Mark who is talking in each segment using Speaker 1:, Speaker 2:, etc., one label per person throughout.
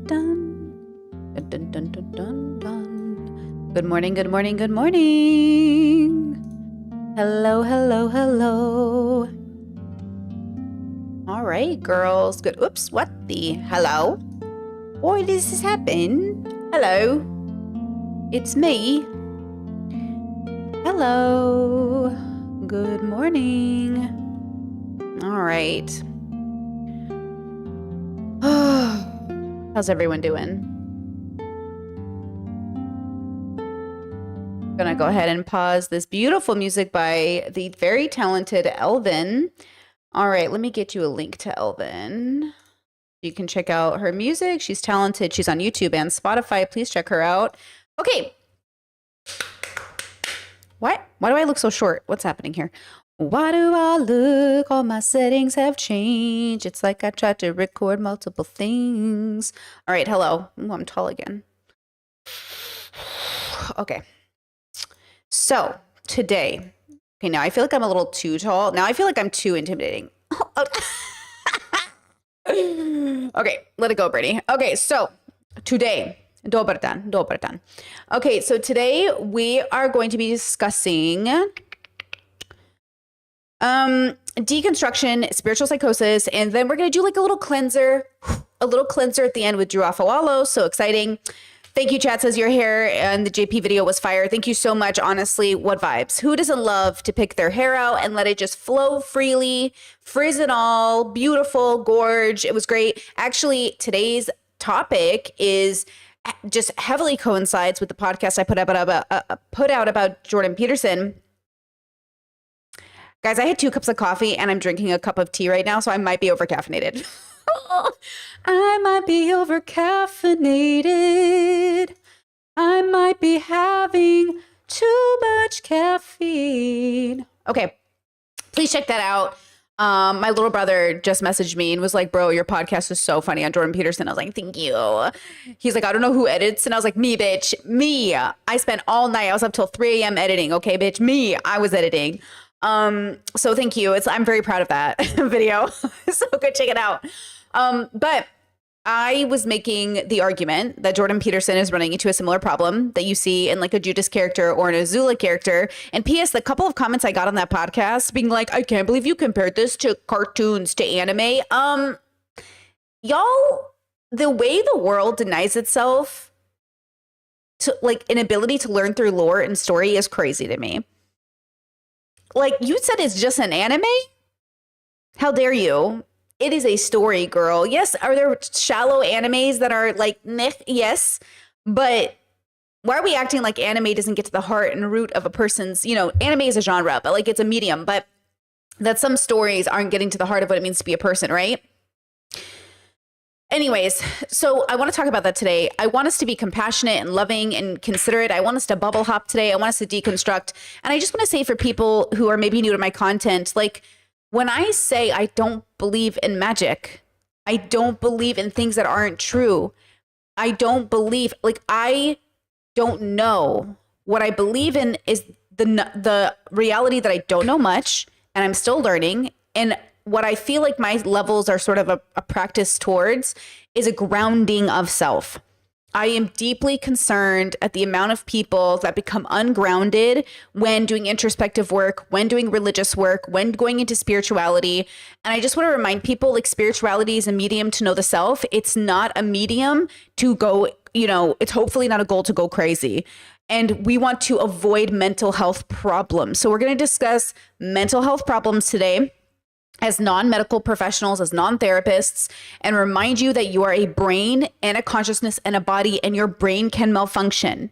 Speaker 1: Dun, dun, dun, dun, dun, dun. Good morning, good morning, good morning. Hello, hello, hello. All right, girls. Good. Oops, what the? Hello? Why does this happen? Hello. It's me. Hello. Good morning. All right. How's everyone doing? Gonna go ahead and pause this beautiful music by the very talented Elvin. All right, let me get you a link to Elvin. You can check out her music. She's talented. She's on YouTube and Spotify. Please check her out. Okay. What? Why do I look so short? What's happening here? Why do I look? All my settings have changed. It's like I tried to record multiple things. All right, hello. Ooh, I'm tall again. Okay. So today, okay, now I feel like I'm a little too tall. Now I feel like I'm too intimidating. Okay, let it go, Brittany. Okay, so today, Dobrdan. Okay, so today we are going to be discussing deconstruction, spiritual psychosis, and then we're going to do like a little cleanser at the end with Drew Afawalo. So exciting. Thank you, chat says your hair and the JP video was fire. Thank you so much. Honestly, what vibes? Who doesn't love to pick their hair out and let it just flow freely, frizz it all, beautiful, gorge. It was great. Actually, today's topic is just heavily coincides with the podcast I put out about Jordan Peterson. Guys, I had 2 cups of coffee and I'm drinking a cup of tea right now, so I might be overcaffeinated. I might be overcaffeinated. I might be having too much caffeine. Okay, please check that out. My little brother just messaged me and was like, bro, your podcast is so funny on Jordan Peterson. I was like, thank you. He's like, I don't know who edits. And I was like, me, bitch, me. I spent all night. I was up till 3 a.m. editing. Okay, bitch, me. I was editing. So thank you. I'm very proud of that video. So go check it out. But I was making the argument that Jordan Peterson is running into a similar problem that you see in like a Judas character or an Azula character. And P.S. the couple of comments I got on that podcast being like, I can't believe you compared this to cartoons, to anime. Y'all, the way the world denies itself to like an ability to learn through lore and story is crazy to me. Like you said, it's just an anime? How dare you? It is a story, girl. Yes, are there shallow animes that are like, meh? Yes, but why are we acting like anime doesn't get to the heart and root of a person's, anime is a genre, but like it's a medium, but that some stories aren't getting to the heart of what it means to be a person, right? Anyways, so I want to talk about that today. I want us to be compassionate and loving and considerate. I want us to bubble hop today. I want us to deconstruct. And I just want to say for people who are maybe new to my content, like, when I say I don't believe in magic, I don't believe in things that aren't true. I don't know. What I believe in is the reality that I don't know much and I'm still learning. And what I feel like my levels are sort of a practice towards is a grounding of self. I am deeply concerned at the amount of people that become ungrounded when doing introspective work, when doing religious work, when going into spirituality. And I just want to remind people, like, spirituality is a medium to know the self. It's not a medium to go, it's hopefully not a goal to go crazy. And we want to avoid mental health problems. So we're going to discuss mental health problems today as non-medical professionals, as non-therapists, and remind you that you are a brain and a consciousness and a body, and your brain can malfunction.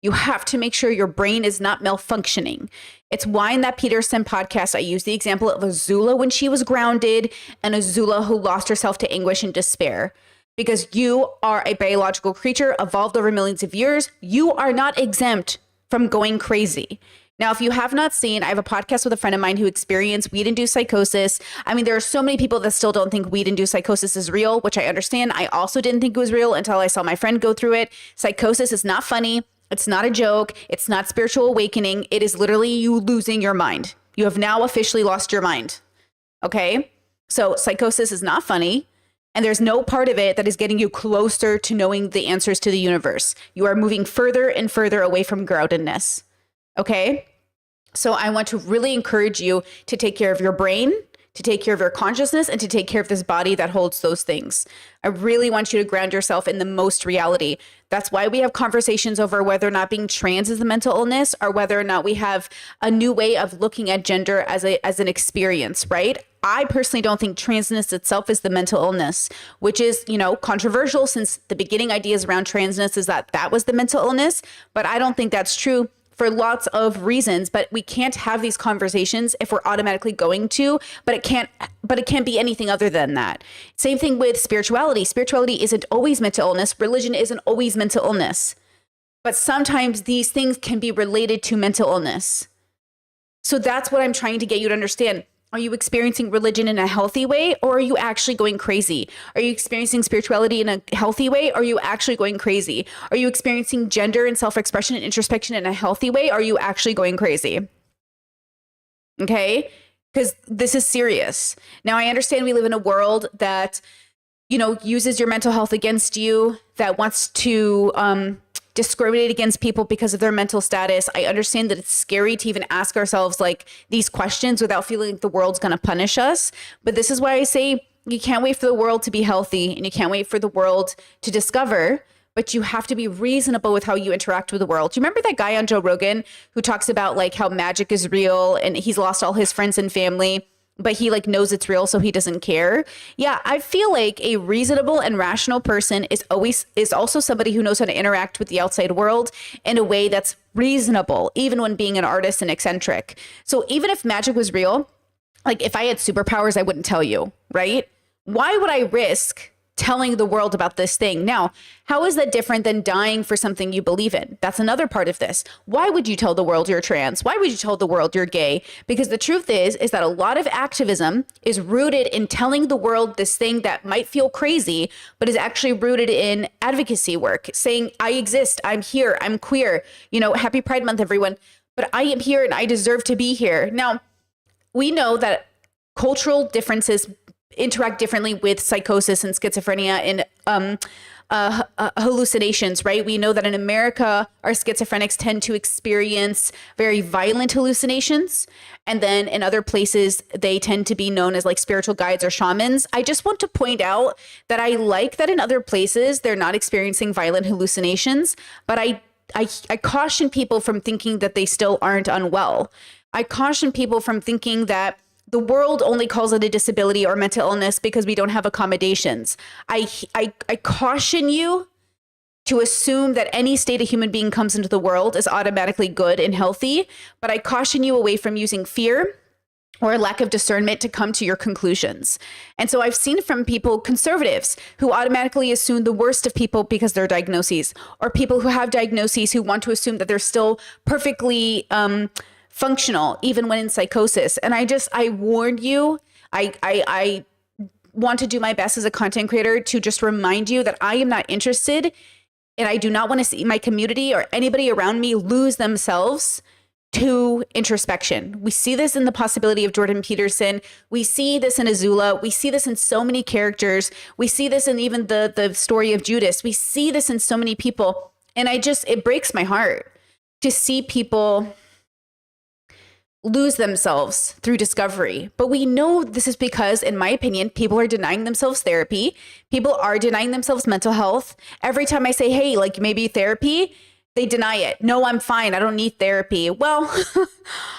Speaker 1: You have to make sure your brain is not malfunctioning. It's why in that Peterson podcast, I used the example of Azula when she was grounded and Azula who lost herself to anguish and despair. Because you are a biological creature evolved over millions of years. You are not exempt from going crazy. Now, if you have not seen, I have a podcast with a friend of mine who experienced weed-induced psychosis. I mean, there are so many people that still don't think weed-induced psychosis is real, which I understand. I also didn't think it was real until I saw my friend go through it. Psychosis is not funny. It's not a joke. It's not spiritual awakening. It is literally you losing your mind. You have now officially lost your mind. Okay? So psychosis is not funny. And there's no part of it that is getting you closer to knowing the answers to the universe. You are moving further and further away from groundedness. Okay? So I want to really encourage you to take care of your brain, to take care of your consciousness, and to take care of this body that holds those things. I really want you to ground yourself in the most reality. That's why we have conversations over whether or not being trans is a mental illness, or whether or not we have a new way of looking at gender as an experience, right? I personally don't think transness itself is the mental illness, which is, controversial, since the beginning ideas around transness is that was the mental illness, but I don't think that's true for lots of reasons. But we can't have these conversations if we're automatically going to, but it can't be anything other than that. Same thing with spirituality. Spirituality isn't always mental illness. Religion isn't always mental illness, but sometimes these things can be related to mental illness. So that's what I'm trying to get you to understand. Are you experiencing religion in a healthy way, or are you actually going crazy? Are you experiencing spirituality in a healthy way, or are you actually going crazy? Are you experiencing gender and self-expression and introspection in a healthy way, or are you actually going crazy? Okay? Because this is serious. Now, I understand we live in a world that, uses your mental health against you, that wants to discriminate against people because of their mental status. I understand that it's scary to even ask ourselves these questions without feeling like the world's going to punish us. But this is why I say you can't wait for the world to be healthy, and you can't wait for the world to discover, but you have to be reasonable with how you interact with the world. Do you remember that guy on Joe Rogan who talks about how magic is real and he's lost all his friends and family, but he knows it's real, so he doesn't care? Yeah, I feel like a reasonable and rational person is also somebody who knows how to interact with the outside world in a way that's reasonable, even when being an artist and eccentric. So even if magic was real, if I had superpowers, I wouldn't tell you, right? Why would I risk telling the world about this thing? Now, how is that different than dying for something you believe in? That's another part of this. Why would you tell the world you're trans? Why would you tell the world you're gay? Because the truth is that a lot of activism is rooted in telling the world this thing that might feel crazy, but is actually rooted in advocacy work, saying, I exist, I'm here, I'm queer, happy Pride Month, everyone, but I am here and I deserve to be here. Now, we know that cultural differences interact differently with psychosis and schizophrenia and hallucinations, right? We know that in America, our schizophrenics tend to experience very violent hallucinations. And then in other places, they tend to be known as spiritual guides or shamans. I just want to point out that I like that in other places, they're not experiencing violent hallucinations, but I caution people from thinking that they still aren't unwell. I caution people from thinking that the world only calls it a disability or mental illness because we don't have accommodations. I caution you to assume that any state a human being comes into the world is automatically good and healthy, but I caution you away from using fear or a lack of discernment to come to your conclusions. And so I've seen from people, conservatives, who automatically assume the worst of people because of their diagnoses, or people who have diagnoses who want to assume that they're still perfectly functional, even when in psychosis. And I warned you, I want to do my best as a content creator to just remind you that I am not interested, and I do not want to see my community or anybody around me lose themselves to introspection. We see this in the possibility of Jordan Peterson. We see this in Azula. We see this in so many characters. We see this in even the story of Judas. We see this in so many people. And it breaks my heart to see people lose themselves through discovery. But we know this is because, in my opinion, people are denying themselves therapy. People are denying themselves mental health. Every time I say, hey, maybe therapy, they deny it. No, I'm fine. I don't need therapy. Well,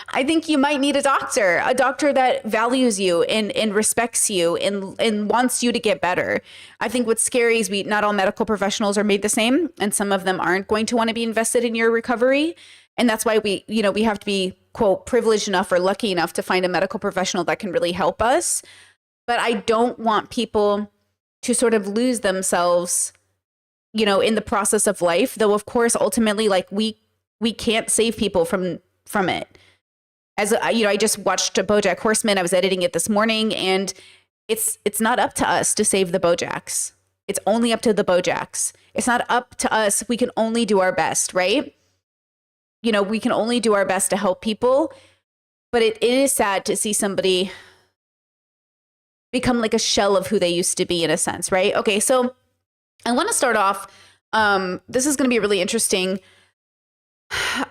Speaker 1: I think you might need a doctor that values you and respects you and wants you to get better. I think what's scary is not all medical professionals are made the same, and some of them aren't going to want to be invested in your recovery. And that's why we have to be, quote, privileged enough or lucky enough to find a medical professional that can really help us. But I don't want people to sort of lose themselves, in the process of life, though, of course, ultimately, we can't save people from it. As I just watched BoJack Horseman. I was editing it this morning, and it's not up to us to save the BoJacks. It's only up to the BoJacks. It's not up to us. We can only do our best, right? We can only do our best to help people, but it is sad to see somebody become like a shell of who they used to be in a sense, right? Okay, so I want to start off. This is going to be really interesting.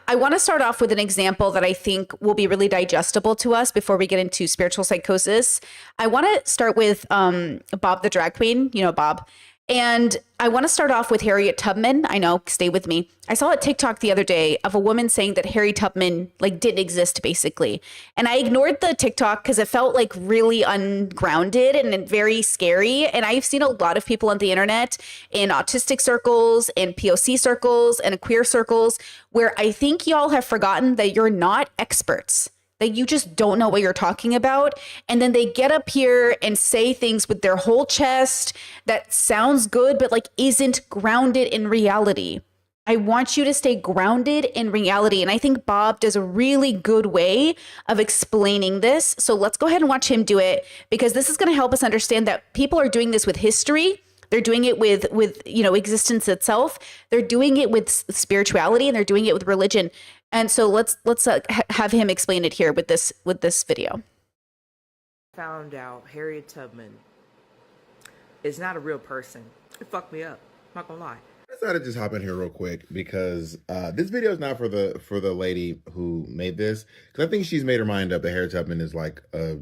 Speaker 1: I want to start off with an example that I think will be really digestible to us before we get into spiritual psychosis. I want to start with Bob the drag queen, you know, Bob. And I want to start off with Harriet Tubman. I know, stay with me. I saw a TikTok the other day of a woman saying that Harriet Tubman like didn't exist basically. And I ignored the TikTok because it felt like really ungrounded and very scary. And I've seen a lot of people on the internet in autistic circles, in POC circles, and queer circles where I think y'all have forgotten that you're not experts, that you just don't know what you're talking about. And then they get up here and say things with their whole chest that sounds good, but like isn't grounded in reality. I want you to stay grounded in reality. And I think Bob does a really good way of explaining this. So let's go ahead and watch him do it, because this is going to help us understand that people are doing this with history. They're doing it with you know, existence itself. They're doing it with spirituality, and they're doing it with religion. And so let's have him explain it here with this video.
Speaker 2: Found out Harriet Tubman is not a real person. It fucked me up. I'm not gonna lie.
Speaker 3: I decided to just hop in here real quick because this video is not for the lady who made this, because I think she's made her mind up that Harriet Tubman is like a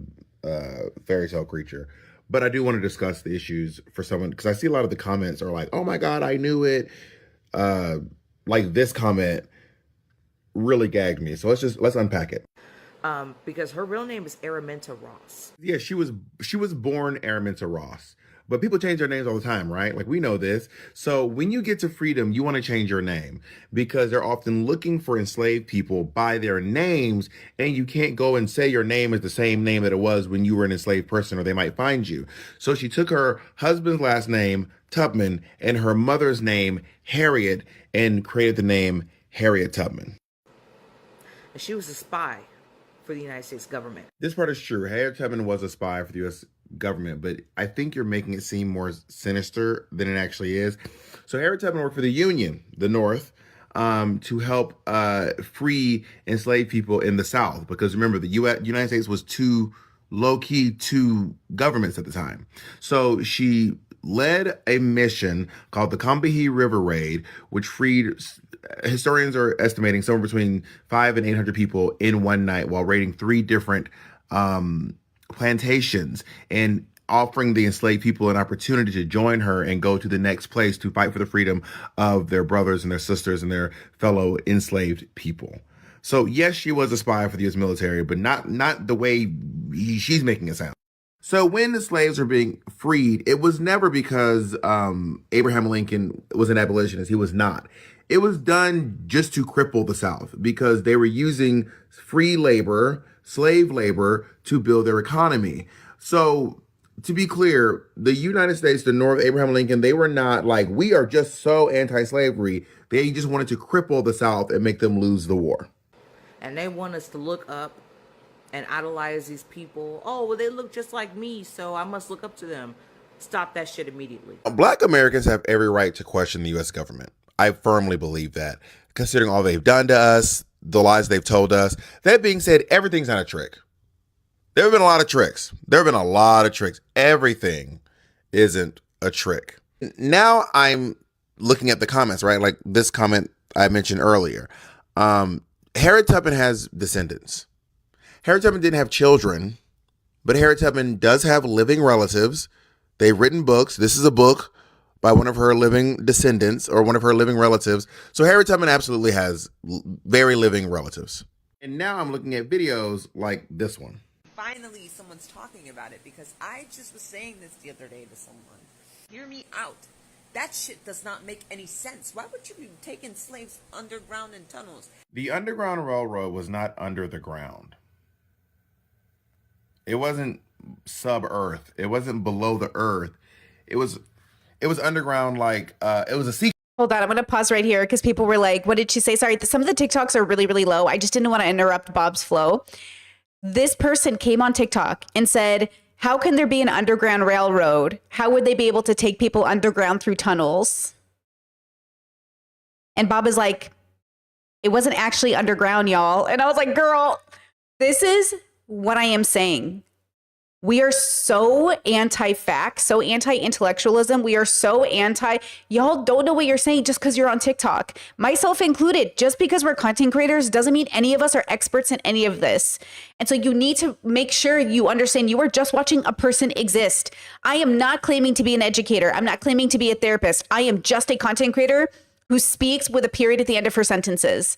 Speaker 3: fairy tale creature. But I do want to discuss the issues for someone, because I see a lot of the comments are like, "Oh my God, I knew it." Like this comment really gagged me. So let's unpack it.
Speaker 2: Because her real name is Araminta Ross.
Speaker 3: Yeah, she was born Araminta Ross. But people change their names all the time, right? Like, we know this. So when you get to freedom, you want to change your name, because they're often looking for enslaved people by their names, and you can't go and say your name is the same name that it was when you were an enslaved person, or they might find you. So she took her husband's last name, Tubman, and her mother's name, Harriet, and created the name Harriet Tubman.
Speaker 2: And she was a spy for the United States government.
Speaker 3: This part is true. Harriet Tubman was a spy for the U.S. government, but I think you're making it seem more sinister than it actually is. So Harriet Tubman worked for the Union, the North, to help free enslaved people in the South, because remember, the United States was too low-key to governments at the time. So she led a mission called the Combahee River Raid, which freed, historians are estimating, somewhere between 500 and 800 people in one night, while raiding 3 different plantations and offering the enslaved people an opportunity to join her and go to the next place to fight for the freedom of their brothers and their sisters and their fellow enslaved people. So yes, she was a spy for the U.S. military, but not the way she's making it sound. So when the slaves were being freed, it was never because Abraham Lincoln was an abolitionist. He was not. It was done just to cripple the South, because they were using free labor, slave labor, to build their economy. So to be clear, the United States, the North, Abraham Lincoln, they were not like, we are just so anti-slavery. They just wanted to cripple the South and make them lose the war.
Speaker 2: And they want us to look up and idolize these people. Oh, well, they look just like me, so I must look up to them. Stop that shit immediately.
Speaker 3: Black Americans have every right to question the U.S. government. I firmly believe that, considering all they've done to us, the lies they've told us. That being said, everything's not a trick. There have been a lot of tricks. Everything isn't a trick. Now I'm looking at the comments, right? Like this comment I mentioned earlier. Harriet Tubman has descendants. Harriet Tubman didn't have children, but Harriet Tubman does have living relatives. They've written books. This is a book by one of her living descendants, or one of her living relatives. So Harriet Tubman absolutely has very living relatives. And now I'm looking at videos like this one.
Speaker 4: Finally, someone's talking about it, because I just was saying this the other day to someone. Hear me out. That shit does not make any sense. Why would you be taking slaves underground in tunnels?
Speaker 3: The Underground Railroad was not under the ground. It wasn't sub-earth. It wasn't below the earth. It was underground, like it was a secret.
Speaker 1: Hold on, I'm going to pause right here because people were like, what did she say? Sorry, some of the TikToks are really, really low. I just didn't want to interrupt Bob's flow. This person came on TikTok and said, how can there be an underground railroad? How would they be able to take people underground through tunnels? And Bob is like, it wasn't actually underground, y'all. And I was like, girl, this is what I am saying. We are so anti-fact, so anti-intellectualism. We are so y'all don't know what you're saying just because you're on TikTok, myself included. Just because we're content creators doesn't mean any of us are experts in any of this. And so you need to make sure you understand you are just watching a person exist. I am not claiming to be an educator. I'm not claiming to be a therapist. I am just a content creator who speaks with a period at the end of her sentences.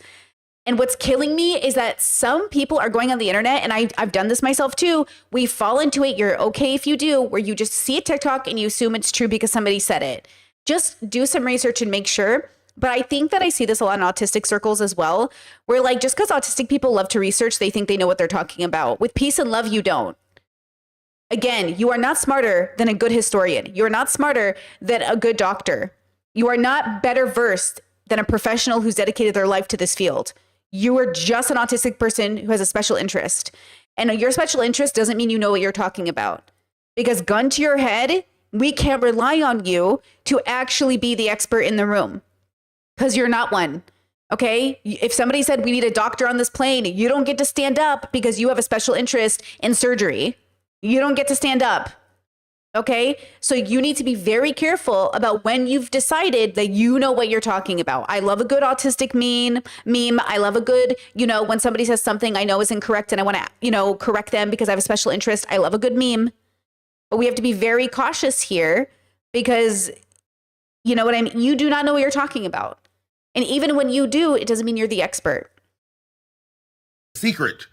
Speaker 1: And what's killing me is that some people are going on the internet, and I've done this myself too. We fall into it. You're okay if you do, where you just see a TikTok and you assume it's true because somebody said it. Just do some research and make sure. But I think that I see this a lot in autistic circles as well, where like just because autistic people love to research, they think they know what they're talking about. With peace and love, you don't. Again, you are not smarter than a good historian. You are not smarter than a good doctor. You are not better versed than a professional who's dedicated their life to this field. You are just an autistic person who has a special interest. And your special interest doesn't mean you know what you're talking about. Because gun to your head, we can't rely on you to actually be the expert in the room. Because you're not one. Okay? If somebody said we need a doctor on this plane, you don't get to stand up because you have a special interest in surgery. You don't get to stand up. Okay, so you need to be very careful about when you've decided that you know what you're talking about. I love a good autistic meme. I love a good, when somebody says something I know is incorrect and I want to, correct them because I have a special interest. I love a good meme. But we have to be very cautious here because, you know what I mean? You do not know what you're talking about. And even when you do, it doesn't mean you're the expert.
Speaker 3: Secret.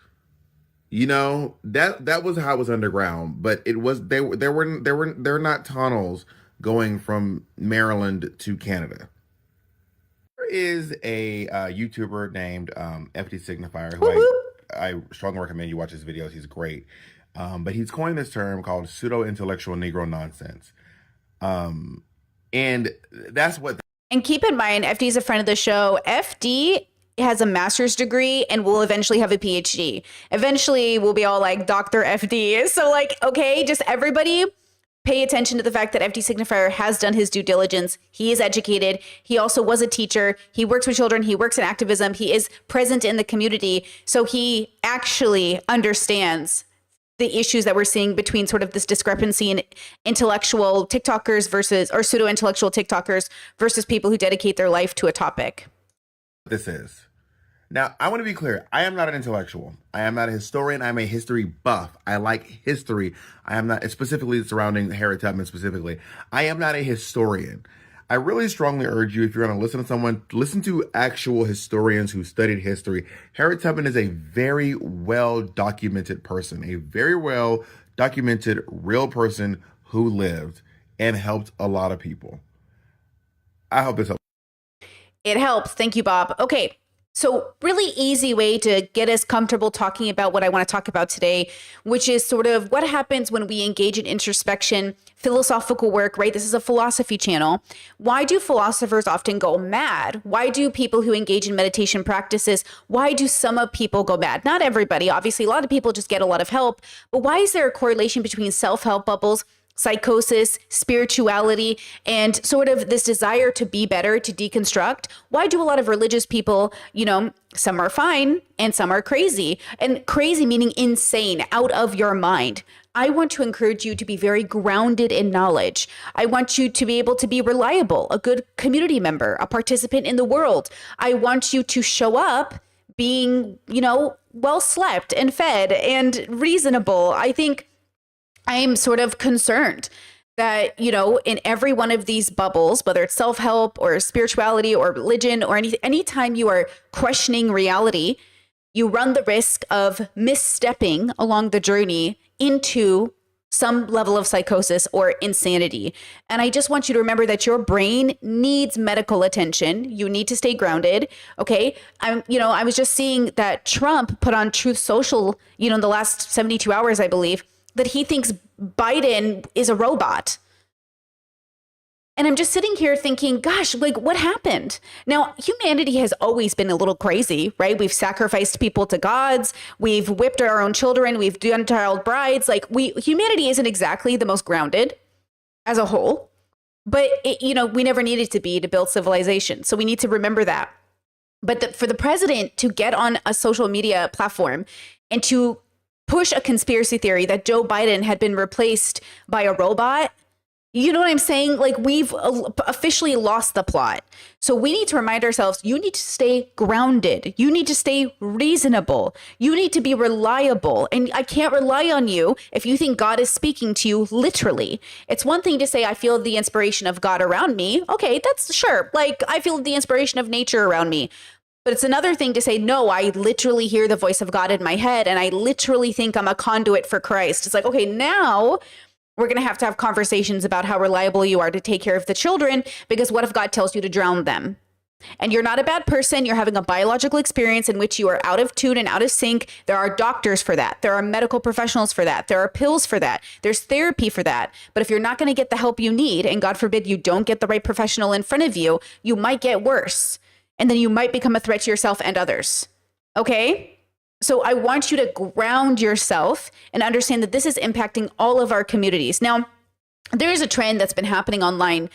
Speaker 3: That was how it was underground, but it was there were not tunnels going from Maryland to Canada. There is a YouTuber named FD Signifier who I strongly recommend you watch his videos. He's great. But he's coined this term called pseudo-intellectual Negro nonsense. And that's what.
Speaker 1: And keep in mind, FD is a friend of the show. FD has a master's degree and will eventually have a PhD. Eventually, we'll be all like Dr. FD. So like, okay, just everybody pay attention to the fact that FD Signifier has done his due diligence. He is educated. He also was a teacher. He works with children. He works in activism. He is present in the community. So he actually understands the issues that we're seeing between sort of this discrepancy in intellectual TikTokers or pseudo-intellectual TikTokers versus people who dedicate their life to a topic.
Speaker 3: This is. Now, I want to be clear. I am not an intellectual. I am not a historian. I'm a history buff. I like history. I am not, specifically surrounding Harriet Tubman specifically. I am not a historian. I really strongly urge you, if you're going to listen to someone, listen to actual historians who studied history. Harriet Tubman is a very well-documented person, a very well-documented real person who lived and helped a lot of people. I hope this helps.
Speaker 1: It helps. Thank you, Bob. Okay. So really easy way to get us comfortable talking about what I want to talk about today, which is sort of what happens when we engage in introspection, philosophical work, right? This is a philosophy channel. Why do philosophers often go mad? Why do people who engage in meditation practices, why do some of people go mad? Not everybody. Obviously, a lot of people just get a lot of help. But why is there a correlation between self-help bubbles, psychosis, spirituality, and sort of this desire to be better, to deconstruct? Why do a lot of religious people, some are fine and some are crazy? And crazy meaning insane, out of your mind. I want to encourage you to be very grounded in knowledge. I want you to be able to be reliable, a good community member, a participant in the world. I want you to show up being, well slept and fed and reasonable. I think I am sort of concerned that, in every one of these bubbles, whether it's self-help or spirituality or religion or anytime you are questioning reality, you run the risk of misstepping along the journey into some level of psychosis or insanity. And I just want you to remember that your brain needs medical attention. You need to stay grounded. Okay. I was just seeing that Trump put on Truth Social, in the last 72 hours, I believe, that he thinks Biden is a robot. And I'm just sitting here thinking, gosh, like what happened? Now, humanity has always been a little crazy, right? We've sacrificed people to gods. We've whipped our own children. We've done child brides. Like humanity isn't exactly the most grounded as a whole, but we never needed to be to build civilization. So we need to remember that. But for the president to get on a social media platform and to push a conspiracy theory that Joe Biden had been replaced by a robot. You know what I'm saying? Like, we've officially lost the plot. So we need to remind ourselves, you need to stay grounded. You need to stay reasonable. You need to be reliable. And I can't rely on you if you think God is speaking to you literally. It's one thing to say, I feel the inspiration of God around me. Okay, that's sure. Like, I feel the inspiration of nature around me. But it's another thing to say, no, I literally hear the voice of God in my head and I literally think I'm a conduit for Christ. It's like, okay, now we're going to have conversations about how reliable you are to take care of the children, because what if God tells you to drown them? And you're not a bad person. You're having a biological experience in which you are out of tune and out of sync. There are doctors for that. There are medical professionals for that. There are pills for that. There's therapy for that. But if you're not going to get the help you need, and God forbid you don't get the right professional in front of you, you might get worse. And then you might become a threat to yourself and others. Okay? So I want you to ground yourself and understand that this is impacting all of our communities. Now, there is a trend that's been happening online.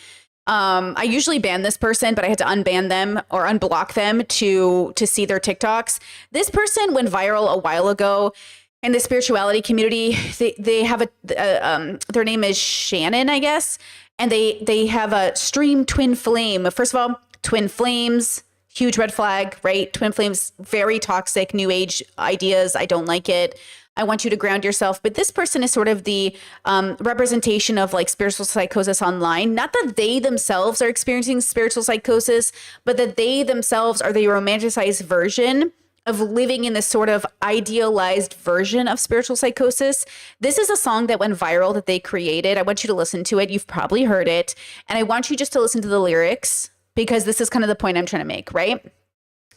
Speaker 1: I usually ban this person, but I had to unban them or unblock them to see their TikToks. This person went viral a while ago in the spirituality community. They have their name is Shannon, I guess, and they have a stream twin flame. First of all, twin flames. Huge red flag, right? Twin flames, very toxic, new age ideas. I don't like it. I want you to ground yourself. But this person is sort of the representation of like spiritual psychosis online. Not that they themselves are experiencing spiritual psychosis, but that they themselves are the romanticized version of living in this sort of idealized version of spiritual psychosis. This is a song that went viral that they created. I want you to listen to it. You've probably heard it. And I want you just to listen to the lyrics, because this is kind of the point I'm trying to make, right?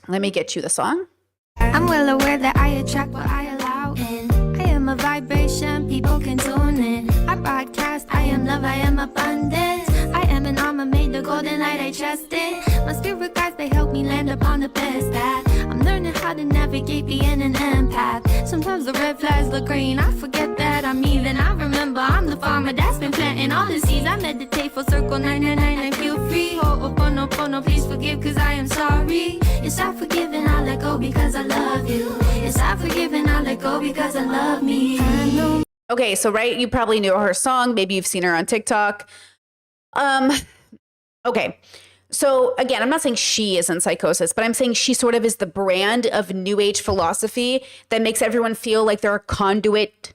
Speaker 1: Let me get you the song.
Speaker 5: I'm well aware that I attract what I allow in. I am a vibration, people can tune in. I broadcast, I am love, I am abundance. I am an armor made, the golden light I trust in. My spirit guides, they help me land upon the best path. I'm learning how to navigate being an empath. Sometimes the red flags look green, I forget that I'm me. Then I remember I'm the farmer that's been planting all the seeds. I meditate for circle 999 and feel free. Ho'oponopono, please forgive cause I am sorry. Yes, I forgive and I let go because I love you. Yes, I forgive and I let go because I love me. I know.
Speaker 1: Okay, so right, you probably knew her song. Maybe you've seen her on TikTok. Okay. So again, I'm not saying she is in psychosis, but I'm saying she sort of is the brand of new age philosophy that makes everyone feel like they're a conduit,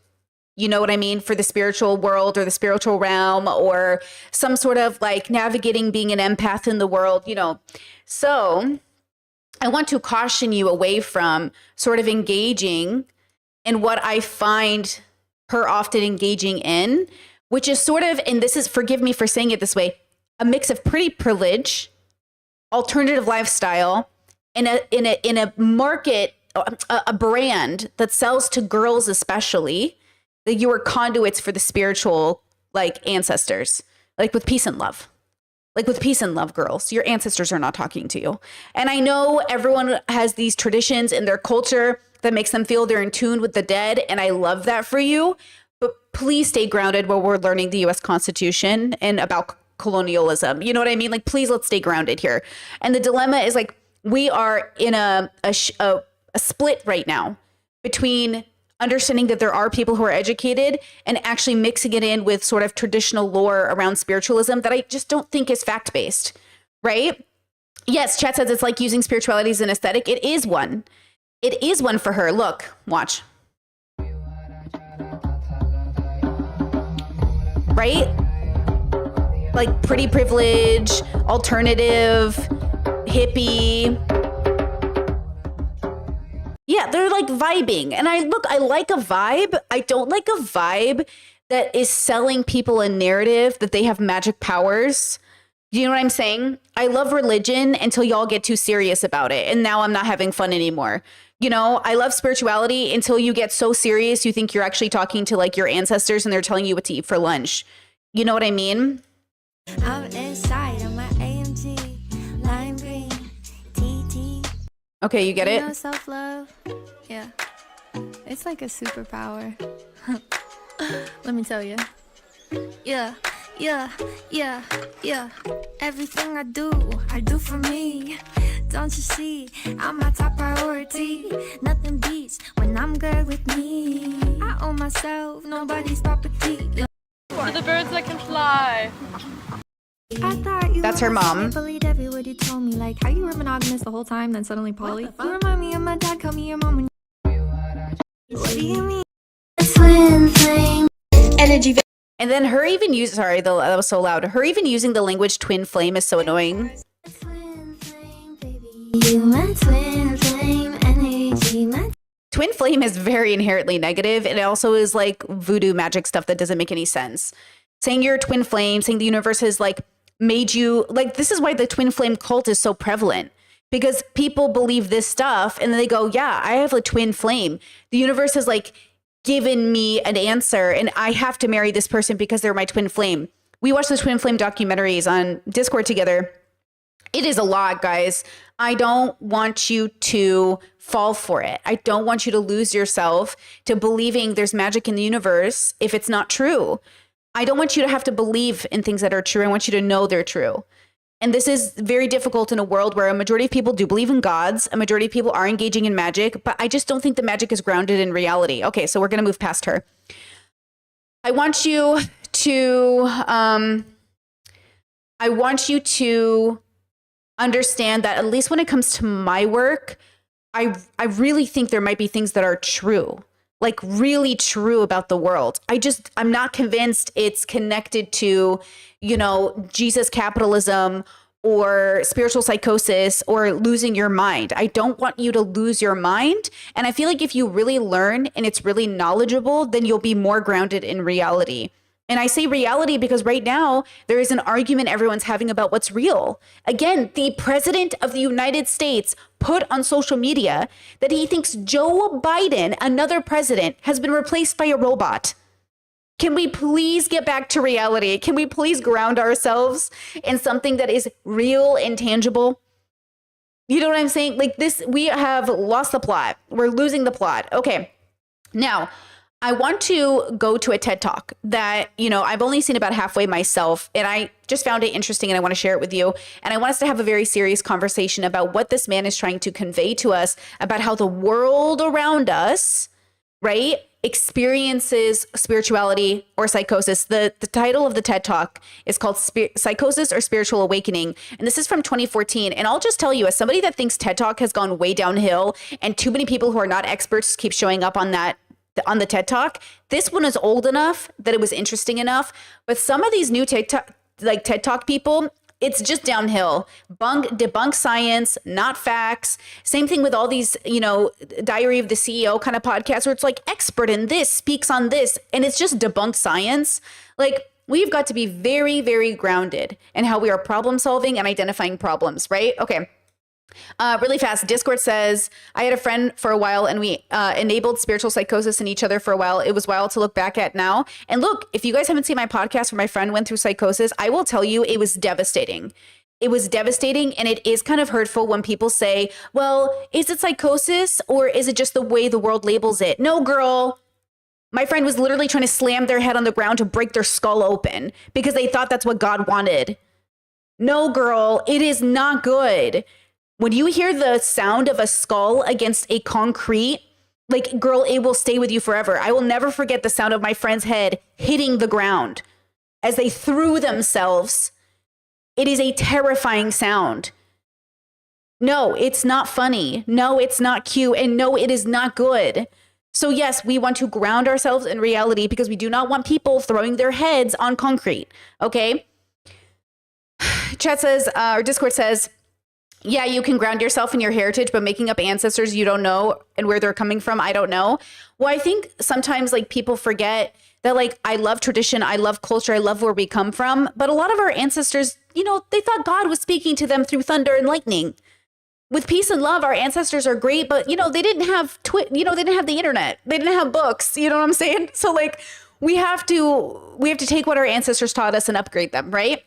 Speaker 1: you know what I mean, for the spiritual world or the spiritual realm, or some sort of like navigating being an empath in the world, you know. So I want to caution you away from sort of engaging in what I find her often engaging in, which is sort of, and this is, forgive me for saying it this way, a mix of pretty privilege, alternative lifestyle, in a market, a brand that sells to girls especially, that you are conduits for the spiritual like ancestors, like with peace and love. Like with peace and love, girls, your ancestors are not talking to you. And I know everyone has these traditions in their culture that makes them feel they're in tune with the dead. And I love that for you. But please stay grounded while we're learning the US Constitution and about colonialism. You know what I mean? Like, please, let's stay grounded here. And the dilemma is like, we are in a split right now between understanding that there are people who are educated and actually mixing it in with sort of traditional lore around spiritualism that I just don't think is fact-based, right? Yes, chat says it's like using spirituality as an aesthetic. It is one. It is one for her. Look, watch. Right? Like pretty privilege, alternative, hippie. Yeah, they're like vibing. And I like a vibe. I don't like a vibe that is selling people a narrative that they have magic powers. You know what I'm saying? I love religion until y'all get too serious about it. And now I'm not having fun anymore. You know, I love spirituality until you get so serious you think you're actually talking to like your ancestors and they're telling you what to eat for lunch. You know what I mean?
Speaker 5: I'm inside of my AMG, lime green, TT.
Speaker 1: Okay, you get
Speaker 5: You
Speaker 1: it?
Speaker 5: know self-love? Yeah. It's like a superpower. Let me tell you. Yeah. Everything I do for me. Don't you see? I'm my top priority. Nothing beats when I'm good with me. I own myself, nobody's property.
Speaker 6: For the birds that can fly.
Speaker 5: I thought you
Speaker 1: That's her
Speaker 5: were
Speaker 1: mom.
Speaker 5: I believed every word you told me. Like how you were monogamous the whole time, then suddenly poly. You remind me of my dad. Call me your mom. What do you mean? Twin flame. Energy.
Speaker 1: And then her even use sorry, that was so loud. Her even using the language twin flame is so annoying.
Speaker 5: Twin flame, baby. You my twin flame. Energy, my
Speaker 1: Twin flame is very inherently negative, and it also is like voodoo magic stuff that doesn't make any sense. Saying you're a twin flame, saying the universe has like made you like, this is why the twin flame cult is so prevalent, because people believe this stuff and then they go, yeah, I have a twin flame. The universe has like given me an answer and I have to marry this person because they're my twin flame. We watched the twin flame documentaries on Discord together. It is a lot, guys. I don't want you to fall for it. I don't want you to lose yourself to believing there's magic in the universe if it's not true. I don't want you to have to believe in things that are true. I want you to know they're true. And this is very difficult in a world where a majority of people do believe in gods. A majority of people are engaging in magic, but I just don't think the magic is grounded in reality. Okay, so we're going to move past her. I want you to understand that at least when it comes to my work, I really think there might be things that are true, like really true about the world. I'm not convinced it's connected to, Jesus capitalism or spiritual psychosis or losing your mind. I don't want you to lose your mind. And I feel like if you really learn and it's really knowledgeable, then you'll be more grounded in reality. And I say reality because right now there is an argument everyone's having about what's real. Again, the president of the United States put on social media that he thinks Joe Biden, another president, has been replaced by a robot. Can we please get back to reality? Can we please ground ourselves in something that is real and tangible? You know what I'm saying? Like this, we have lost the plot. We're losing the plot. Okay. Now, I want to go to a TED Talk that, I've only seen about halfway myself, and I just found it interesting and I want to share it with you. And I want us to have a very serious conversation about what this man is trying to convey to us about how the world around us, right, experiences spirituality or psychosis. The title of the TED Talk is called Psychosis or Spiritual Awakening. And this is from 2014. And I'll just tell you, as somebody that thinks TED Talk has gone way downhill and too many people who are not experts keep showing up on the TED Talk, this one is old enough that it was interesting enough. But some of these new TED Talk people, it's just downhill. Debunk science, not facts. Same thing with all these, Diary of the CEO kind of podcasts where it's like expert in this, speaks on this, and it's just debunked science. Like, we've got to be very, very grounded in how we are problem solving and identifying problems, right? Okay. Really fast. Discord says, I had a friend for a while and we enabled spiritual psychosis in each other for a while. It was wild to look back at now. And look, if you guys haven't seen my podcast where my friend went through psychosis, I will tell you it was devastating. It was devastating, and it is kind of hurtful when people say, well, is it psychosis or is it just the way the world labels it? No, girl. My friend was literally trying to slam their head on the ground to break their skull open because they thought that's what God wanted. No, girl, it is not good. When you hear the sound of a skull against a concrete, like, girl, it will stay with you forever. I will never forget the sound of my friend's head hitting the ground as they threw themselves. It is a terrifying sound. No, it's not funny. No, it's not cute. And no, it is not good. So yes, we want to ground ourselves in reality because we do not want people throwing their heads on concrete. Okay? Chat says, or Discord says, yeah, you can ground yourself in your heritage, but making up ancestors you don't know and where they're coming from, I don't know. Well, I think sometimes people forget that I love tradition, I love culture, I love where we come from. But a lot of our ancestors, they thought God was speaking to them through thunder and lightning. With peace and love, our ancestors are great, but they didn't have they didn't have the internet, they didn't have books. You know what I'm saying? So we have to take what our ancestors taught us and upgrade them, right?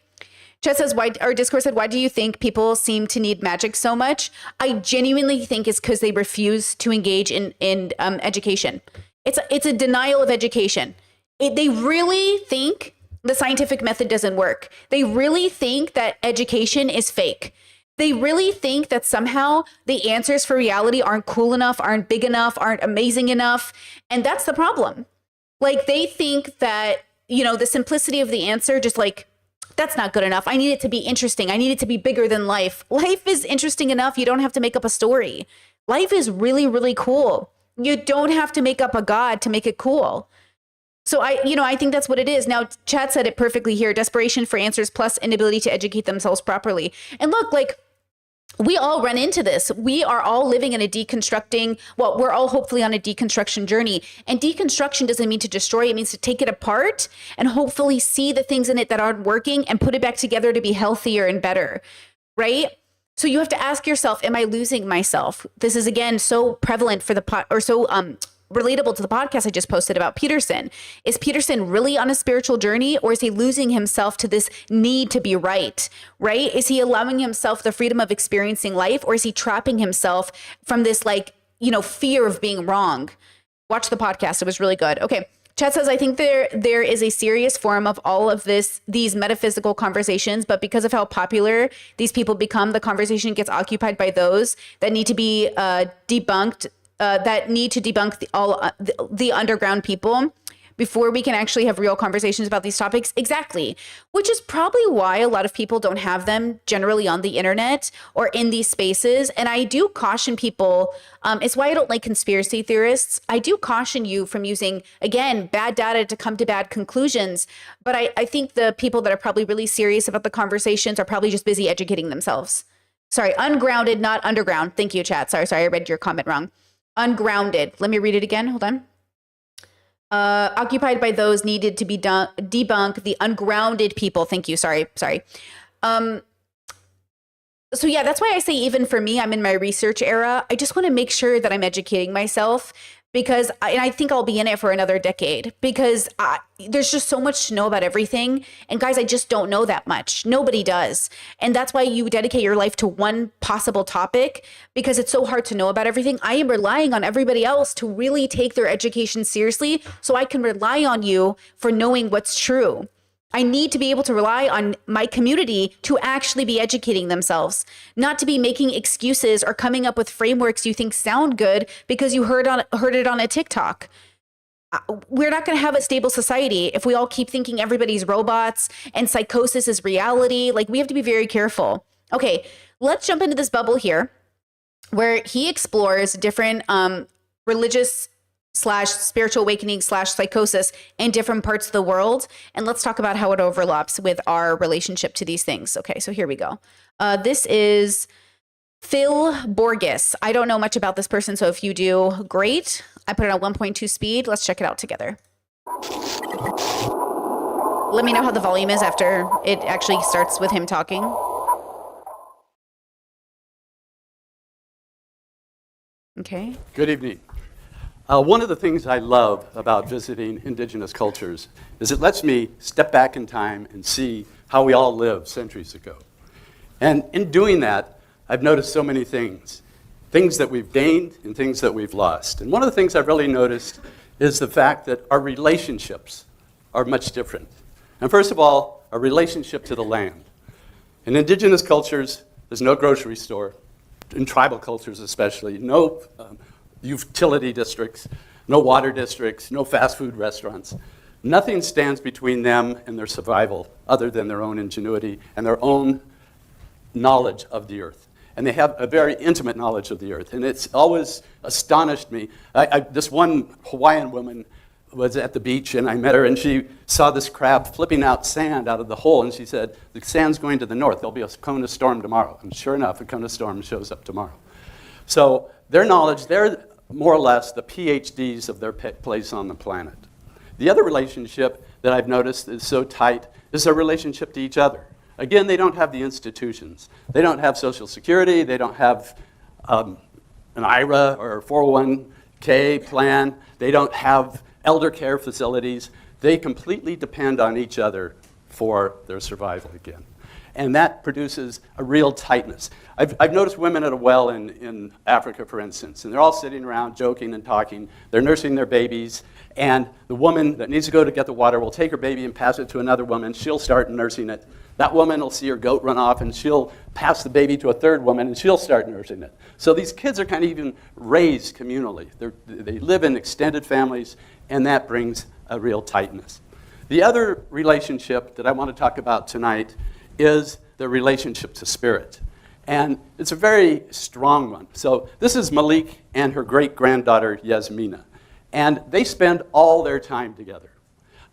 Speaker 1: Chet says, Discord said, why do you think people seem to need magic so much? I genuinely think it's because they refuse to engage in education. It's a denial of education. They really think the scientific method doesn't work. They really think that education is fake. They really think that somehow the answers for reality aren't cool enough, aren't big enough, aren't amazing enough. And that's the problem. Like they think that, the simplicity of the answer, just like, that's not good enough. I need it to be interesting. I need it to be bigger than life. Life is interesting enough. You don't have to make up a story. Life is really, really cool. You don't have to make up a God to make it cool. So I think that's what it is. Now, Chad said it perfectly here. Desperation for answers plus inability to educate themselves properly. And look, like, we all run into this. We are all living in we're all hopefully on a deconstruction journey. And deconstruction doesn't mean to destroy. It means to take it apart and hopefully see the things in it that aren't working and put it back together to be healthier and better, right? So you have to ask yourself, am I losing myself? This is, again, so prevalent for relatable to the podcast I just posted about Peterson. Is Peterson really on a spiritual journey, or is he losing himself to this need to be right? Is he allowing himself the freedom of experiencing life, or is he trapping himself from this fear of being wrong? Watch the podcast. It was really good. Okay. Chad says, I think there is a serious form of all of these metaphysical conversations, but because of how popular these people become, the conversation gets occupied by those that need to be debunked, that need to debunk the underground people before we can actually have real conversations about these topics. Exactly. Which is probably why a lot of people don't have them generally on the internet or in these spaces. And I do caution people, it's why I don't like conspiracy theorists. I do caution you from using, again, bad data to come to bad conclusions. But I think the people that are probably really serious about the conversations are probably just busy educating themselves. Sorry, ungrounded, not underground. Thank you, chat. Sorry, I read your comment wrong. Ungrounded. Let me read it again. Hold on. Occupied by those needed to be debunk the ungrounded people. Thank you. Sorry. So yeah, that's why I say, even for me, I'm in my research era. I just want to make sure that I'm educating myself, because I think I'll be in it for another decade, because there's just so much to know about everything. And guys, I just don't know that much. Nobody does. And that's why you dedicate your life to one possible topic, because it's so hard to know about everything. I am relying on everybody else to really take their education seriously, so I can rely on you for knowing what's true. I need to be able to rely on my community to actually be educating themselves, not to be making excuses or coming up with frameworks you think sound good because you heard it on a TikTok. We're not going to have a stable society if we all keep thinking everybody's robots and psychosis is reality. Like, we have to be very careful. Okay, let's jump into this bubble here where he explores different religious / spiritual awakening / psychosis in different parts of the world. And let's talk about how it overlaps with our relationship to these things. Okay, so here we go. This is Phil Borges. I don't know much about this person, so if you do, great. I put it on 1.2 speed. Let's check it out together. Let me know how the volume is after it actually starts with him talking. Okay.
Speaker 7: Good evening. One of the things I love about visiting indigenous cultures is it lets me step back in time and see how we all lived centuries ago. And in doing that, I've noticed so many things that we've gained and things that we've lost. And one of the things I've really noticed is the fact that our relationships are much different. And first of all, our relationship to the land. In indigenous cultures, there's no grocery store. In tribal cultures especially, no utility districts, no water districts, no fast food restaurants. Nothing stands between them and their survival other than their own ingenuity and their own knowledge of the earth. And they have a very intimate knowledge of the earth. And it's always astonished me. This one Hawaiian woman was at the beach, and I met her, and she saw this crab flipping out sand out of the hole, and she said, the sand's going to the north. There'll be a Kona storm tomorrow. And sure enough, a Kona storm shows up tomorrow. So their knowledge, they're more or less the PhDs of their place on the planet. The other relationship that I've noticed is so tight is their relationship to each other. Again, they don't have the institutions. They don't have Social Security. They don't have an IRA or 401k plan. They don't have elder care facilities. They completely depend on each other for their survival again. And that produces a real tightness. I've noticed women at a well in Africa, for instance, and they're all sitting around joking and talking. They're nursing their babies, and the woman that needs to go to get the water will take her baby and pass it to another woman. She'll start nursing it. That woman will see her goat run off, and she'll pass the baby to a third woman, and she'll start nursing it. So these kids are kind of even raised communally. They live in extended families, and that brings a real tightness. The other relationship that I want to talk about tonight is the relationship to spirit. And it's a very strong one. So this is Malik and her great-granddaughter, Yasmina. And they spend all their time together,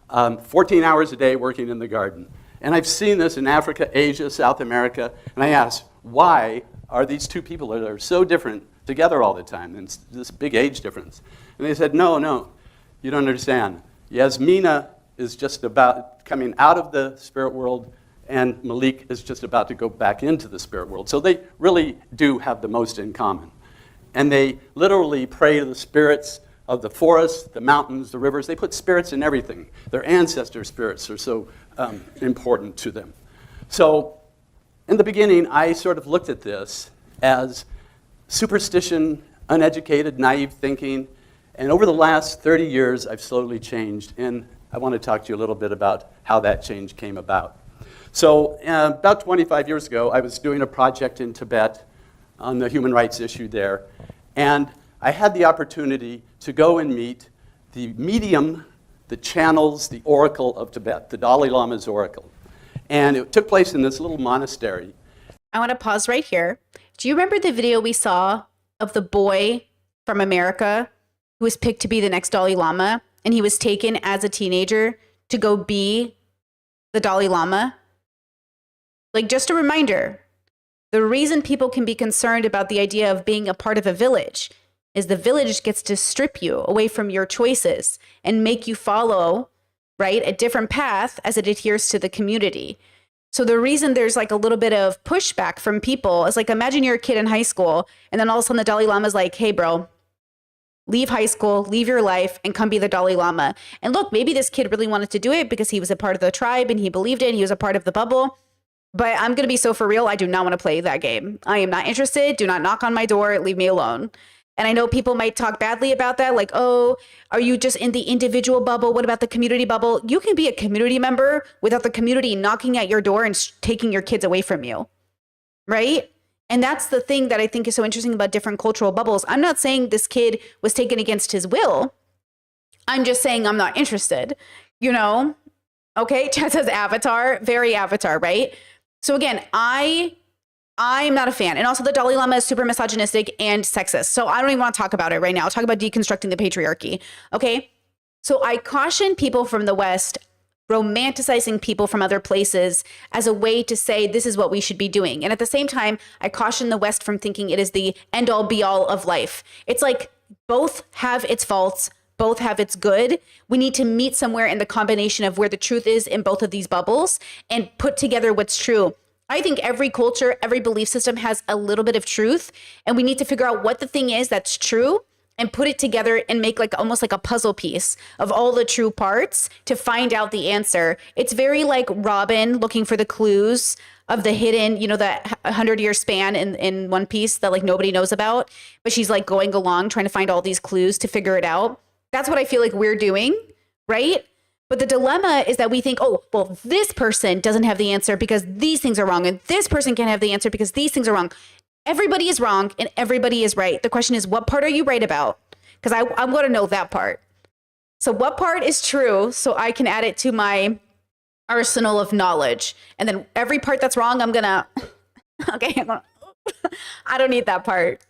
Speaker 7: 14 hours a day working in the garden. And I've seen this in Africa, Asia, South America, and I ask, why are these two people that are so different together all the time, and this big age difference? And they said, no, you don't understand. Yasmina is just about coming out of the spirit world, and Malik is just about to go back into the spirit world. So they really do have the most in common. And they literally pray to the spirits of the forests, the mountains, the rivers. They put spirits in everything. Their ancestor spirits are so important to them. So in the beginning, I sort of looked at this as superstition, uneducated, naive thinking. And over the last 30 years, I've slowly changed. And I want to talk to you a little bit about how that change came about. So about 25 years ago, I was doing a project in Tibet on the human rights issue there. And I had the opportunity to go and meet the medium that channels the oracle of Tibet, the Dalai Lama's oracle. And it took place in this little monastery.
Speaker 1: I want to pause right here. Do you remember the video we saw of the boy from America who was picked to be the next Dalai Lama? And he was taken as a teenager to go be the Dalai Lama? Like, just a reminder, the reason people can be concerned about the idea of being a part of a village is the village gets to strip you away from your choices and make you follow, right, a different path as it adheres to the community. So the reason there's like a little bit of pushback from people is like, imagine you're a kid in high school and then all of a sudden the Dalai Lama is like, hey, bro, leave high school, leave your life, and come be the Dalai Lama. And look, maybe this kid really wanted to do it because he was a part of the tribe and he believed it and he was a part of the bubble. But I'm going to be so for real, I do not want to play that game. I am not interested. Do not knock on my door. Leave me alone. And I know people might talk badly about that, like, oh, are you just in the individual bubble? What about the community bubble? You can be a community member without the community knocking at your door and taking your kids away from you, right? And that's the thing that I think is so interesting about different cultural bubbles. I'm not saying this kid was taken against his will. I'm just saying I'm not interested, you know? Okay, Chad says Avatar, very Avatar, right? So again, I'm not a fan. And also the Dalai Lama is super misogynistic and sexist. So I don't even want to talk about it right now. I'll talk about deconstructing the patriarchy. Okay. So I caution people from the West romanticizing people from other places as a way to say this is what we should be doing. And at the same time, I caution the West from thinking it is the end all be all of life. It's like both have its faults, both have its good. We need to meet somewhere in the combination of where the truth is in both of these bubbles and put together what's true. I think every culture, every belief system has a little bit of truth, and we need to figure out what the thing is that's true and put it together and make like almost like a puzzle piece of all the true parts to find out the answer. It's very like Robin looking for the clues of the hidden, you know, that 100-year span in One Piece that like nobody knows about, but she's like going along trying to find all these clues to figure it out. That's what I feel like we're doing, right? But the dilemma is that we think, oh, well, this person doesn't have the answer because these things are wrong, and this person can't have the answer because these things are wrong. Everybody is wrong and everybody is right. The question is, what part are you right about? Because I'm going to know that part. So what part is true so I can add it to my arsenal of knowledge? And then every part that's wrong, I'm going to, okay, I don't need that part.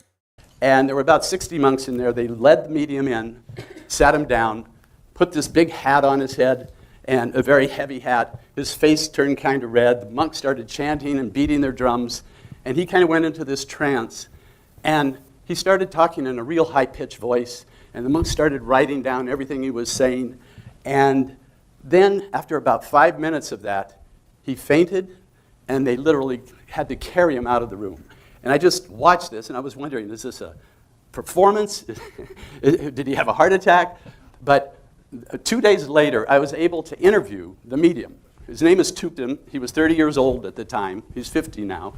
Speaker 7: And there were about 60 monks in there. They led the medium in, sat him down, put this big hat on his head, and a very heavy hat. His face turned kind of red. The monks started chanting and beating their drums, and he kind of went into this trance. And he started talking in a real high-pitched voice, and the monks started writing down everything he was saying. And then, after about 5 minutes of that, he fainted, and they literally had to carry him out of the room. And I just watched this, and I was wondering, is this a performance? Did he have a heart attack? But 2 days later, I was able to interview the medium. His name is Thupten. He was 30 years old at the time. He's 50 now.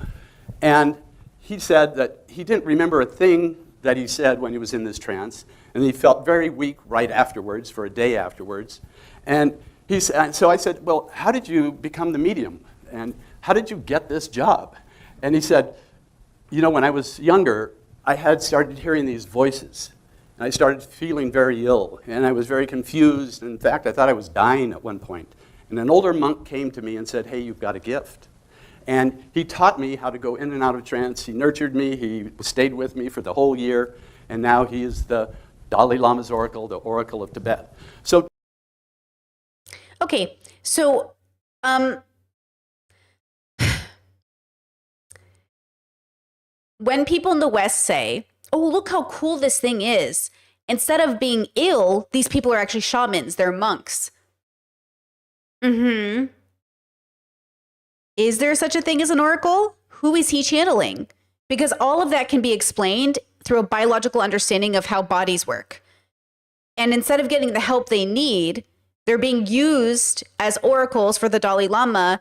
Speaker 7: And he said that he didn't remember a thing that he said when he was in this trance, and he felt very weak right afterwards, for a day afterwards. And so I said, well, how did you become the medium? And how did you get this job? And he said, you know, when I was younger, I had started hearing these voices. And I started feeling very ill, and I was very confused. In fact, I thought I was dying at one point. And an older monk came to me and said, hey, you've got a gift. And he taught me how to go in and out of trance. He nurtured me. He stayed with me for the whole year. And now he is the Dalai Lama's oracle, the Oracle of Tibet. So,
Speaker 1: okay, so when people in the West say, oh, look how cool this thing is, instead of being ill, these people are actually shamans, they're monks. Mm-hmm. Is there such a thing as an oracle? Who is he channeling? Because all of that can be explained through a biological understanding of how bodies work. And instead of getting the help they need, they're being used as oracles for the Dalai Lama.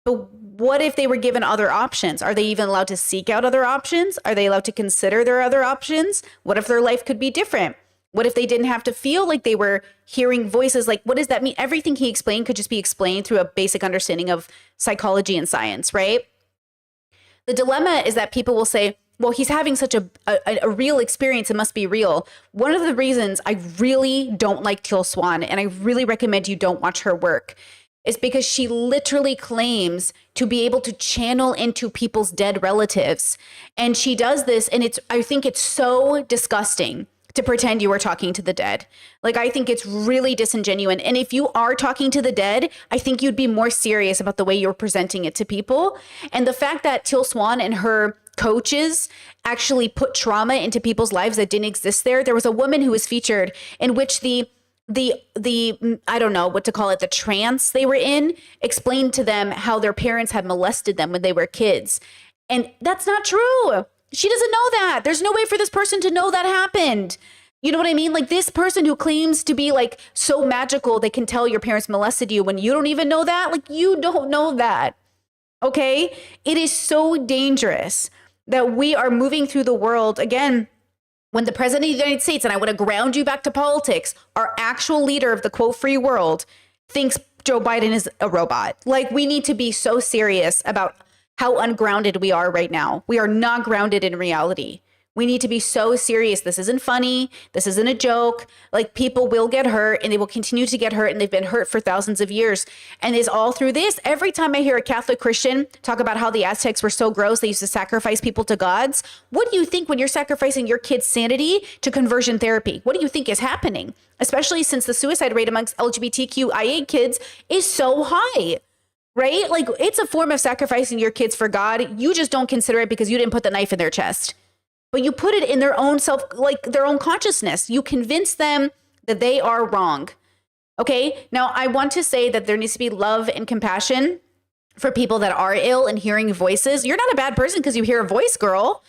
Speaker 1: But what if they were given other options? Are they even allowed to seek out other options? Are they allowed to consider their other options? What if their life could be different? What if they didn't have to feel like they were hearing voices? Like, what does that mean? Everything he explained could just be explained through a basic understanding of psychology and science, right? The dilemma is that people will say, well, he's having such a real experience, it must be real. One of the reasons I really don't like Teal Swan, and I really recommend you don't watch her work, is because she literally claims to be able to channel into people's dead relatives. And she does this, and I think it's so disgusting to pretend you are talking to the dead. Like, I think it's really disingenuous. And if you are talking to the dead, I think you'd be more serious about the way you're presenting it to people. And the fact that Teal Swan and her coaches actually put trauma into people's lives that didn't exist there. There was a woman who was featured in which the I don't know what to call it, the trance they were in, explained to them how their parents had molested them when they were kids. And that's not true. She doesn't know that. There's no way for this person to know that happened. You know what I mean? Like, this person who claims to be like so magical, they can tell your parents molested you when you don't even know that. Like, you don't know that. Okay? It is so dangerous that we are moving through the world again. When the president of the United States, and I want to ground you back to politics, our actual leader of the quote free world thinks Joe Biden is a robot. Like, we need to be so serious about how ungrounded we are right now. We are not grounded in reality. We need to be so serious. This isn't funny. This isn't a joke. Like, people will get hurt, and they will continue to get hurt, and they've been hurt for thousands of years. And it's all through this. Every time I hear a Catholic Christian talk about how the Aztecs were so gross, they used to sacrifice people to gods. What do you think when you're sacrificing your kid's sanity to conversion therapy? What do you think is happening? Especially since the suicide rate amongst LGBTQIA kids is so high. Right? Like, it's a form of sacrificing your kids for God. You just don't consider it because you didn't put the knife in their chest. But you put it in their own their own consciousness. You convince them that they are wrong. Okay? Now, I want to say that there needs to be love and compassion for people that are ill and hearing voices. You're not a bad person because you hear a voice, girl.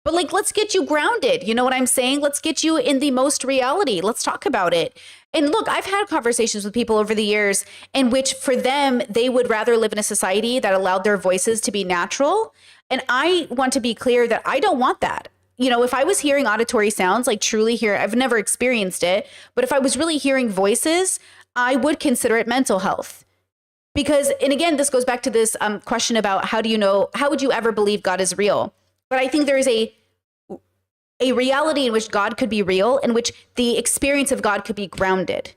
Speaker 1: But like, let's get you grounded. You know what I'm saying? Let's get you in the most reality. Let's talk about it. And look, I've had conversations with people over the years in which for them, they would rather live in a society that allowed their voices to be natural. And I want to be clear that I don't want that. You know, if I was hearing auditory sounds, like truly hear, I've never experienced it, but if I was really hearing voices, I would consider it mental health. Because, and again, this goes back to this question about how would you ever believe God is real? But I think there is a reality in which God could be real, in which the experience of God could be grounded,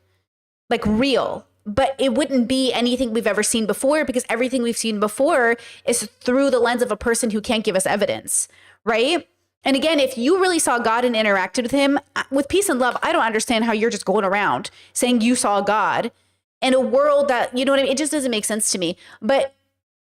Speaker 1: like real. But it wouldn't be anything we've ever seen before, because everything we've seen before is through the lens of a person who can't give us evidence, right? And again, if you really saw God and interacted with him with peace and love, I don't understand how you're just going around saying you saw God in a world that, you know what I mean? It just doesn't make sense to me. But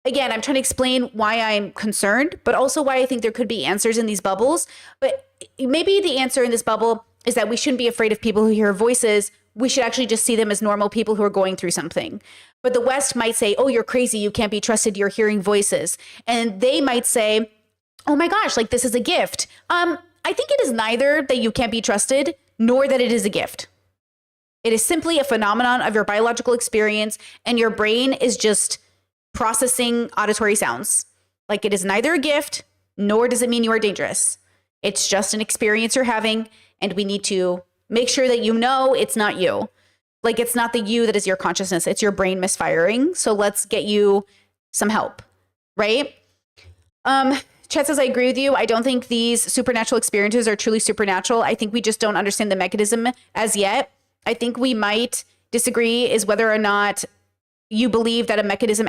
Speaker 1: again, I'm trying to explain why I'm concerned, but also why I think there could be answers in these bubbles. But maybe the answer in this bubble is that we shouldn't be afraid of people who hear voices. We should actually just see them as normal people who are going through something. But the West might say, oh, you're crazy. You can't be trusted. You're hearing voices. And they might say, oh my gosh, like this is a gift. I think it is neither that you can't be trusted, nor that it is a gift. It is simply a phenomenon of your biological experience, and your brain is just processing auditory sounds. Like, it is neither a gift, nor does it mean you are dangerous. It's just an experience you're having, and we need to make sure that you know it's not you. Like, it's not the you that is your consciousness, it's your brain misfiring. So let's get you some help, right? Chet says, I agree with you. I don't think these supernatural experiences are truly supernatural. I think we just don't understand the mechanism as yet. I think we might disagree is whether or not you believe that a mechanism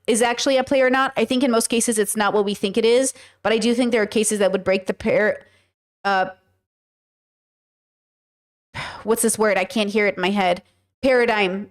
Speaker 1: is actually at play or not. I think in most cases it's not what we think it is, but I do think there are cases that would break the what's this word? I can't hear it in my head. Paradigm.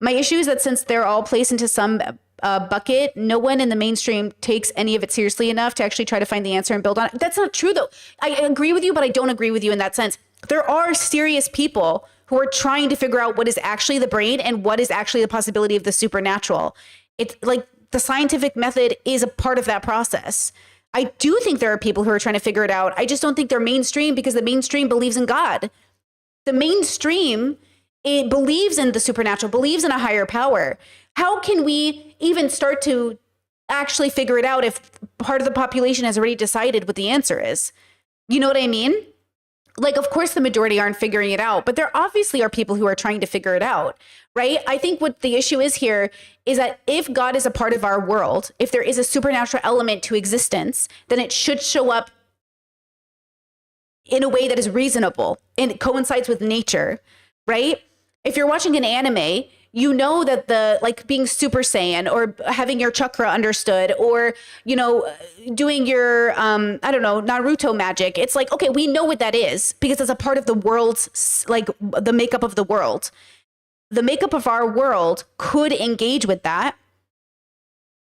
Speaker 1: My issue is that since they're all placed into some bucket, no one in the mainstream takes any of it seriously enough to actually try to find the answer and build on it. That's not true, though. I agree with you, but I don't agree with you in that sense. There are serious people who are trying to figure out what is actually the brain and what is actually the possibility of the supernatural. It's like the scientific method is a part of that process. I do think there are people who are trying to figure it out. I just don't think they're mainstream because the mainstream believes in God. The mainstream, it believes in the supernatural, believes in a higher power. How can we even start to actually figure it out if part of the population has already decided what the answer is? You know what I mean? Like, of course, the majority aren't figuring it out, but there obviously are people who are trying to figure it out, right? I think what the issue is here is that if God is a part of our world, if there is a supernatural element to existence, then it should show up in a way that is reasonable and it coincides with nature, right? If you're watching an anime, you know that the like being Super Saiyan or having your chakra understood or, you know, doing your, I don't know, Naruto magic. It's like, okay, we know what that is because it's a part of the world's, like the makeup of the world. The makeup of our world could engage with that.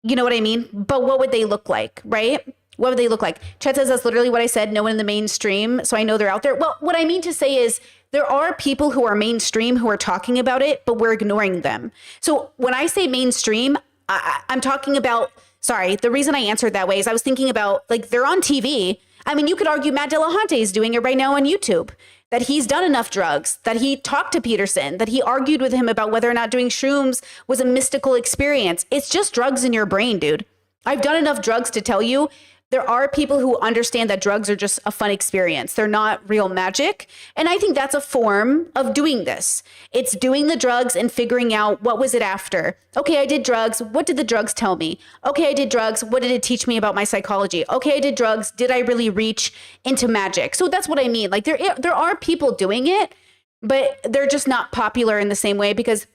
Speaker 1: You know what I mean? But what would they look like, right? What would they look like? Chet says that's literally what I said. No one in the mainstream. So I know they're out there. Well, what I mean to say is there are people who are mainstream who are talking about it, but we're ignoring them. So when I say mainstream, I'm talking about, sorry, the reason I answered that way is I was thinking about like they're on TV. I mean, you could argue Matt Dillahunty is doing it right now on YouTube, that he's done enough drugs, that he talked to Peterson, that he argued with him about whether or not doing shrooms was a mystical experience. It's just drugs in your brain, dude. I've done enough drugs to tell you there are people who understand that drugs are just a fun experience. They're not real magic. And I think that's a form of doing this. It's doing the drugs and figuring out what was it after. Okay, I did drugs. What did the drugs tell me? Okay, I did drugs. What did it teach me about my psychology? Okay, I did drugs. Did I really reach into magic? So that's what I mean. Like there are people doing it, but they're just not popular in the same way because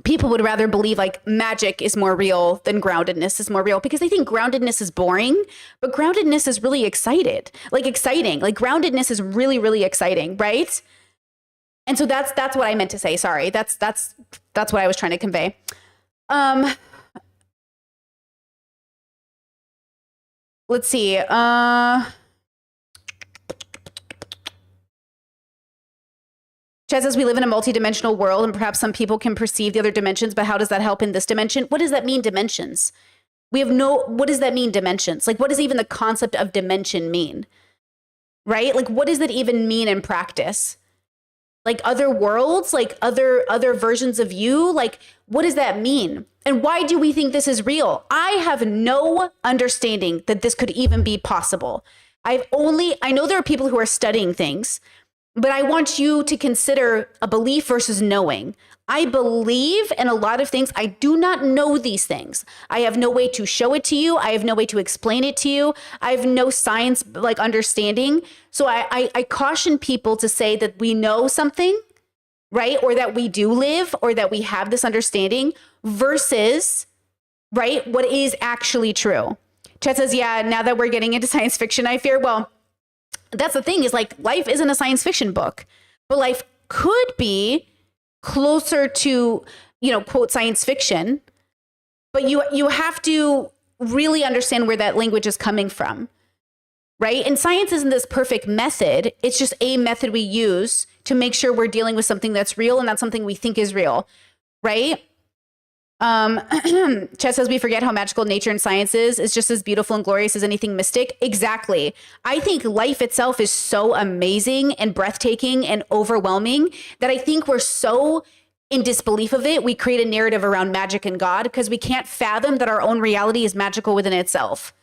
Speaker 1: people would rather believe like magic is more real than groundedness is more real because they think groundedness is boring, but groundedness is really exciting. Like groundedness is really, really exciting, right? And so that's what I meant to say. Sorry. That's what I was trying to convey. Let's see. Chad says we live in a multidimensional world and perhaps some people can perceive the other dimensions, but how does that help in this dimension? What does that mean, dimensions? What does that mean, dimensions? Like, what does even the concept of dimension mean? Right? Like, what does it even mean in practice? Like other worlds, like other versions of you? Like, what does that mean? And why do we think this is real? I have no understanding that this could even be possible. I know there are people who are studying things, but I want you to consider a belief versus knowing. I believe in a lot of things. I do not know these things. I have no way to show it to you. I have no way to explain it to you. I have no science like understanding. So I caution people to say that we know something, right? Or that we do live or that we have this understanding versus, right, what is actually true. Chet says, yeah, now that we're getting into science fiction, I fear, well, that's the thing is like life isn't a science fiction book, but life could be closer to, you know, quote, science fiction, but you have to really understand where that language is coming from, right? And science isn't this perfect method. It's just a method we use to make sure we're dealing with something that's real and not something we think is real, right? Chet says we forget how magical nature and science is. It's just as beautiful and glorious as anything mystic. Exactly. I think life itself is so amazing and breathtaking and overwhelming that I think we're so in disbelief of it. We create a narrative around magic and God because we can't fathom that our own reality is magical within itself.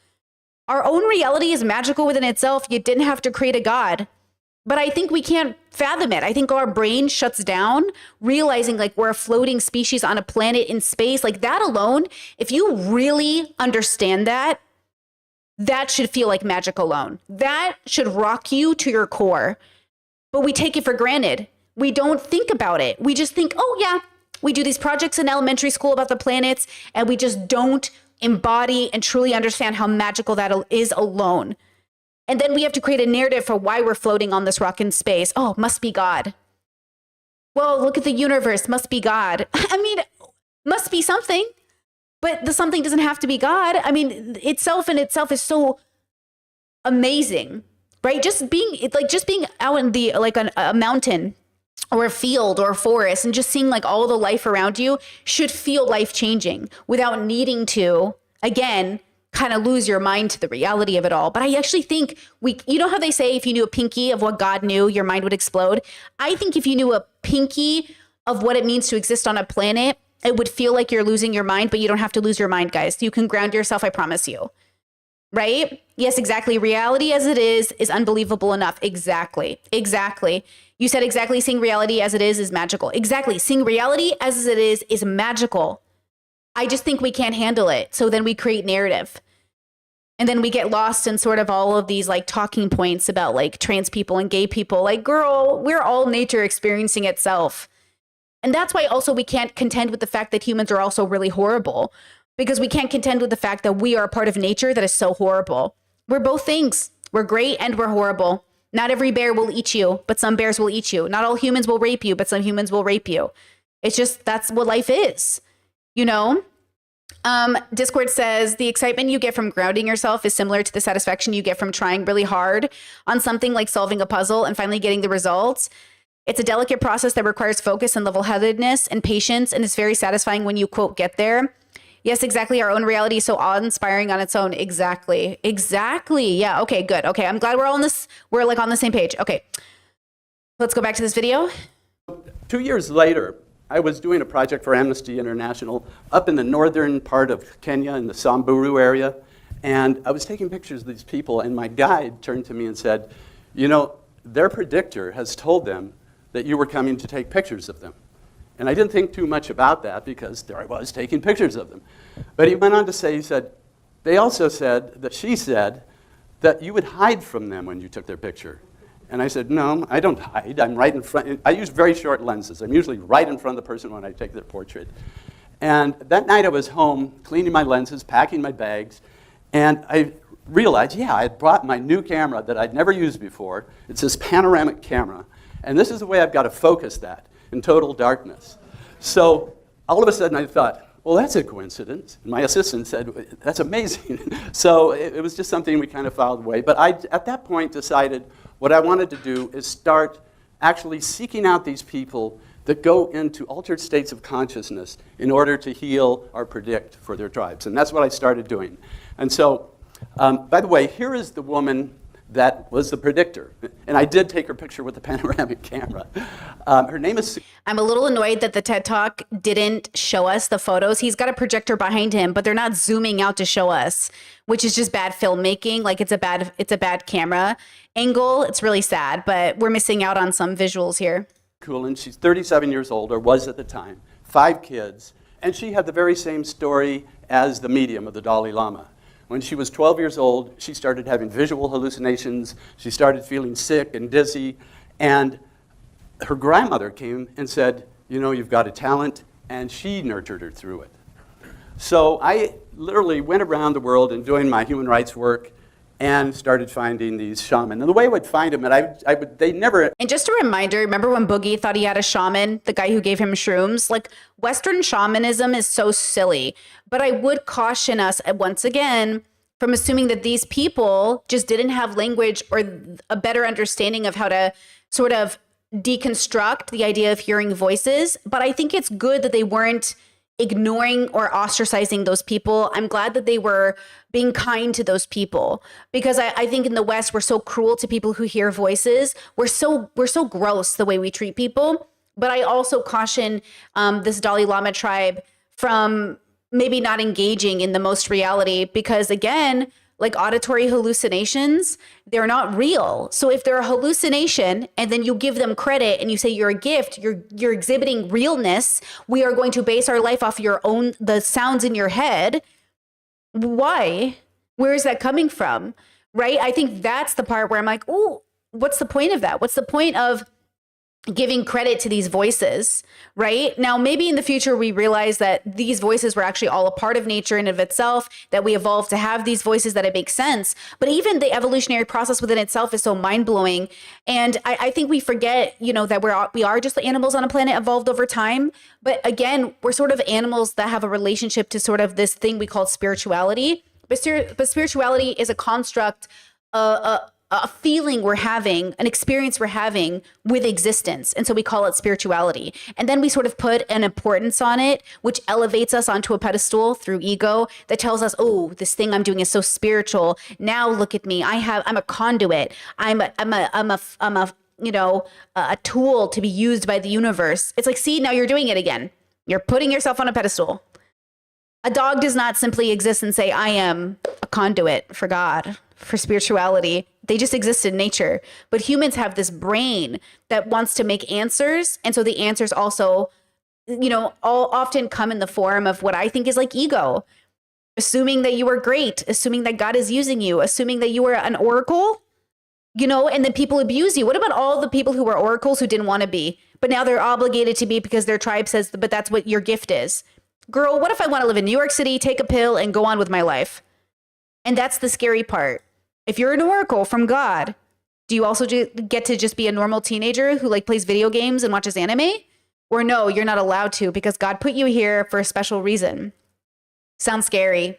Speaker 1: Our own reality is magical within itself. You didn't have to create a God. But I think we can't fathom it. I think our brain shuts down, realizing like we're a floating species on a planet in space. Like that alone, if you really understand that, that should feel like magic alone. That should rock you to your core. But we take it for granted. We don't think about it. We just think, oh yeah, we do these projects in elementary school about the planets, and we just don't embody and truly understand how magical that is alone. And then we have to create a narrative for why we're floating on this rock in space. Oh, must be God. Well, look at the universe, must be God. I mean, must be something, but the something doesn't have to be God. I mean, itself in itself is so amazing, right? Just being out in the, like a mountain or a field or a forest and just seeing like all the life around you should feel life-changing without needing to, again, kind of lose your mind to the reality of it all. But I actually think you know how they say if you knew a pinky of what God knew, your mind would explode? I think if you knew a pinky of what it means to exist on a planet, it would feel like you're losing your mind, but you don't have to lose your mind, guys. You can ground yourself, I promise you. Right? Yes, exactly. Reality as it is unbelievable enough. Exactly. You said exactly. Seeing reality as it is magical. Exactly. Seeing reality as it is magical. I just think we can't handle it. So then we create narrative. And then we get lost in sort of all of these like talking points about like trans people and gay people. Like, girl, we're all nature experiencing itself. And that's why also we can't contend with the fact that humans are also really horrible, because we can't contend with the fact that we are a part of nature that is so horrible. We're both things. We're great and we're horrible. Not every bear will eat you, but some bears will eat you. Not all humans will rape you, but some humans will rape you. It's just, that's what life is. You know, Discord says the excitement you get from grounding yourself is similar to the satisfaction you get from trying really hard on something like solving a puzzle and finally getting the results. It's a delicate process that requires focus and level-headedness and patience, and it's very satisfying when you, quote, get there. Yes, exactly. Our own reality is so awe-inspiring on its own. Exactly. Yeah. Okay, good. Okay, I'm glad we're all on this. We're like on the same page. Okay, let's go back to this video.
Speaker 7: 2 years later, I was doing a project for Amnesty International up in the northern part of Kenya in the Samburu area, and I was taking pictures of these people, and my guide turned to me and said, you know, their predictor has told them that you were coming to take pictures of them. And I didn't think too much about that because there I was taking pictures of them. But he went on to say, he said, they also said that she said that you would hide from them when you took their picture. And I said, no, I don't hide. I'm right in front. I use very short lenses. I'm usually right in front of the person when I take their portrait. And that night I was home cleaning my lenses, packing my bags, and I realized, yeah, I had brought my new camera that I'd never used before. It's this panoramic camera. And this is the way I've got to focus that in total darkness. So all of a sudden I thought, well, that's a coincidence. And my assistant said, that's amazing. So it was just something we kind of filed away. But I, at that point, decided what I wanted to do is start actually seeking out these people that go into altered states of consciousness in order to heal or predict for their tribes. And that's what I started doing. And so, by the way, here is the woman that was the predictor. And I did take her picture with the panoramic camera. Her name is...
Speaker 1: I'm a little annoyed that the TED Talk didn't show us the photos. He's got a projector behind him, but they're not zooming out to show us, which is just bad filmmaking. Like it's a bad camera angle. It's really sad, but we're missing out on some visuals here.
Speaker 7: Cool, and she's 37 years old, or was at the time, 5 kids, and she had the very same story as the medium of the Dalai Lama. When she was 12 years old, she started having visual hallucinations. She started feeling sick and dizzy. And her grandmother came and said, you know, you've got a talent. And she nurtured her through it. So I literally went around the world and doing my human rights work and started finding these shamans. And the way I would find them, and they never...
Speaker 1: And just a reminder, remember when Boogie thought he had a shaman, the guy who gave him shrooms? Like, Western shamanism is so silly. But I would caution us, once again, from assuming that these people just didn't have language or a better understanding of how to sort of deconstruct the idea of hearing voices. But I think it's good that they weren't ignoring or ostracizing those people. I'm glad that they were being kind to those people, because I think in the West, we're so cruel to people who hear voices. We're so gross the way we treat people. But I also caution this Dalai Lama tribe from maybe not engaging in the most reality, because again, like auditory hallucinations, they're not real. So if they're a hallucination and then you give them credit and you say you're a gift, you're exhibiting realness, we are going to base our life off the sounds in your head. Why? Where is that coming from? Right? I think that's the part where I'm like, oh, what's the point of that? What's the point of giving credit to these voices, right? Now, maybe in the future, we realize that these voices were actually all a part of nature in and of itself, that we evolved to have these voices, that it makes sense. But even the evolutionary process within itself is so mind-blowing. And I think we forget, that we are just the animals on a planet evolved over time. But again, we're sort of animals that have a relationship to sort of this thing we call spirituality. But spirituality is a construct, a feeling we're having, an experience we're having with existence. And so we call it spirituality. And then we sort of put an importance on it, which elevates us onto a pedestal through ego that tells us, oh, this thing I'm doing is so spiritual. Now look at me. I'm a conduit. I'm a tool to be used by the universe. It's like, see, now you're doing it again. You're putting yourself on a pedestal. A dog does not simply exist and say, I am a conduit for God, for spirituality. They just exist in nature. But humans have this brain that wants to make answers. And so the answers also, all often come in the form of what I think is like ego. Assuming that you are great, assuming that God is using you, assuming that you are an oracle, and then people abuse you. What about all the people who were oracles who didn't want to be, but now they're obligated to be because their tribe says, but that's what your gift is. Girl, what if I want to live in New York City, take a pill, and go on with my life? And that's the scary part. If you're an oracle from God, do you also get to just be a normal teenager who plays video games and watches anime? Or no, you're not allowed to because God put you here for a special reason. Sounds scary.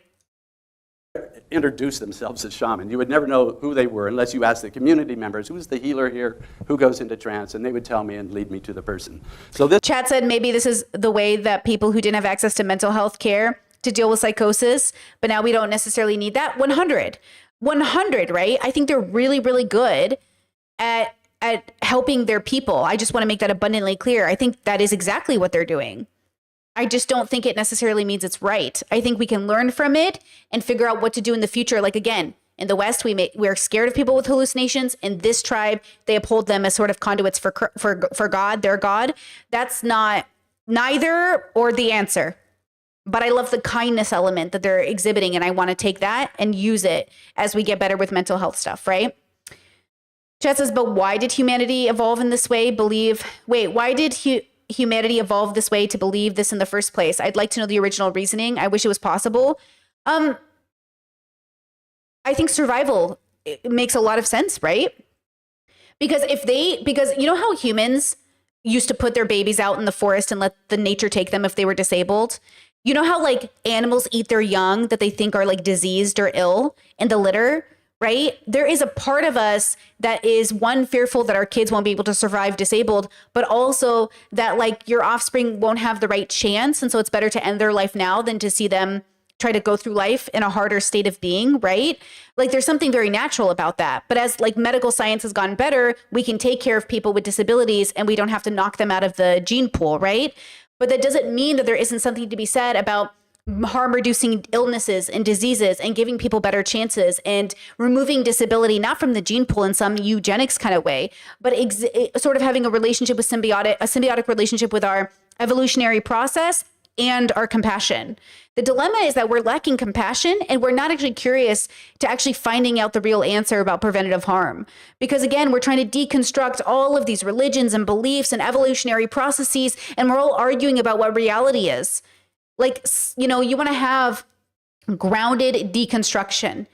Speaker 7: Introduce themselves as shaman. You would never know who they were unless you asked the community members, who's the healer here, who goes into trance, and they would tell me and lead me to the person. So this
Speaker 1: Chad said maybe this is the way that people who didn't have access to mental health care to deal with psychosis, but now we don't necessarily need that. 100, right? I think they're really, really good at helping their people. I just want to make that abundantly clear. I think that is exactly what they're doing. I just don't think it necessarily means it's right. I think we can learn from it and figure out what to do in the future. Like, again, in the West, we're scared of people with hallucinations. In this tribe, they uphold them as sort of conduits for God, their God. That's not neither or the answer. But I love the kindness element that they're exhibiting, and I want to take that and use it as we get better with mental health stuff, right? Chet says, but why did humanity evolve in this way? Why did humanity evolve this way to believe this in the first place? I'd like to know the original reasoning. I wish it was possible. I think survival, it makes a lot of sense, right? Because you know how humans used to put their babies out in the forest and let the nature take them if they were disabled? You know how animals eat their young that they think are diseased or ill in the litter, right? There is a part of us that is, one, fearful that our kids won't be able to survive disabled, but also that your offspring won't have the right chance. And so it's better to end their life now than to see them try to go through life in a harder state of being, right? There's something very natural about that. But as medical science has gotten better, we can take care of people with disabilities and we don't have to knock them out of the gene pool, right? But that doesn't mean that there isn't something to be said about harm-reducing illnesses and diseases and giving people better chances and removing disability, not from the gene pool in some eugenics kind of way, but sort of having a relationship with symbiotic relationship with our evolutionary process and our compassion. The dilemma is that we're lacking compassion and we're not actually curious to actually finding out the real answer about preventative harm. Because again, we're trying to deconstruct all of these religions and beliefs and evolutionary processes, and we're all arguing about what reality is. You want to have grounded deconstruction.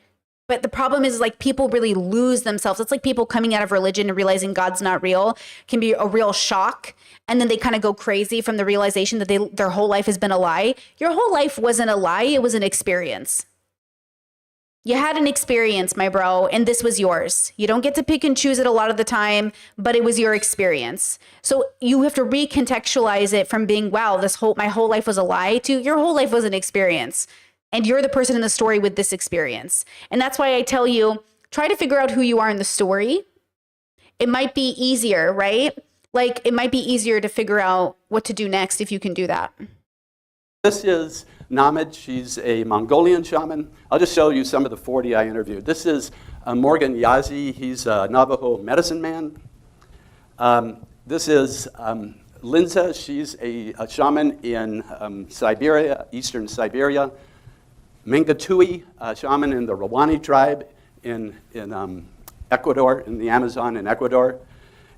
Speaker 1: But the problem is people really lose themselves. It's like people coming out of religion and realizing God's not real can be a real shock. And then they kind of go crazy from the realization that their whole life has been a lie. Your whole life wasn't a lie. It was an experience. You had an experience, my bro, and this was yours. You don't get to pick and choose it a lot of the time, but it was your experience. So you have to recontextualize it from being, wow, my whole life was a lie, to your whole life was an experience. And you're the person in the story with this experience. And that's why I tell you, try to figure out who you are in the story. It might be easier, right? It might be easier to figure out what to do next if you can do that.
Speaker 7: This is Namid. She's a Mongolian shaman. I'll just show you some of the 40 I interviewed. This is Morgan Yazi. He's a Navajo medicine man. This is Linza. She's a shaman in Siberia, eastern Siberia. Mengatui, a shaman in the Rawani tribe in Ecuador, in the Amazon in Ecuador.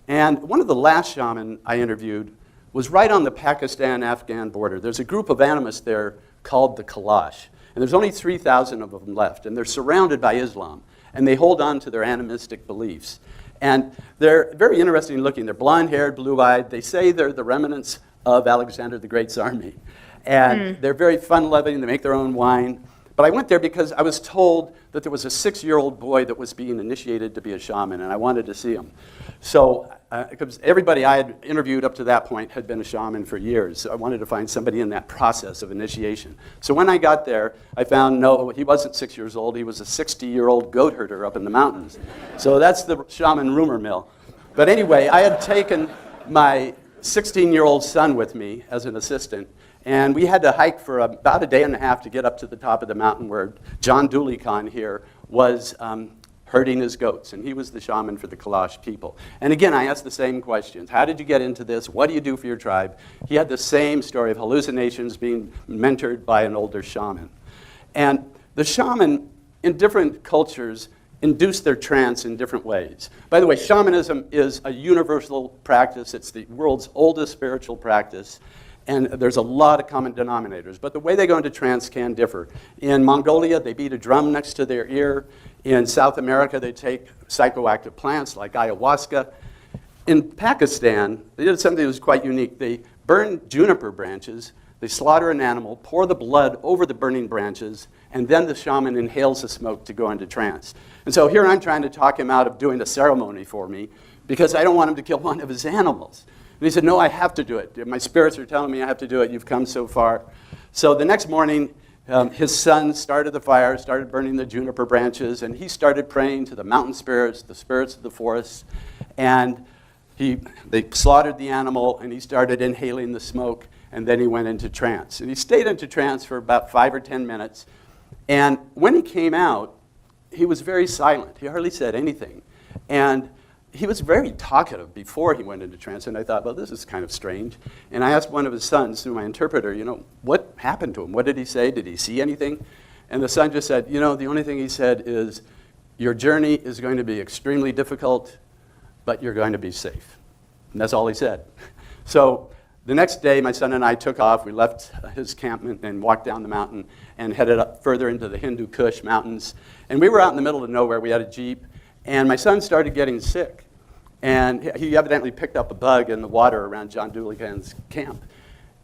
Speaker 7: And one of the last shaman I interviewed was right on the Pakistan-Afghan border. There's a group of animists there called the Kalash. And there's only 3,000 of them left. And they're surrounded by Islam. And they hold on to their animistic beliefs. And they're very interesting looking. They're blonde-haired, blue-eyed. They say they're the remnants of Alexander the Great's army. And they're very fun-loving. They make their own wine. But I went there because I was told that there was a 6-year-old boy that was being initiated to be a shaman, and I wanted to see him. So, because everybody I had interviewed up to that point had been a shaman for years, so I wanted to find somebody in that process of initiation. So when I got there, I found, no, he wasn't 6 years old. He was a 60-year-old goat herder up in the mountains. So that's the shaman rumor mill. But anyway, I had taken my 16-year-old son with me as an assistant, and we had to hike for about a day and a half to get up to the top of the mountain where John Dooley Khan here was herding his goats, and he was the shaman for the Kalash people. And again, I asked the same questions. How did you get into this? What do you do for your tribe? He had the same story of hallucinations, being mentored by an older shaman. And the shaman in different cultures induce their trance in different ways. By the way, shamanism is a universal practice. It's the world's oldest spiritual practice. And there's a lot of common denominators. But the way they go into trance can differ. In Mongolia, they beat a drum next to their ear. In South America, they take psychoactive plants like ayahuasca. In Pakistan, they did something that was quite unique. They burn juniper branches, they slaughter an animal, pour the blood over the burning branches, and then the shaman inhales the smoke to go into trance. And so here I'm trying to talk him out of doing a ceremony for me because I don't want him to kill one of his animals. And he said, no, I have to do it. My spirits are telling me I have to do it. You've come so far. So the next morning, his son started the fire, started burning the juniper branches, and he started praying to the mountain spirits, the spirits of the forest. And they slaughtered the animal, and he started inhaling the smoke, and then he went into trance. And he stayed into trance for about 5 or 10 minutes. And when he came out, he was very silent. He hardly said anything. And he was very talkative before he went into trance, and I thought, well, this is kind of strange. And I asked one of his sons, through my interpreter, what happened to him? What did he say? Did he see anything? And the son just said, the only thing he said is, your journey is going to be extremely difficult, but you're going to be safe. And that's all he said. So the next day, my son and I took off. We left his campment and walked down the mountain and headed up further into the Hindu Kush mountains. And we were out in the middle of nowhere. We had a Jeep. And my son started getting sick. And he evidently picked up a bug in the water around John Dooley Khan's camp.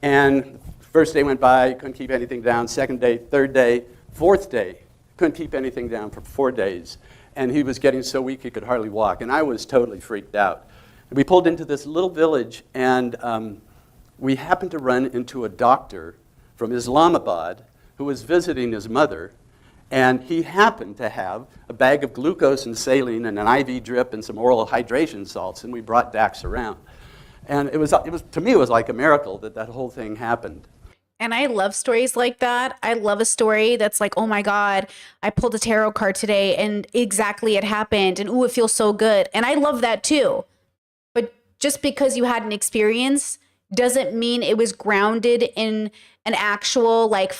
Speaker 7: And first day went by, couldn't keep anything down. Second day, third day, fourth day, couldn't keep anything down for 4 days. And he was getting so weak he could hardly walk. And I was totally freaked out. And we pulled into this little village, and we happened to run into a doctor from Islamabad who was visiting his mother. And he happened to have a bag of glucose and saline and an IV drip and some oral hydration salts, and we brought Dax around. And it was to me, it was like a miracle that whole thing happened.
Speaker 1: And I love stories like that. I love a story that's like, oh my God, I pulled a tarot card today and exactly it happened. And ooh, it feels so good. And I love that too. But just because you had an experience doesn't mean it was grounded in an actual, like,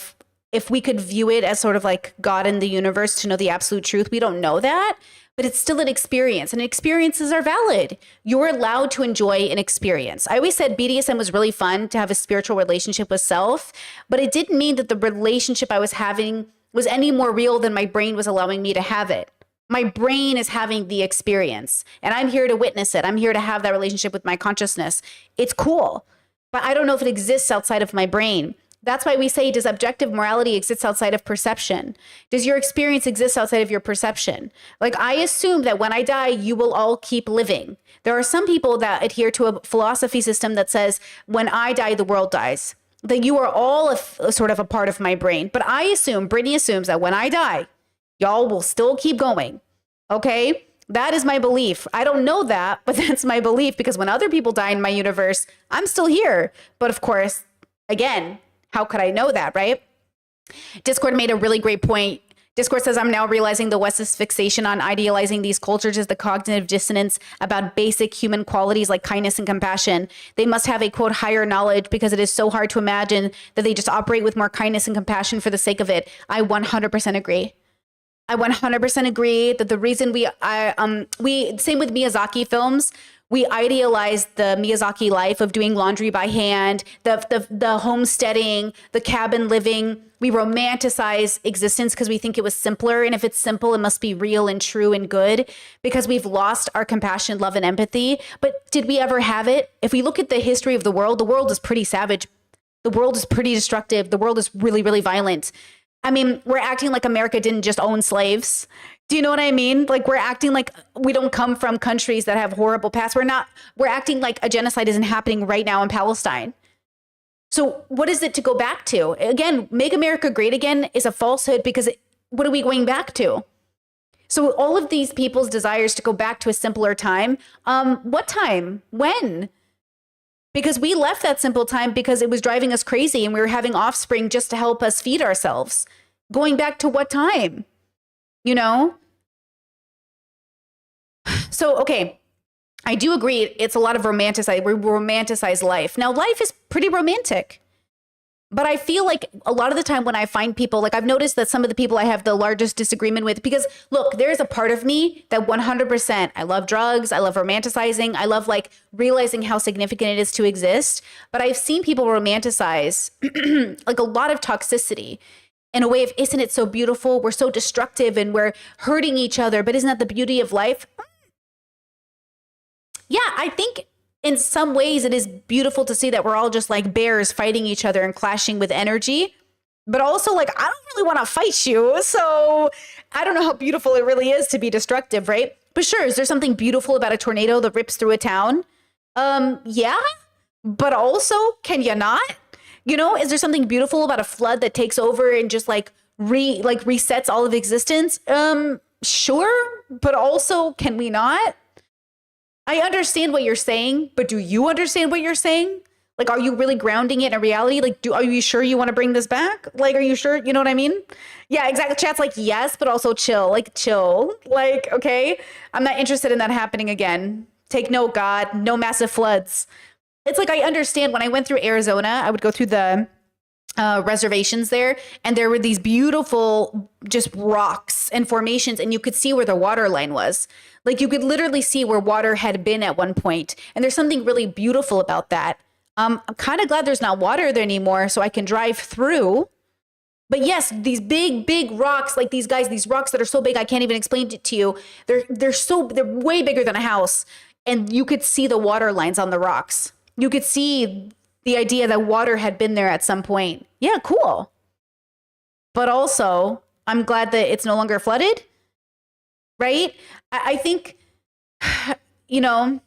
Speaker 1: if we could view it as sort of like God in the universe to know the absolute truth, we don't know that, but it's still an experience, and experiences are valid. You're allowed to enjoy an experience. I always said BDSM was really fun to have a spiritual relationship with self, but it didn't mean that the relationship I was having was any more real than my brain was allowing me to have it. My brain is having the experience, and I'm here to witness it. I'm here to have that relationship with my consciousness. It's cool, but I don't know if it exists outside of my brain. That's why we say, does objective morality exist outside of perception? Does your experience exist outside of your perception? Like, I assume that when I die, you will all keep living. There are some people that adhere to a philosophy system that says, when I die, the world dies. That you are all a sort of a part of my brain. But I assume, Brittany assumes that when I die, y'all will still keep going. Okay? That is my belief. I don't know that, but that's my belief, because when other people die in my universe, I'm still here. But of course, again, how could I know that, right? Discord made a really great point. Discord says, I'm now realizing the West's fixation on idealizing these cultures is the cognitive dissonance about basic human qualities like kindness and compassion. They must have a, quote, higher knowledge because it is so hard to imagine that they just operate with more kindness and compassion for the sake of it. I 100% agree. I 100% agree that the reason we same with Miyazaki films, we idealize the Miyazaki life of doing laundry by hand, the homesteading, the cabin living. We romanticize existence because we think it was simpler. And if it's simple, it must be real and true and good because we've lost our compassion, love, and empathy. But did we ever have it? If we look at the history of the world is pretty savage. The world is pretty destructive. The world is really, really violent. I mean, we're acting like America didn't just own slaves. Do you know what I mean? Like, we're acting like we don't come from countries that have horrible pasts. We're acting like a genocide isn't happening right now in Palestine. So what is it to go back to? Again, make America great again is a falsehood because what are we going back to? So all of these people's desires to go back to a simpler time, what time? When? Because we left that simple time because it was driving us crazy and we were having offspring just to help us feed ourselves. Going back to what time? You know? So, okay, I do agree it's a lot of we romanticize life. Now, life is pretty romantic. But I feel like a lot of the time when I find people, like I've noticed that some of the people I have the largest disagreement with, because look, there's a part of me that 100%, I love drugs, I love romanticizing, I love like realizing how significant it is to exist. But I've seen people romanticize like a lot of toxicity in a way of, isn't it so beautiful? We're so destructive and we're hurting each other, but isn't that the beauty of life? Yeah, I think in some ways, it is beautiful to see that we're all just like bears fighting each other and clashing with energy. But also, like, I don't really want to fight you. So I don't know how beautiful it really is to be destructive, right? But sure, is there something beautiful about a tornado that rips through a town? Yeah. But also, can you not? You know, is there something beautiful about a flood that takes over and just like resets all of existence? Sure. But also, can we not? I understand what you're saying, but do you understand what you're saying? Like, are you really grounding it in reality? Like, are you sure you want to bring this back? Like, are you sure? You know what I mean? Yeah, exactly. Chat's like, yes, but also chill. Like, chill. Like, okay, I'm not interested in that happening again. Take note, God, no massive floods. It's like, I understand when I went through Arizona, I would go through the reservations there, and there were these beautiful just rocks and formations, and you could see where the water line was. Like, you could literally see where water had been at one point, and there's something really beautiful about that. I'm kind of glad there's not water there anymore, so I can drive through. But yes, these big rocks, like these rocks that are so big I can't even explain it to you. They're way bigger than a house, and you could see the water lines on the rocks. You could see the idea that water had been there at some point. Yeah, cool. But also, I'm glad that it's no longer flooded, right? I think, you know,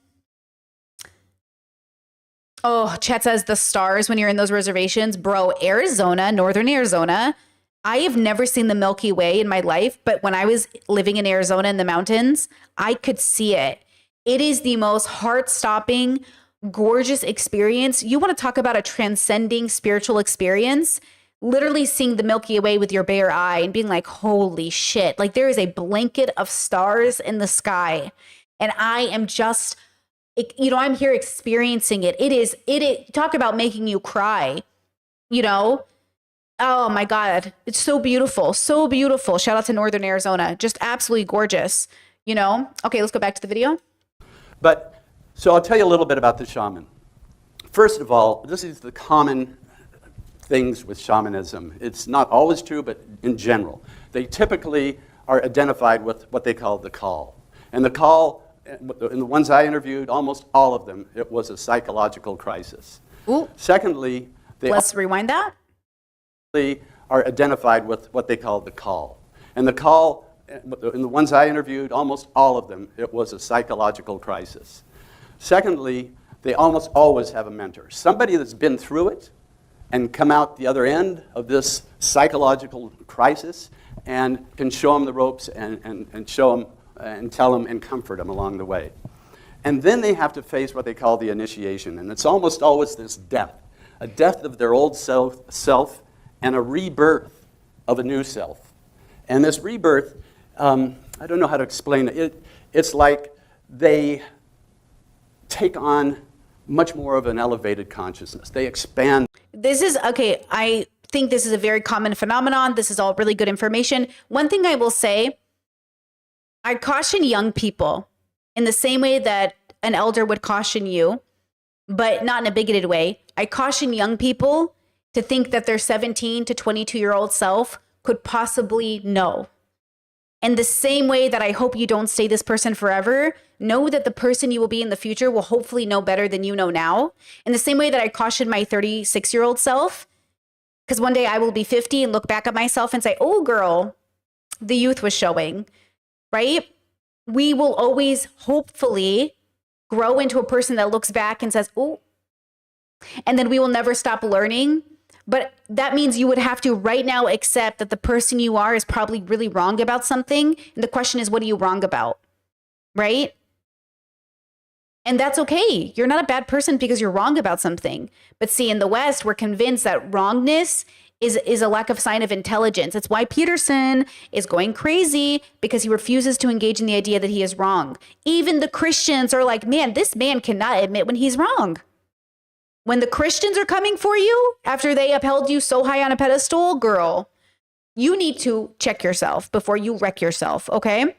Speaker 1: oh, chat says the stars when you're in those reservations. Bro, Arizona, northern Arizona, I have never seen the Milky Way in my life, but when I was living in Arizona in the mountains, I could see it. It is the most heart-stopping, gorgeous experience. You want to talk about a transcending spiritual experience? Literally seeing the Milky Way with your bare eye and being like, holy shit, like there is a blanket of stars in the sky. And I am just, you know, I'm here experiencing it. It is, talk about making you cry, you know? Oh my God. It's so beautiful. So beautiful. Shout out to Northern Arizona. Just absolutely gorgeous, you know? Okay, let's go back to the video.
Speaker 7: But, so I'll tell you a little bit about the shaman. First of all, this is the common things with shamanism. It's not always true, but in general. They typically are identified with what they call the call. And the call, in the ones I interviewed, almost all of them, it was a psychological crisis.
Speaker 1: Ooh.
Speaker 7: Secondly,
Speaker 1: Let's rewind that.
Speaker 7: They are identified with what they call the call. And the call, in the ones I interviewed, almost all of them, it was a psychological crisis. Secondly, they almost always have a mentor, somebody that's been through it and come out the other end of this psychological crisis and can show them the ropes and show them and tell them and comfort them along the way. And then they have to face what they call the initiation, and it's almost always this death, a death of their old self and a rebirth of a new self. And this rebirth, I don't know how to explain it. It's like they take on much more of an elevated consciousness. They expand.
Speaker 1: This is, okay, I think this is a very common phenomenon. This is all really good information. One thing I will say, I caution young people in the same way that an elder would caution you, but not in a bigoted way. I caution young people to think that their 17 to 22-year-old self could possibly know. In the same way that I hope you don't stay this person forever, know that the person you will be in the future will hopefully know better than you know now. In the same way that I cautioned my 36-year-old self, because one day I will be 50 and look back at myself and say, oh, girl, the youth was showing, right? We will always hopefully grow into a person that looks back and says, oh, and then we will never stop learning. But that means you would have to right now accept that the person you are is probably really wrong about something. And the question is, what are you wrong about? Right? And that's okay. You're not a bad person because you're wrong about something. But see, in the West, we're convinced that wrongness is a lack of sign of intelligence. It's why Peterson is going crazy, because he refuses to engage in the idea that he is wrong. Even the Christians are like, man, this man cannot admit when he's wrong. When the Christians are coming for you after they upheld you so high on a pedestal, girl, you need to check yourself before you wreck yourself, okay?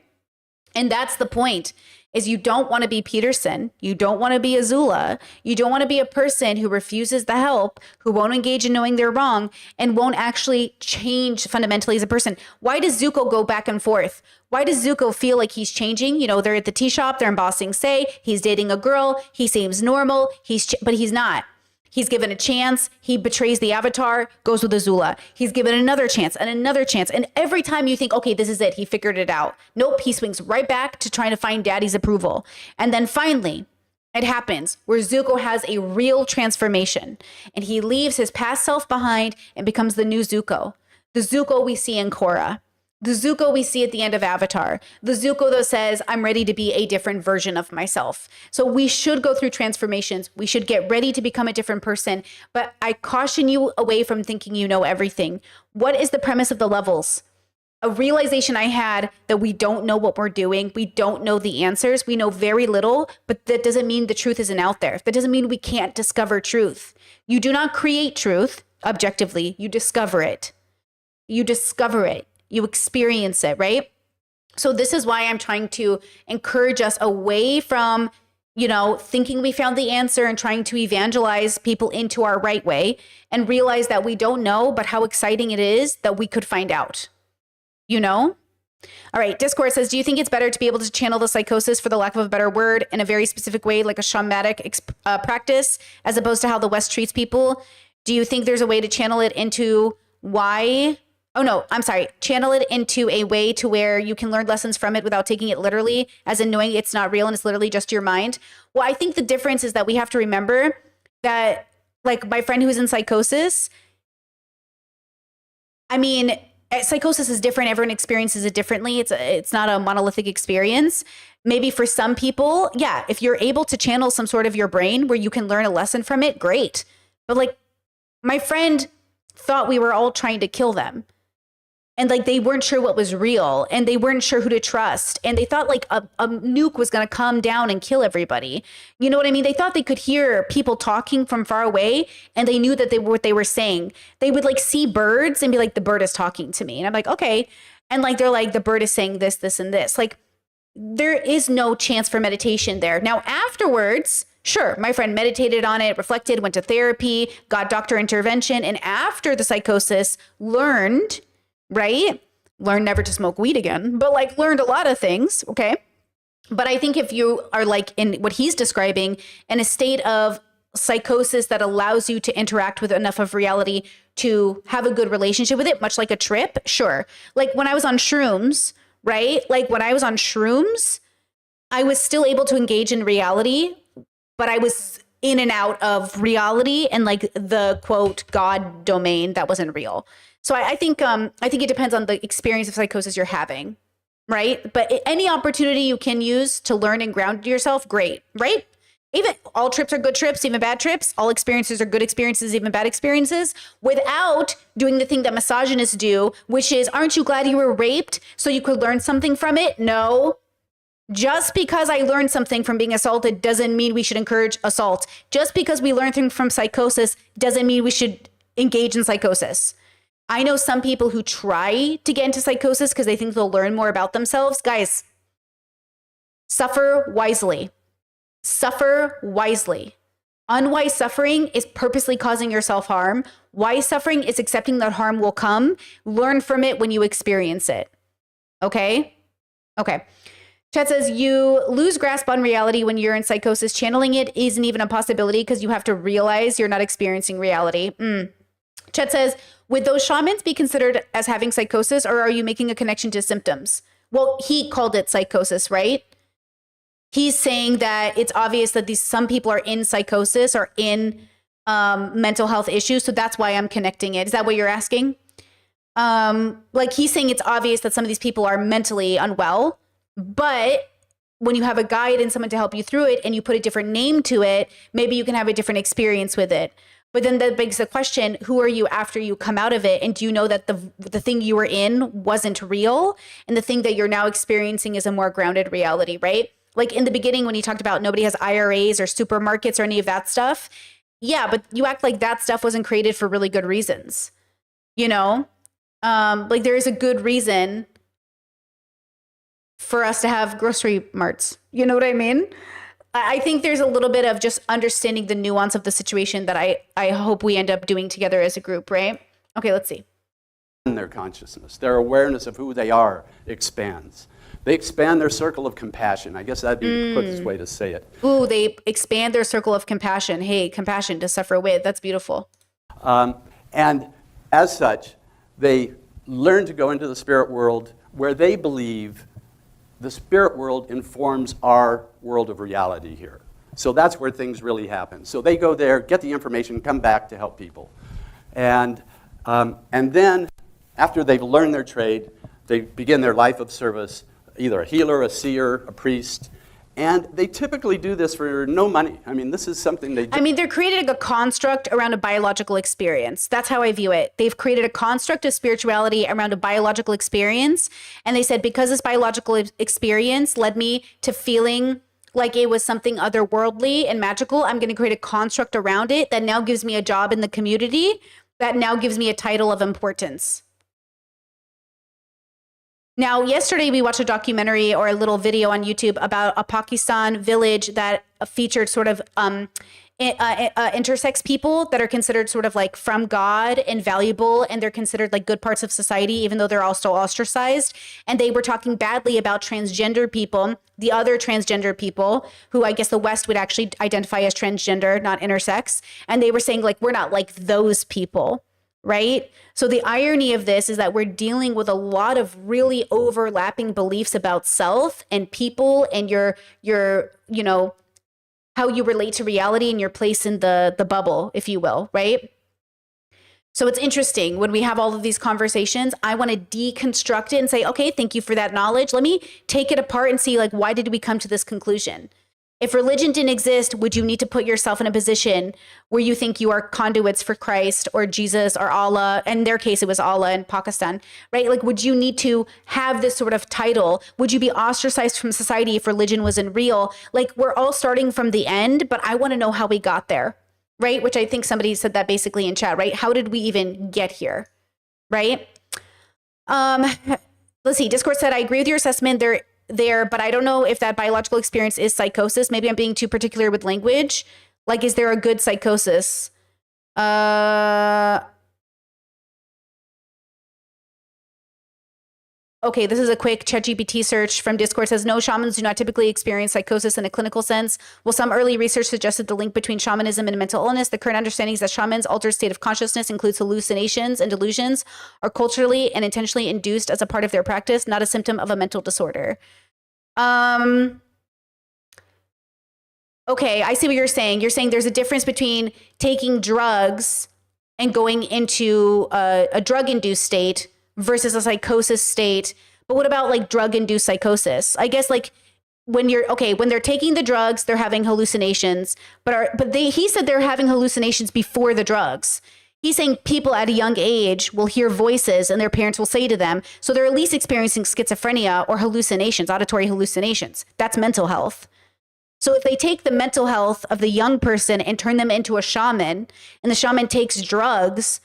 Speaker 1: And that's the point, is you don't want to be Peterson. You don't want to be Azula. You don't want to be a person who refuses the help, who won't engage in knowing they're wrong, and won't actually change fundamentally as a person. Why does Zuko go back and forth? Why does Zuko feel like he's changing? You know, they're at the tea shop, they're embossing Say, he's dating a girl, he seems normal, but he's not. He's given a chance. He betrays the Avatar, goes with Azula. He's given another chance and another chance. And every time you think, okay, this is it, he figured it out. Nope, he swings right back to trying to find Daddy's approval. And then finally, it happens where Zuko has a real transformation and he leaves his past self behind and becomes the new Zuko. The Zuko we see in Korra. The Zuko we see at the end of Avatar. The Zuko that says, I'm ready to be a different version of myself. So we should go through transformations. We should get ready to become a different person. But I caution you away from thinking you know everything. What is the premise of the levels? A realization I had that we don't know what we're doing. We don't know the answers. We know very little, but that doesn't mean the truth isn't out there. That doesn't mean we can't discover truth. You do not create truth objectively. You discover it. You discover it. You experience it, right? So this is why I'm trying to encourage us away from, thinking we found the answer and trying to evangelize people into our right way, and realize that we don't know, but how exciting it is that we could find out, All right, Discord says, do you think it's better to be able to channel the psychosis, for the lack of a better word, in a very specific way, like a shamanic practice, as opposed to how the West treats people? Do you think there's a way to channel it into channel it into a way to where you can learn lessons from it without taking it literally, as in knowing it's not real and it's literally just your mind? Well, I think the difference is that we have to remember that, like my friend who's in psychosis, psychosis is different. Everyone experiences it differently. It's not a monolithic experience. Maybe for some people, yeah, if you're able to channel some sort of your brain where you can learn a lesson from it, great. But like my friend thought we were all trying to kill them. And like they weren't sure what was real, and they weren't sure who to trust. And they thought like a nuke was going to come down and kill everybody. You know what I mean? They thought they could hear people talking from far away, and they knew that what they were saying. They would like see birds and be like, the bird is talking to me. And I'm like, okay. And like, they're like, the bird is saying this, this, and this. Like, there is no chance for meditation there. Now, afterwards, sure, my friend meditated on it, reflected, went to therapy, got doctor intervention. And after the psychosis, learned never to smoke weed again, but like learned a lot of things. Okay. But I think if you are like in what he's describing, in a state of psychosis that allows you to interact with enough of reality to have a good relationship with it, much like a trip, sure. Like when I was on shrooms, right? Like when I was on shrooms, I was still able to engage in reality, but I was in and out of reality and like the quote God domain that wasn't real. So I think it depends on the experience of psychosis you're having, right? But any opportunity you can use to learn and ground yourself, great, right? even all trips are good trips, even bad trips. All experiences are good experiences, even bad experiences, without doing the thing that misogynists do, which is, aren't you glad you were raped so you could learn something from it? No. Just because I learned something from being assaulted doesn't mean we should encourage assault. Just because we learn things from psychosis doesn't mean we should engage in psychosis. I know some people who try to get into psychosis because they think they'll learn more about themselves. Guys, suffer wisely. Suffer wisely. Unwise suffering is purposely causing yourself harm. Wise suffering is accepting that harm will come. Learn from it when you experience it. Okay? Okay. Chat says, you lose grasp on reality when you're in psychosis. Channeling it isn't even a possibility because you have to realize you're not experiencing reality. Chat says, would those shamans be considered as having psychosis, or are you making a connection to symptoms? Well, he called it psychosis, right? He's saying that it's obvious that some people are in psychosis or in mental health issues. So that's why I'm connecting it. Is that what you're asking? Like he's saying it's obvious that some of these people are mentally unwell. But when you have a guide and someone to help you through it and you put a different name to it, maybe you can have a different experience with it. But then that begs the question, who are you after you come out of it? And do you know that the thing you were in wasn't real? And the thing that you're now experiencing is a more grounded reality, right? Like in the beginning, when you talked about nobody has IRAs or supermarkets or any of that stuff. Yeah, but you act like that stuff wasn't created for really good reasons. You know, like there is a good reason for us to have grocery marts. You know what I mean? I think there's a little bit of just understanding the nuance of the situation that I hope we end up doing together as a group, right? Okay, let's see.
Speaker 7: Their consciousness, their awareness of who they are expands. They expand their circle of compassion. I guess that'd be the quickest way to say it.
Speaker 1: Ooh, they expand their circle of compassion. Hey, compassion to suffer with. That's beautiful.
Speaker 7: And as such, they learn to go into the spirit world where they believe the spirit world informs our world of reality here. So that's where things really happen. So they go there, get the information, come back to help people. And then after they've learned their trade, they begin their life of service, either a healer, a seer, a priest. And they typically do this for no money. I mean, this is something they do.
Speaker 1: I mean, they're creating a construct around a biological experience. That's how I view it. They've created a construct of spirituality around a biological experience. And they said, because this biological experience led me to feeling like it was something otherworldly and magical, I'm going to create a construct around it that now gives me a job in the community, that now gives me a title of importance. Now, yesterday we watched a documentary or a little video on YouTube about a Pakistan village that featured sort of intersex people that are considered sort of like from God and valuable, and they're considered like good parts of society, even though they're also ostracized. And they were talking badly about transgender people, the other transgender people, who I guess the West would actually identify as transgender, not intersex. And they were saying like, we're not like those people. Right? So the irony of this is that we're dealing with a lot of really overlapping beliefs about self and people and your you know, how you relate to reality and your place in the bubble, if you will, right? So it's interesting when we have all of these conversations, I want to deconstruct it and say, okay, thank you for that knowledge. Let me take it apart and see, like, why did we come to this conclusion? If religion didn't exist, would you need to put yourself in a position where you think you are conduits for Christ or Jesus or Allah? In their case, it was Allah in Pakistan, right? Like, would you need to have this sort of title? Would you be ostracized from society if religion wasn't real? Like, we're all starting from the end, but I want to know how we got there, right? Which I think somebody said that basically in chat, right? How did we even get here, right? Let's see. Discord said, I agree with your assessment there, but I don't know if that biological experience is psychosis. Maybe I'm being too particular with language. Like, is there a good psychosis? Okay, this is a quick ChatGPT search from Discord. Says, no, shamans do not typically experience psychosis in a clinical sense. While some early research suggested the link between shamanism and mental illness, the current understanding is that shamans' altered state of consciousness includes hallucinations and delusions, are culturally and intentionally induced as a part of their practice, not a symptom of a mental disorder. Okay, I see what you're saying. You're saying there's a difference between taking drugs and going into a drug-induced state versus a psychosis state. But what about like drug-induced psychosis? I guess like when they're taking the drugs, they're having hallucinations, he said they're having hallucinations before the drugs. He's saying people at a young age will hear voices and their parents will say to them, so they're at least experiencing schizophrenia or hallucinations, auditory hallucinations. That's mental health. So if they take the mental health of the young person and turn them into a shaman, and the shaman takes drugs,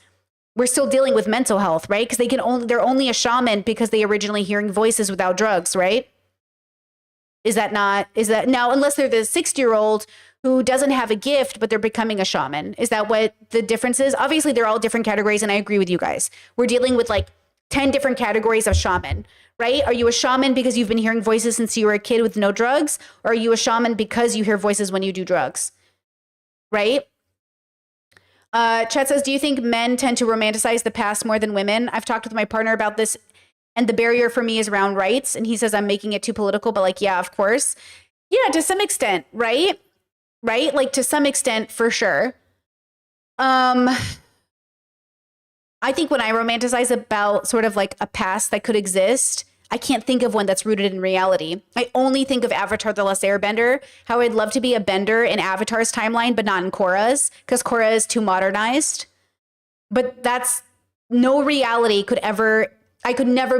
Speaker 1: we're still dealing with mental health, right? Because they're only a shaman because they originally hearing voices without drugs, right? Is that now, unless they're the 60-year-old who doesn't have a gift, but they're becoming a shaman? Is that what the difference is? Obviously, they're all different categories, and I agree with you guys. We're dealing with like 10 different categories of shaman, right? Are you a shaman because you've been hearing voices since you were a kid with no drugs? Or are you a shaman because you hear voices when you do drugs, right? Chet says, do you think men tend to romanticize the past more than women? I've talked with my partner about this, and the barrier for me is around rights. And he says I'm making it too political, but like, yeah, of course. Yeah, to some extent, right? Right? Like to some extent, for sure. I think when I romanticize about sort of like a past that could exist, I can't think of one that's rooted in reality. I only think of Avatar: The Last Airbender, how I'd love to be a bender in Avatar's timeline, but not in Korra's, because Korra is too modernized. But that's no reality I could never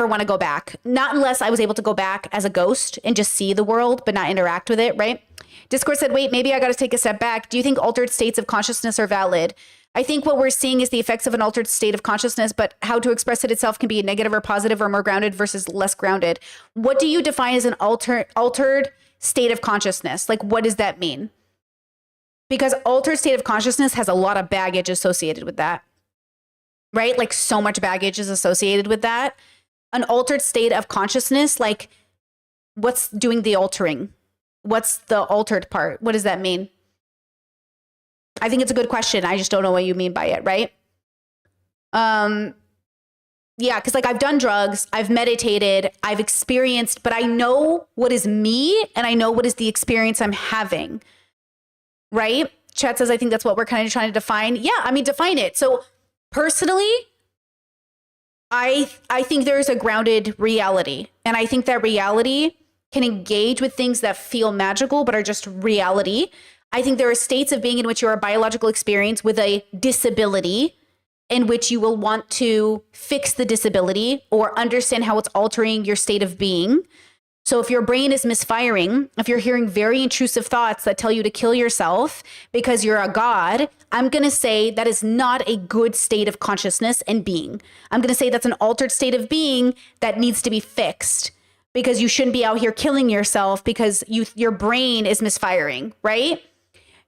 Speaker 1: want to go back. Not unless I was able to go back as a ghost and just see the world, but not interact with it, right? Discord said, wait, maybe I got to take a step back. Do you think altered states of consciousness are valid? I think what we're seeing is the effects of an altered state of consciousness, but how to express it itself can be negative or positive or more grounded versus less grounded. What do you define as an altered state of consciousness? Like, what does that mean? Because altered state of consciousness has a lot of baggage associated with that, right? Like so much baggage is associated with that. An altered state of consciousness, like what's doing the altering? What's the altered part? What does that mean? I think it's a good question. I just don't know what you mean by it, right? Yeah, because like I've done drugs, I've meditated, I've experienced, but I know what is me and I know what is the experience I'm having, right? Chat says, I think that's what we're kind of trying to define. Yeah, I mean, define it. So personally, I think there's a grounded reality, and I think that reality can engage with things that feel magical but are just reality. I think there are states of being in which you're a biological experience with a disability in which you will want to fix the disability or understand how it's altering your state of being. So if your brain is misfiring, if you're hearing very intrusive thoughts that tell you to kill yourself because you're a god, I'm going to say that is not a good state of consciousness and being. I'm going to say that's an altered state of being that needs to be fixed, because you shouldn't be out here killing yourself because your brain is misfiring, right?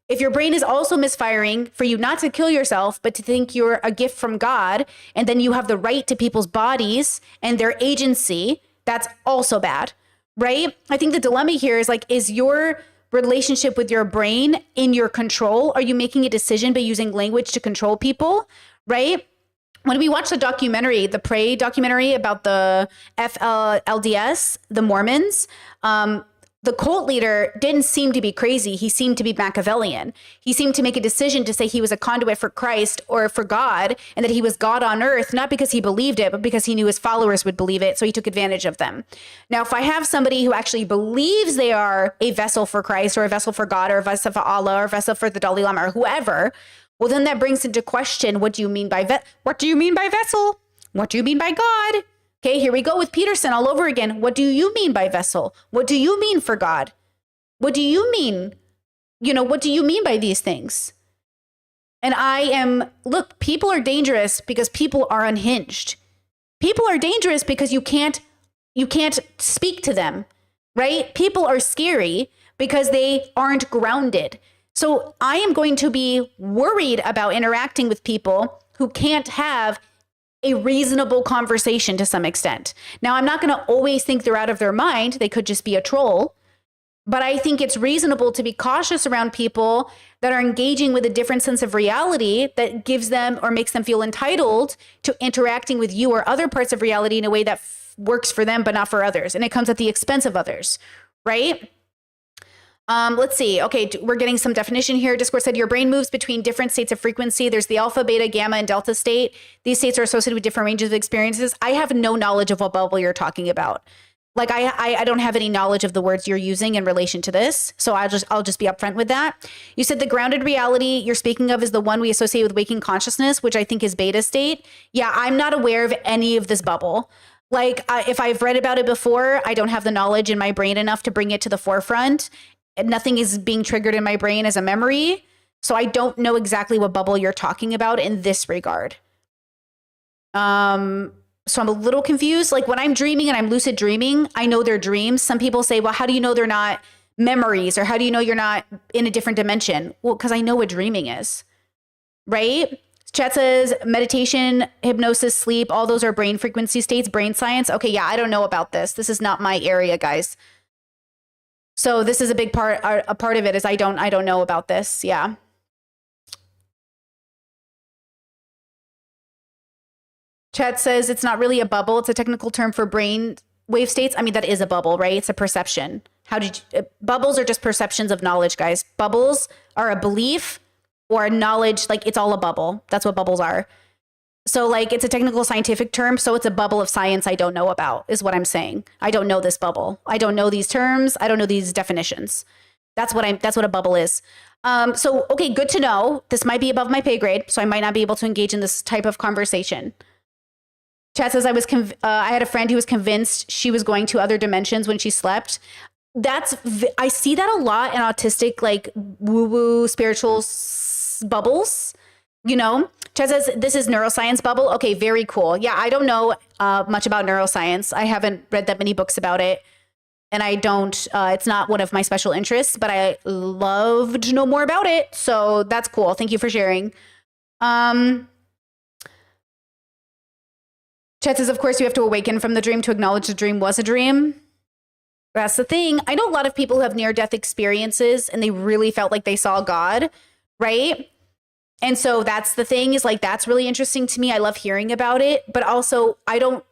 Speaker 1: If your brain is also misfiring for you not to kill yourself, but to think you're a gift from God, and then you have the right to people's bodies and their agency, that's also bad, right? I think the dilemma here is like, is your relationship with your brain in your control? Are you making a decision by using language to control people, right? When we watched the documentary, the Pray documentary about the LDS, the Mormons, the cult leader didn't seem to be crazy. He seemed to be Machiavellian. He seemed to make a decision to say he was a conduit for Christ or for God, and that he was God on earth, not because he believed it, but because he knew his followers would believe it. So he took advantage of them. Now, if I have somebody who actually believes they are a vessel for Christ or a vessel for God or a vessel for Allah or a vessel for the Dalai Lama or whoever, well, then that brings into question, what do you mean by what do you mean by vessel? What do you mean by God? Okay, here we go with Peterson all over again. What do you mean by vessel? What do you mean for God? What do you mean? What do you mean by these things? And look, people are dangerous because people are unhinged. People are dangerous because you can't speak to them, right? People are scary because they aren't grounded. So I am going to be worried about interacting with people who can't have a reasonable conversation to some extent. Now, I'm not going to always think they're out of their mind. They could just be a troll. But I think it's reasonable to be cautious around people that are engaging with a different sense of reality that gives them or makes them feel entitled to interacting with you or other parts of reality in a way that works for them, but not for others. And it comes at the expense of others, right? Let's see. Okay, we're getting some definition here. Discord said your brain moves between different states of frequency. There's the alpha, beta, gamma, and delta state. These states are associated with different ranges of experiences. I have no knowledge of what bubble you're talking about. Like I don't have any knowledge of the words you're using in relation to this. So I'll just be upfront with that. You said the grounded reality you're speaking of is the one we associate with waking consciousness, which I think is beta state. Yeah, I'm not aware of any of this bubble. Like if I've read about it before, I don't have the knowledge in my brain enough to bring it to the forefront. Nothing is being triggered in my brain as a memory. So I don't know exactly what bubble you're talking about in this regard. So I'm a little confused. Like when I'm dreaming and I'm lucid dreaming, I know they're dreams. Some people say, well, how do you know they're not memories? Or how do you know you're not in a different dimension? Well, because I know what dreaming is, right? Chat says meditation, hypnosis, sleep, all those are brain frequency states, brain science. Okay, yeah, I don't know about this. This is not my area, guys. So this is a big part. A part of it is I don't know about this. Yeah. Chat says it's not really a bubble. It's a technical term for brain wave states. I mean, that is a bubble, right? It's a perception. Bubbles are just perceptions of knowledge, guys. Bubbles are a belief or a knowledge. Like it's all a bubble. That's what bubbles are. So like it's a technical scientific term. So it's a bubble of science I don't know about is what I'm saying. I don't know this bubble. I don't know these terms. I don't know these definitions. That's what a bubble is. So, okay, good to know. This might be above my pay grade. So I might not be able to engage in this type of conversation. Chat says I had a friend who was convinced she was going to other dimensions when she slept. I see that a lot in autistic, like woo-woo spiritual bubbles, you know? Chat says this is neuroscience bubble. Okay, very cool. Yeah, I don't know much about neuroscience. I haven't read that many books about it. And I don't, it's not one of my special interests, but I love to know more about it. So that's cool. Thank you for sharing. Chet says, of course, you have to awaken from the dream to acknowledge the dream was a dream. That's the thing. I know a lot of people who have near-death experiences and they really felt like they saw God, right? And so that's the thing is like, that's really interesting to me. I love hearing about it, but also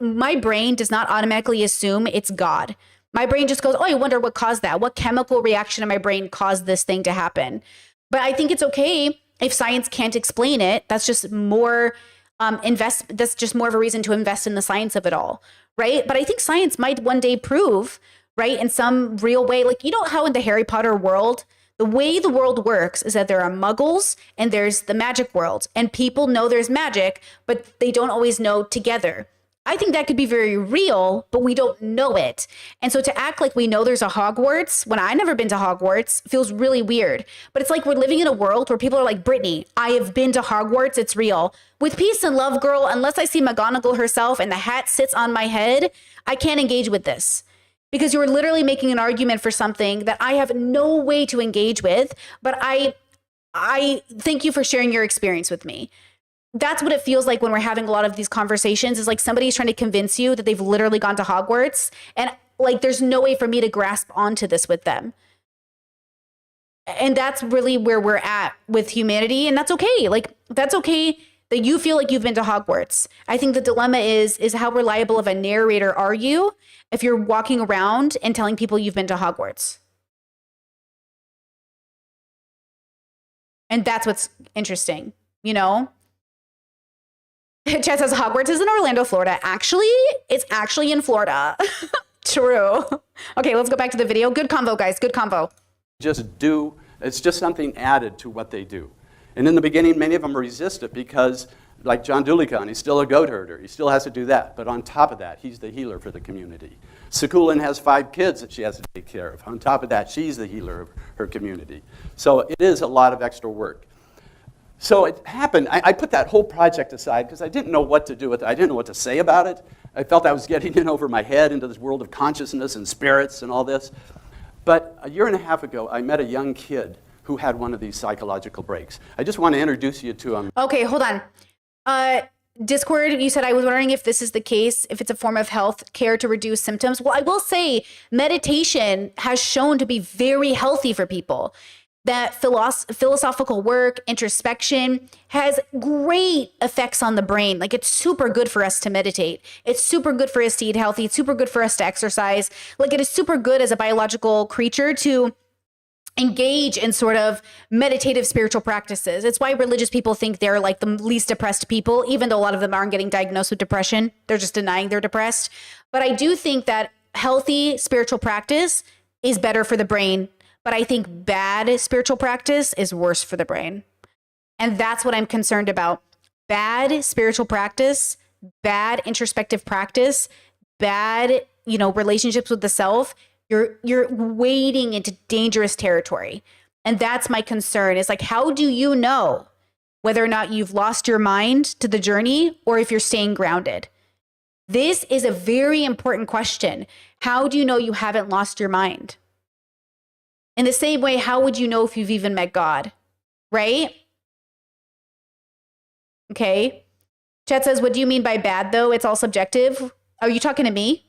Speaker 1: my brain does not automatically assume it's God. My brain just goes, oh, I wonder what caused that. What chemical reaction in my brain caused this thing to happen? But I think it's okay if science can't explain it. That's just more that's just more of a reason to invest in the science of it all, right? But I think science might one day prove, right, in some real way, like, you know how in the Harry Potter world, the way the world works is that there are muggles and there's the magic world, and people know there's magic, but they don't always know together. I think that could be very real, but we don't know it. And so to act like we know there's a Hogwarts, when I've never been to Hogwarts, feels really weird. But it's like we're living in a world where people are like, Brittany, I have been to Hogwarts, it's real. With peace and love, girl, unless I see McGonagall herself and the hat sits on my head, I can't engage with this. Because you're literally making an argument for something that I have no way to engage with, but I thank you for sharing your experience with me. That's what it feels like when we're having a lot of these conversations, is like somebody's trying to convince you that they've literally gone to Hogwarts, and like there's no way for me to grasp onto this with them. And that's really where we're at with humanity, and that's okay. Like that's okay that you feel like you've been to Hogwarts. I think the dilemma is how reliable of a narrator are you if you're walking around and telling people you've been to Hogwarts? And that's what's interesting, you know? Chat says Hogwarts is in Orlando, Florida. Actually, it's actually in Florida. True. Okay, let's go back to the video. Good convo, guys. Good convo.
Speaker 7: It's just something added to what they do. And in the beginning, many of them resist it because, like John Dulikan, he's still a goat herder. He still has to do that. But on top of that, he's the healer for the community. Sekulin has 5 kids that she has to take care of. On top of that, she's the healer of her community. So it is a lot of extra work. So it happened. I put that whole project aside because I didn't know what to do with it. I didn't know what to say about it. I felt I was getting in over my head into this world of consciousness and spirits and all this. But a year and a half ago, I met a young kid who had one of these psychological breaks. I just want to introduce you to him.
Speaker 1: Okay, hold on. Discord, you said, I was wondering if this is the case, if it's a form of health care to reduce symptoms. Well, I will say meditation has shown to be very healthy for people. That philosophical work, introspection has great effects on the brain. Like it's super good for us to meditate. It's super good for us to eat healthy. It's super good for us to exercise. Like it is super good as a biological creature to engage in sort of meditative spiritual practices. It's why religious people think they're like the least depressed people, even though a lot of them aren't getting diagnosed with depression. They're just denying they're depressed. But I do think that healthy spiritual practice is better for the brain, but I think bad spiritual practice is worse for the brain. And that's what I'm concerned about. Bad spiritual practice, bad introspective practice, bad, relationships with the self, you're wading into dangerous territory. And that's my concern. Is like, how do you know whether or not you've lost your mind to the journey or if you're staying grounded? This is a very important question. How do you know you haven't lost your mind? In the same way, how would you know if you've even met God? Right? Okay. Chet says, what do you mean by bad though? It's all subjective. Are you talking to me?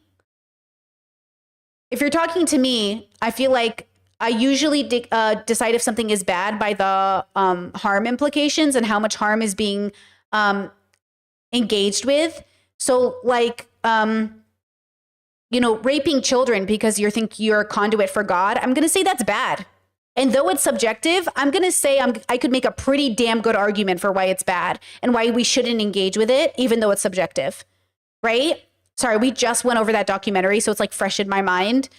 Speaker 1: If you're talking to me, I feel like I usually decide if something is bad by the harm implications and how much harm is being engaged with. So like, raping children because you think you're a conduit for God, I'm going to say that's bad. And though it's subjective, I'm going to say I could make a pretty damn good argument for why it's bad and why we shouldn't engage with it, even though it's subjective, right? Sorry, we just went over that documentary, so it's like fresh in my mind.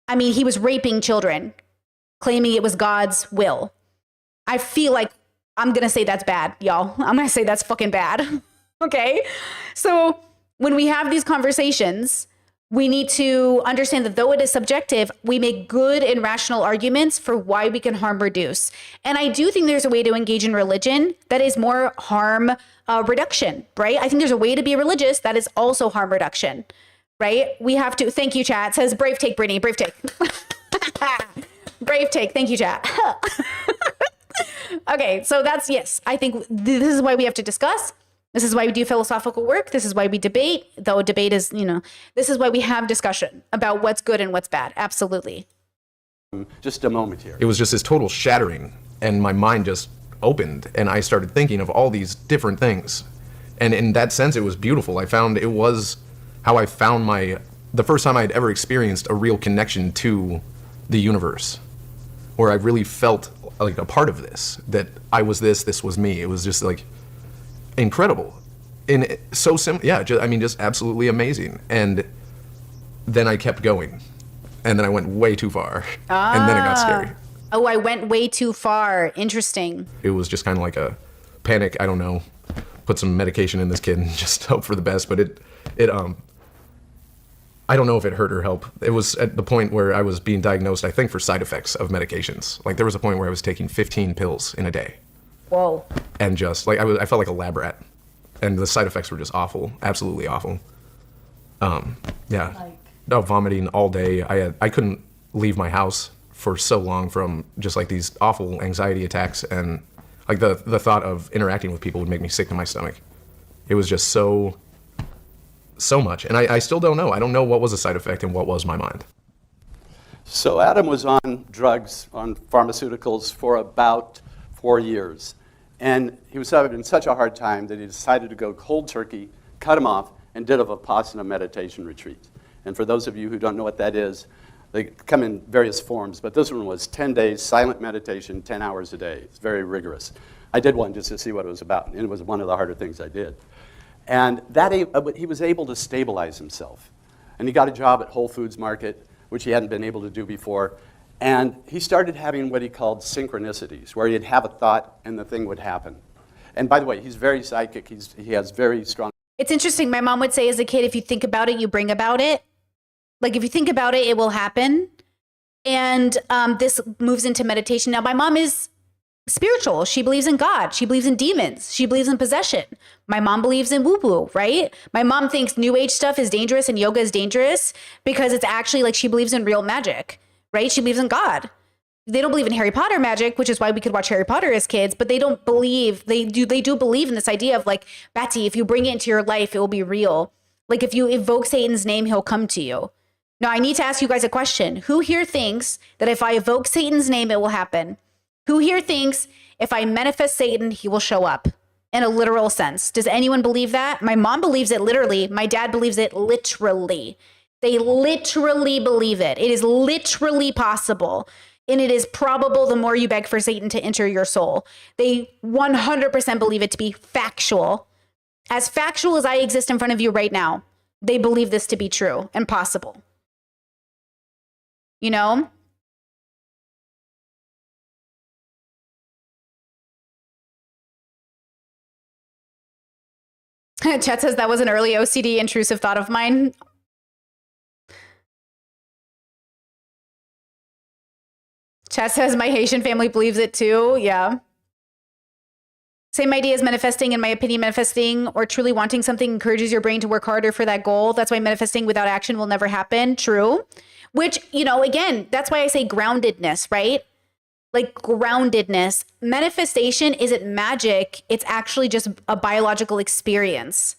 Speaker 1: I mean, he was raping children, claiming it was God's will. I feel like I'm going to say that's bad, y'all. I'm going to say that's fucking bad. Okay? So when we have these conversations, we need to understand that though it is subjective, we make good and rational arguments for why we can harm reduce. And I do think there's a way to engage in religion that is more harm reduction, right? I think there's a way to be religious that is also harm reduction, right? We have to, thank you, chat. It says, brave take, Brittany, brave take. Brave take, thank you, chat. Okay, so that's, yes, I think this is why we have to discuss. This is why we do philosophical work. This is why we debate, though debate is, this is why we have discussion about what's good and what's bad. Absolutely.
Speaker 7: Just a moment here.
Speaker 8: It was just this total shattering, and my mind just opened, and I started thinking of all these different things. And in that sense, it was beautiful. I found it was how I found the first time I'd ever experienced a real connection to the universe, where I really felt like a part of this, that I was this was me. It was just like incredible. And so simple. Yeah, just absolutely amazing. And then I kept going. And then I went way too far. And then it got scary.
Speaker 1: Oh, I went way too far. Interesting.
Speaker 8: It was just kind of like a panic. I don't know. Put some medication in this kid and just hope for the best. But I don't know if it hurt or helped. It was at the point where I was being diagnosed, I think, for side effects of medications. Like there was a point where I was taking 15 pills in a day.
Speaker 1: Whoa.
Speaker 8: And just like I felt like a lab rat, and the side effects were just awful, absolutely awful. Vomiting all day. I couldn't leave my house for so long from just like these awful anxiety attacks, and like the thought of interacting with people would make me sick to my stomach. It was just so much, and I still don't know. I don't know what was a side effect and what was my mind.
Speaker 7: So Adam was on drugs, on pharmaceuticals for about 4 years. And he was having such a hard time that he decided to go cold turkey, cut him off, and did a Vipassana meditation retreat. And for those of you who don't know what that is, they come in various forms, but this one was 10 days, silent meditation, 10 hours a day. It's very rigorous. I did one just to see what it was about, and it was one of the harder things I did. And he was able to stabilize himself. And he got a job at Whole Foods Market, which he hadn't been able to do before. And he started having what he called synchronicities, where he'd have a thought and the thing would happen. And by the way, he's very psychic. He has very strong...
Speaker 1: It's interesting. My mom would say as a kid, if you think about it, you bring about it. Like if you think about it, it will happen. And this moves into meditation. Now, my mom is spiritual. She believes in God. She believes in demons. She believes in possession. My mom believes in woo-woo, right? My mom thinks new age stuff is dangerous and yoga is dangerous because it's actually like she believes in real magic. Right? She believes in God. They don't believe in Harry Potter magic, which is why we could watch Harry Potter as kids, but they don't believe, they do believe in this idea of like, Betsy, if you bring it into your life, it will be real. Like if you evoke Satan's name, he'll come to you. Now I need to ask you guys a question. Who here thinks that if I evoke Satan's name, it will happen? Who here thinks if I manifest Satan, he will show up in a literal sense? Does anyone believe that? My mom believes it literally. My dad believes it literally. They literally believe it. It is literally possible. And it is probable the more you beg for Satan to enter your soul. They 100% believe it to be factual. As factual as I exist in front of you right now, they believe this to be true and possible. you know? Chet says that was an early OCD intrusive thought of mine. Chet says my Haitian family believes it too. Yeah. Same idea as manifesting, in my opinion. Manifesting or truly wanting something encourages your brain to work harder for that goal. That's why manifesting without action will never happen. True. Which, you know, again, that's why I say groundedness, right? Like groundedness. Manifestation isn't magic. It's actually just a biological experience.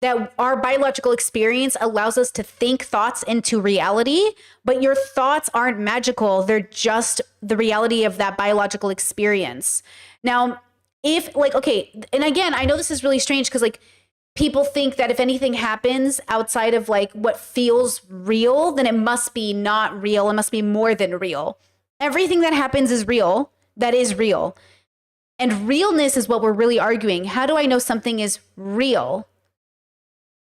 Speaker 1: That our biological experience allows us to think thoughts into reality, but your thoughts aren't magical. They're just the reality of that biological experience. Now, if like, okay, and again, I know this is really strange because like people think that if anything happens outside of like what feels real, then it must be not real. It must be more than real. Everything that happens is real. That is real. And realness is what we're really arguing. How do I know something is real?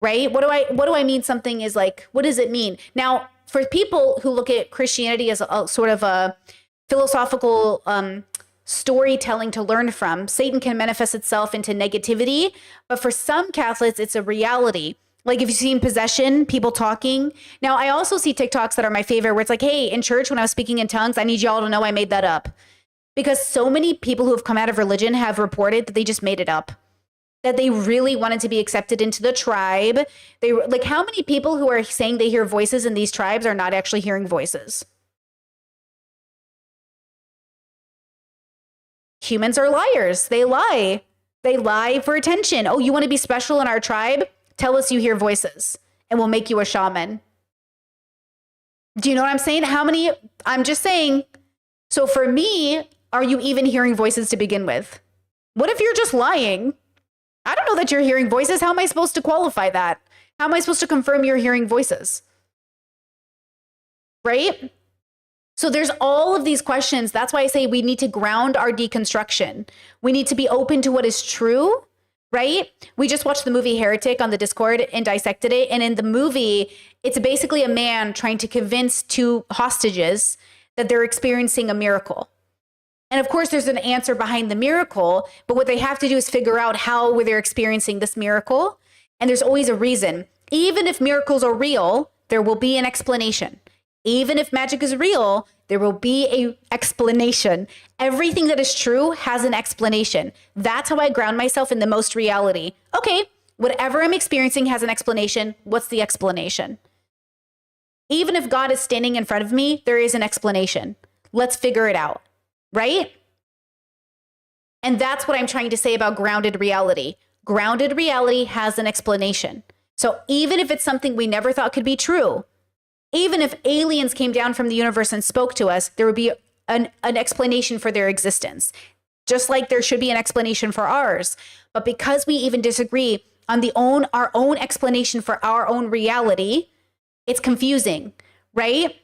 Speaker 1: Right? What do I mean something is like, what does it mean? Now, for people who look at Christianity as a sort of a philosophical storytelling to learn from, Satan can manifest itself into negativity, but for some Catholics, it's a reality. Like if you've seen possession, people talking. Now, I also see TikToks that are my favorite where it's like, hey, in church, when I was speaking in tongues, I need y'all to know I made that up. Because so many people who have come out of religion have reported that they just made it up. That they really wanted to be accepted into the tribe. They like, how many people who are saying they hear voices in these tribes are not actually hearing voices? Humans are liars. They lie. They lie for attention. Oh, you want to be special in our tribe? Tell us you hear voices and we'll make you a shaman. Do you know what I'm saying? How many? I'm just saying. So for me, are you even hearing voices to begin with? What if you're just lying? I don't know that you're hearing voices. How am I supposed to qualify that? How am I supposed to confirm you're hearing voices? Right? So there's all of these questions. That's why I say we need to ground our deconstruction. We need to be open to what is true, right? We just watched the movie Heretic on the Discord and dissected it. And in the movie, it's basically a man trying to convince two hostages that they're experiencing a miracle. And of course, there's an answer behind the miracle, but what they have to do is figure out how they're experiencing this miracle. And there's always a reason. Even if miracles are real, there will be an explanation. Even if magic is real, there will be an explanation. Everything that is true has an explanation. That's how I ground myself in the most reality. Okay, whatever I'm experiencing has an explanation. What's the explanation? Even if God is standing in front of me, there is an explanation. Let's figure it out. Right? And that's what I'm trying to say about grounded reality. Grounded reality has an explanation. So even if it's something we never thought could be true, even if aliens came down from the universe and spoke to us, there would be an explanation for their existence. Just like there should be an explanation for ours. But because we even disagree on our own explanation for our own reality, it's confusing, right?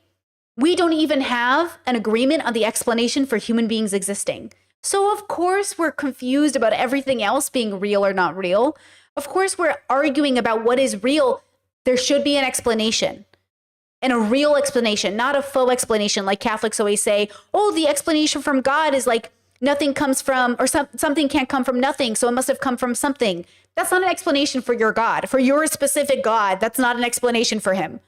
Speaker 1: We don't even have an agreement on the explanation for human beings existing. So of course we're confused about everything else being real or not real. Of course we're arguing about what is real. There should be an explanation. And a real explanation, not a faux explanation like Catholics always say, oh, the explanation from God is like nothing comes from, or something can't come from nothing, so it must have come from something. That's not an explanation for your God. For your specific God, that's not an explanation for him.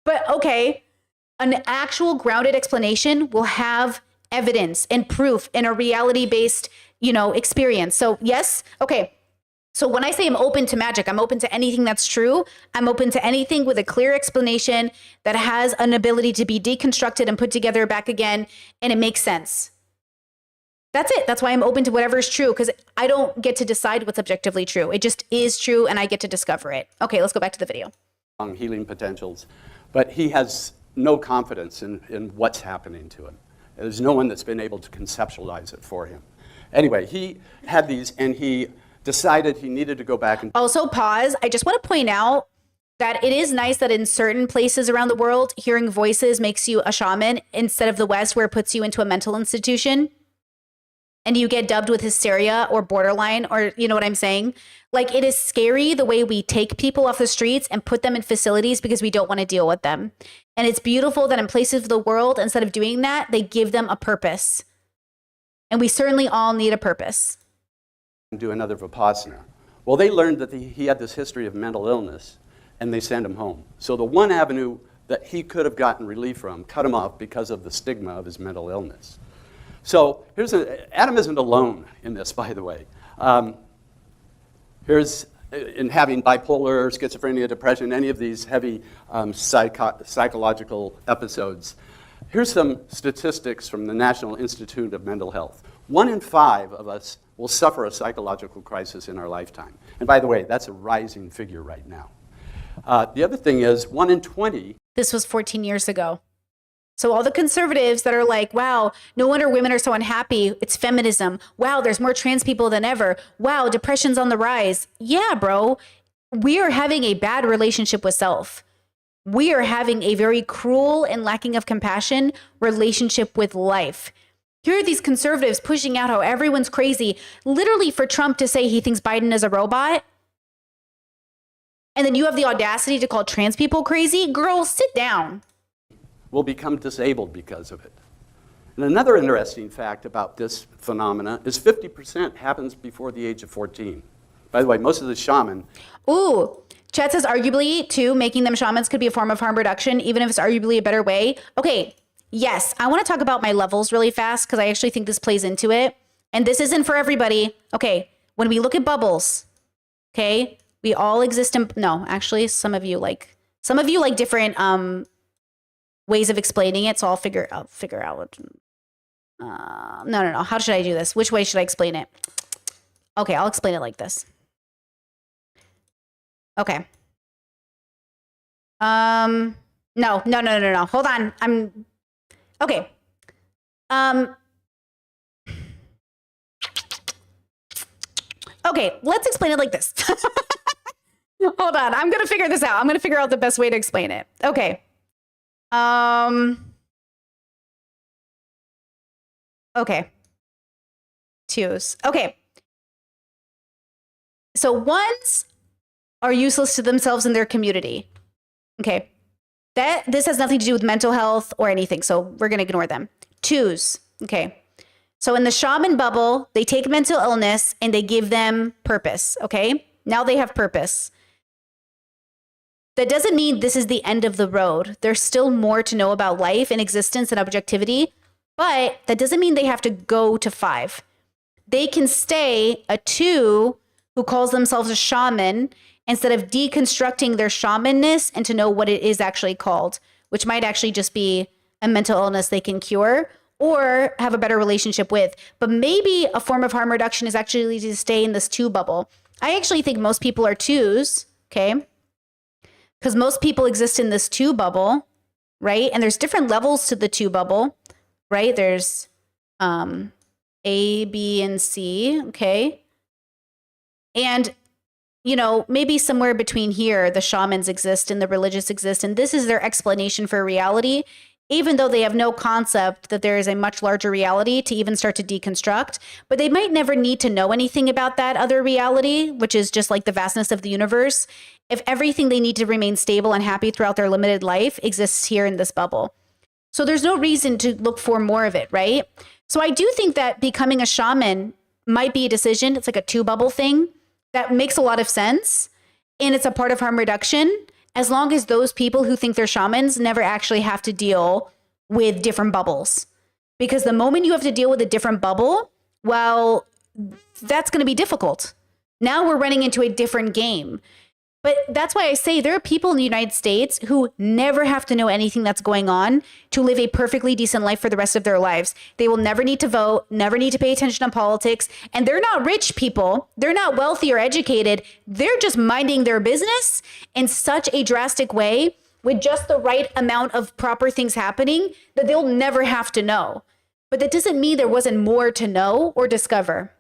Speaker 1: But okay, an actual grounded explanation will have evidence and proof in a reality-based, experience. So yes, okay. So when I say I'm open to magic, I'm open to anything that's true. I'm open to anything with a clear explanation that has an ability to be deconstructed and put together back again, and it makes sense. That's it. That's why I'm open to whatever is true, because I don't get to decide what's objectively true. It just is true, and I get to discover it. Okay, let's go back to the video.
Speaker 7: Healing potentials, but he has no confidence in what's happening to him. There's no one that's been able to conceptualize it for him. Anyway, he had these, and he decided he needed to go back and...
Speaker 1: Also, pause. I just want to point out that it is nice that in certain places around the world, hearing voices makes you a shaman instead of the West, where it puts you into a mental institution. and you get dubbed with hysteria or borderline, or you know what I'm saying? Like, it is scary the way we take people off the streets and put them in facilities because we don't want to deal with them. And it's beautiful that in places of the world, instead of doing that, they give them a purpose. And we certainly all need a purpose.
Speaker 7: Do another Vipassana. Well, they learned that he had this history of mental illness, and they sent him home. So the one avenue that he could have gotten relief from cut him off because of the stigma of his mental illness. So Adam isn't alone in this, by the way. Here's in having bipolar, schizophrenia, depression, any of these heavy psychological episodes. Here's some statistics from the National Institute of Mental Health. 1 in 5 of us will suffer a psychological crisis in our lifetime. And by the way, that's a rising figure right now. The other thing is 1 in 20.
Speaker 1: This was 14 years ago. So all the conservatives that are like, wow, no wonder women are so unhappy. It's feminism. Wow, there's more trans people than ever. Wow, depression's on the rise. Yeah, bro. We are having a bad relationship with self. We are having a very cruel and lacking of compassion relationship with life. Here are these conservatives pushing out how everyone's crazy, literally for Trump to say he thinks Biden is a robot. And then you have the audacity to call trans people crazy? Girl, sit down.
Speaker 7: Will become disabled because of it. And another interesting fact about this phenomena is 50% happens before the age of 14. By the way, most of the shaman.
Speaker 1: Ooh, Chet says arguably, too, making them shamans could be a form of harm reduction, even if it's arguably a better way. Okay, yes, I want to talk about my levels really fast because I actually think this plays into it. And this isn't for everybody. Okay, when we look at bubbles, okay, we all exist in, no, actually, some of you like different ways of explaining it. So I'll figure out. No. How should I do this? Which way should I explain it? Okay, I'll explain it like this. Okay. No. Hold on. Okay. Okay, let's explain it like this. Hold on. I'm going to figure this out. I'm going to figure out the best way to explain it. Okay. Okay. Twos. Okay. So ones are useless to themselves and their community. Okay. This has nothing to do with mental health or anything, so we're going to ignore them. Twos. Okay. So in the shaman bubble, they take mental illness and they give them purpose. Okay. Now they have purpose. That doesn't mean this is the end of the road. There's still more to know about life and existence and objectivity, but that doesn't mean they have to go to 5. They can stay a 2 who calls themselves a shaman instead of deconstructing their shamanness and to know what it is actually called, which might actually just be a mental illness they can cure or have a better relationship with. But maybe a form of harm reduction is actually to stay in this 2 bubble. I actually think most people are 2s, okay? Because most people exist in this 2 bubble, right? And there's different levels to the 2 bubble, right? There's A, B, and C, okay? And, you know, maybe somewhere between here, the shamans exist and the religious exist, and this is their explanation for reality, even though they have no concept that there is a much larger reality to even start to deconstruct. But they might never need to know anything about that other reality, which is just like the vastness of the universe, if everything they need to remain stable and happy throughout their limited life exists here in this bubble. So there's no reason to look for more of it, right? So I do think that becoming a shaman might be a decision. It's like a 2 bubble thing that makes a lot of sense. And it's a part of harm reduction, as long as those people who think they're shamans never actually have to deal with different bubbles. Because the moment you have to deal with a different bubble, well, that's going to be difficult. Now we're running into a different game. But that's why I say there are people in the United States who never have to know anything that's going on to live a perfectly decent life for the rest of their lives. They will never need to vote, never need to pay attention to politics. And they're not rich people. They're not wealthy or educated. They're just minding their business in such a drastic way with just the right amount of proper things happening that they'll never have to know. But that doesn't mean there wasn't more to know or discover,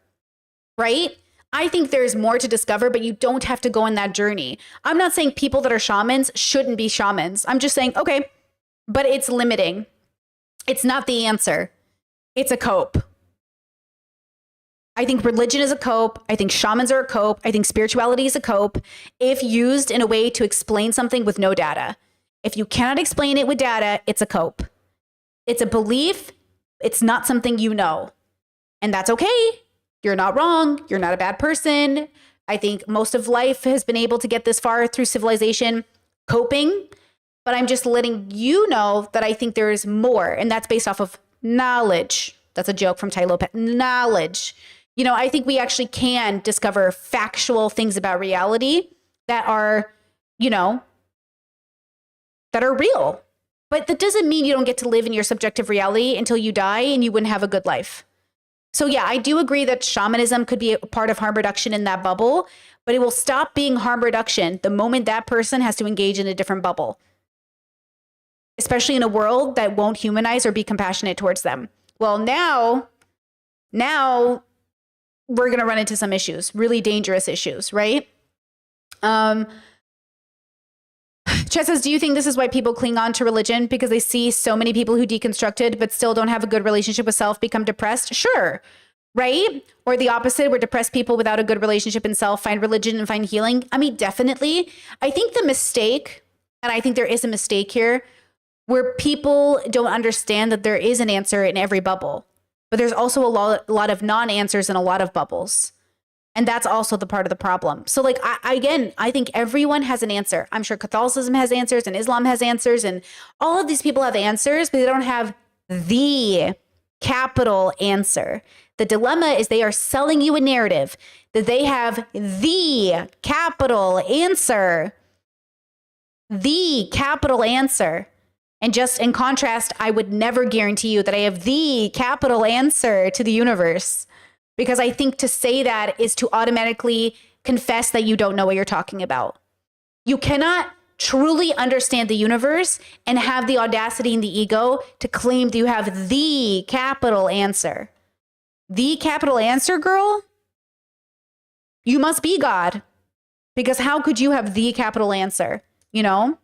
Speaker 1: right? I think there's more to discover, but you don't have to go on that journey. I'm not saying people that are shamans shouldn't be shamans. I'm just saying, okay, but it's limiting. It's not the answer. It's a cope. I think religion is a cope. I think shamans are a cope. I think spirituality is a cope if used in a way to explain something with no data. If you cannot explain it with data, it's a cope. It's a belief. It's not something you know. And that's okay. You're not wrong. You're not a bad person. I think most of life has been able to get this far through civilization coping. But I'm just letting you know that I think there is more. And that's based off of knowledge. That's a joke from Tai Lopez. Knowledge. You know, I think we actually can discover factual things about reality that are, you know, that are real. But that doesn't mean you don't get to live in your subjective reality until you die and you wouldn't have a good life. So yeah, I do agree that shamanism could be a part of harm reduction in that bubble, but it will stop being harm reduction the moment that person has to engage in a different bubble, especially in a world that won't humanize or be compassionate towards them. Well, now we're going to run into some issues, really dangerous issues, right? Chet says, do you think this is why people cling on to religion? Because they see so many people who deconstructed but still don't have a good relationship with self become depressed? Sure, right? Or the opposite, where depressed people without a good relationship in self find religion and find healing? I mean, definitely. I think the mistake, and I think there is a mistake here, where people don't understand that there is an answer in every bubble. But there's also a lot of non-answers in a lot of bubbles. And that's also the part of the problem. So like, I think everyone has an answer. I'm sure Catholicism has answers and Islam has answers and all of these people have answers, but they don't have the capital answer. The dilemma is they are selling you a narrative that they have the capital answer. The capital answer. And just in contrast, I would never guarantee you that I have the capital answer to the universe. Because I think to say that is to automatically confess that you don't know what you're talking about. You cannot truly understand the universe and have the audacity and the ego to claim that you have the capital answer. The capital answer, girl? You must be God. Because how could you have the capital answer? You know?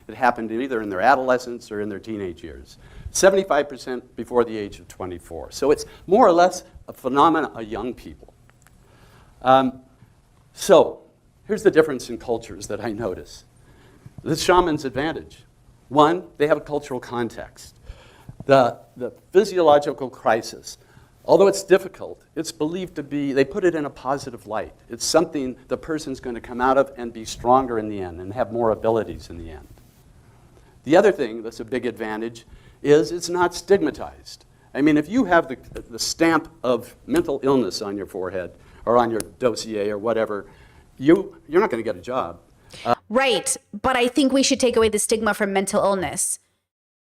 Speaker 7: It happened either in their adolescence or in their teenage years. 75% before the age of 24. So it's more or less a phenomenon of young people. So here's the difference in cultures that I notice. The shaman's advantage. One, they have a cultural context. The physiological crisis, although it's difficult, it's believed to be, they put it in a positive light. It's something the person's going to come out of and be stronger in the end and have more abilities in the end. The other thing that's a big advantage is it's not stigmatized. I mean, if you have the stamp of mental illness on your forehead or on your dossier or whatever, you're not going to get a job.
Speaker 1: Right. But I think we should take away the stigma from mental illness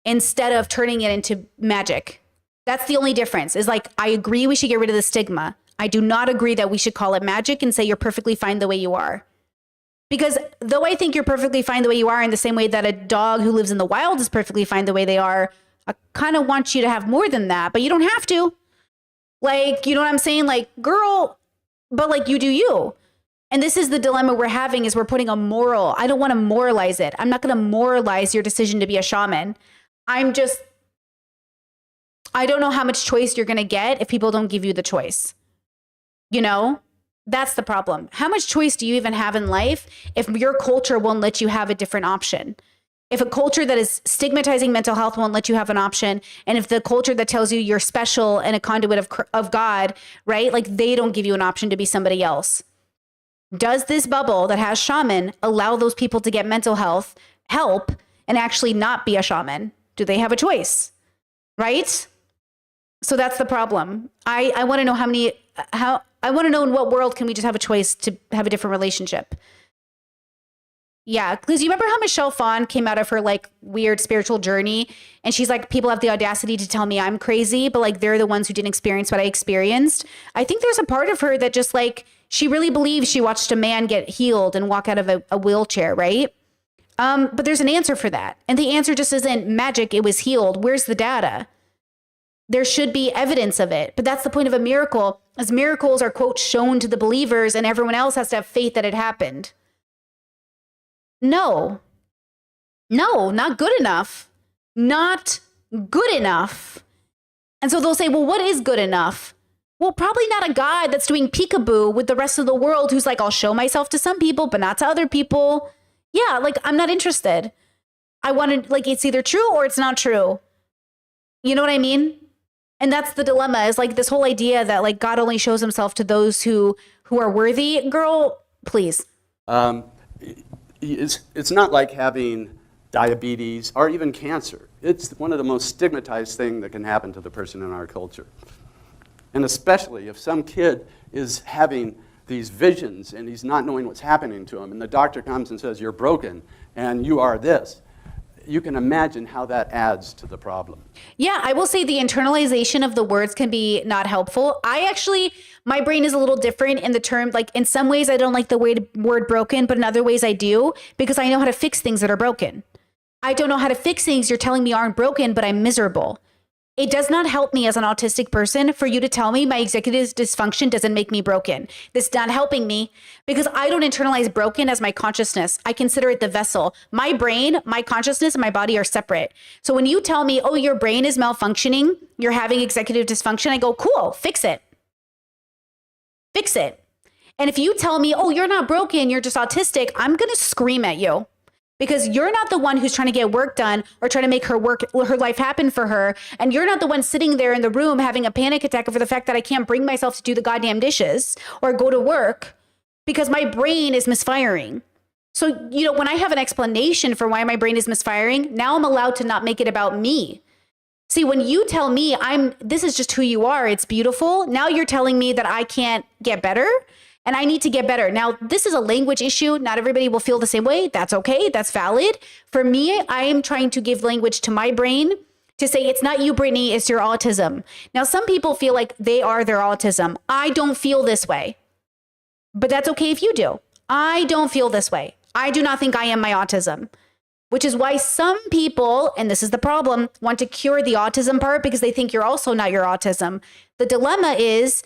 Speaker 1: instead of turning it into magic. That's the only difference. Is like, I agree we should get rid of the stigma. I do not agree that we should call it magic and say you're perfectly fine the way you are. Because though I think you're perfectly fine the way you are in the same way that a dog who lives in the wild is perfectly fine the way they are, I kind of want you to have more than that, but you don't have to. Like, you know what I'm saying? Like, girl, but like you do you. And this is the dilemma we're having is we're putting a moral. I don't want to moralize it. I'm not going to moralize your decision to be a shaman. I don't know how much choice you're going to get if people don't give you the choice. You know? That's the problem. How much choice do you even have in life if your culture won't let you have a different option? If a culture that is stigmatizing mental health won't let you have an option, and if the culture that tells you you're special and a conduit of God, right? Like they don't give you an option to be somebody else. Does this bubble that has shaman allow those people to get mental health help and actually not be a shaman? Do they have a choice? Right? So that's the problem. I want to know I want to know in what world can we just have a choice to have a different relationship? Yeah, because you remember how Michelle Phan came out of her like weird spiritual journey and she's like, people have the audacity to tell me I'm crazy, but like they're the ones who didn't experience what I experienced. I think there's a part of her that just like, she really believes she watched a man get healed and walk out of a wheelchair, right? But there's an answer for that. And the answer just isn't magic, it was healed. Where's the data? There should be evidence of it. But that's the point of a miracle, as miracles are, quote, shown to the believers and everyone else has to have faith that it happened. No, not good enough. Not good enough. And so they'll say, well, what is good enough? Well, probably not a God that's doing peekaboo with the rest of the world who's like, I'll show myself to some people, but not to other people. Yeah, like, I'm not interested. I wanted, like, it's either true or it's not true. You know what I mean? And that's the dilemma, is like this whole idea that like God only shows himself to those who are worthy. Girl, please.
Speaker 7: It's not like having diabetes or even cancer. It's one of the most stigmatized things that can happen to the person in our culture. And especially if some kid is having these visions and he's not knowing what's happening to him, and the doctor comes and says, you're broken and you are this. You can imagine how that adds to the problem.
Speaker 1: Yeah, I will say the internalization of the words can be not helpful. My brain is a little different in the term, like in some ways I don't like the word broken, but in other ways I do, because I know how to fix things that are broken. I don't know how to fix things you're telling me aren't broken, but I'm miserable. It does not help me as an autistic person for you to tell me my executive dysfunction doesn't make me broken. This is not helping me because I don't internalize broken as my consciousness. I consider it the vessel. My brain, my consciousness, and my body are separate. So when you tell me, oh, your brain is malfunctioning, you're having executive dysfunction, I go, cool, fix it. Fix it. And if you tell me, oh, you're not broken, you're just autistic, I'm going to scream at you. Because you're not the one who's trying to get work done or trying to make her life happen for her. And you're not the one sitting there in the room having a panic attack over the fact that I can't bring myself to do the goddamn dishes or go to work because my brain is misfiring. So, when I have an explanation for why my brain is misfiring, now I'm allowed to not make it about me. See, when you tell me this is just who you are, it's beautiful. Now you're telling me that I can't get better. And I need to get better. Now, this is a language issue. Not everybody will feel the same way. That's okay. That's valid. For me, I am trying to give language to my brain to say, it's not you, Brittany, it's your autism. Now, some people feel like they are their autism. I don't feel this way. But that's okay if you do. I don't feel this way. I do not think I am my autism. Which is why some people, and this is the problem, want to cure the autism part because they think you're also not your autism. The dilemma is,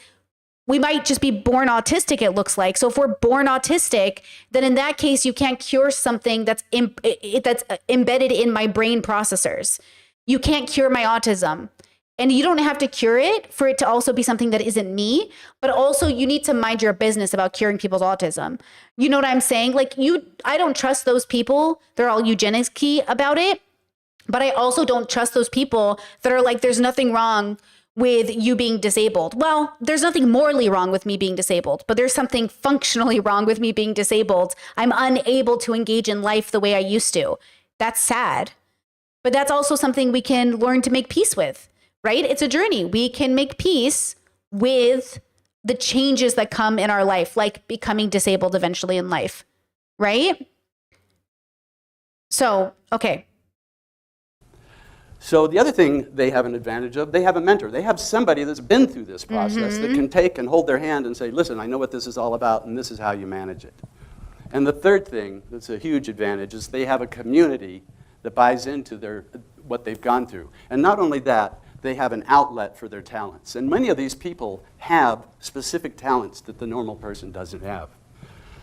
Speaker 1: we might just be born autistic, it looks like. So if we're born autistic, then in that case, you can't cure something that's embedded in my brain processors. You can't cure my autism. And you don't have to cure it for it to also be something that isn't me, but also you need to mind your business about curing people's autism. You know what I'm saying? Like I don't trust those people. They're all eugenics-y about it. But I also don't trust those people that are like, there's nothing wrong with you being disabled. Well, there's nothing morally wrong with me being disabled, but there's something functionally wrong with me being disabled. I'm unable to engage in life the way I used to. That's sad. But that's also something we can learn to make peace with, right? It's a journey. We can make peace with the changes that come in our life, like becoming disabled eventually in life, right? So, okay.
Speaker 7: So the other thing they have an advantage of, they have a mentor. They have somebody that's been through this process that can take and hold their hand and say, listen, I know what this is all about, and this is how you manage it. And the third thing that's a huge advantage is they have a community that buys into what they've gone through. And not only that, they have an outlet for their talents. And many of these people have specific talents that the normal person doesn't have.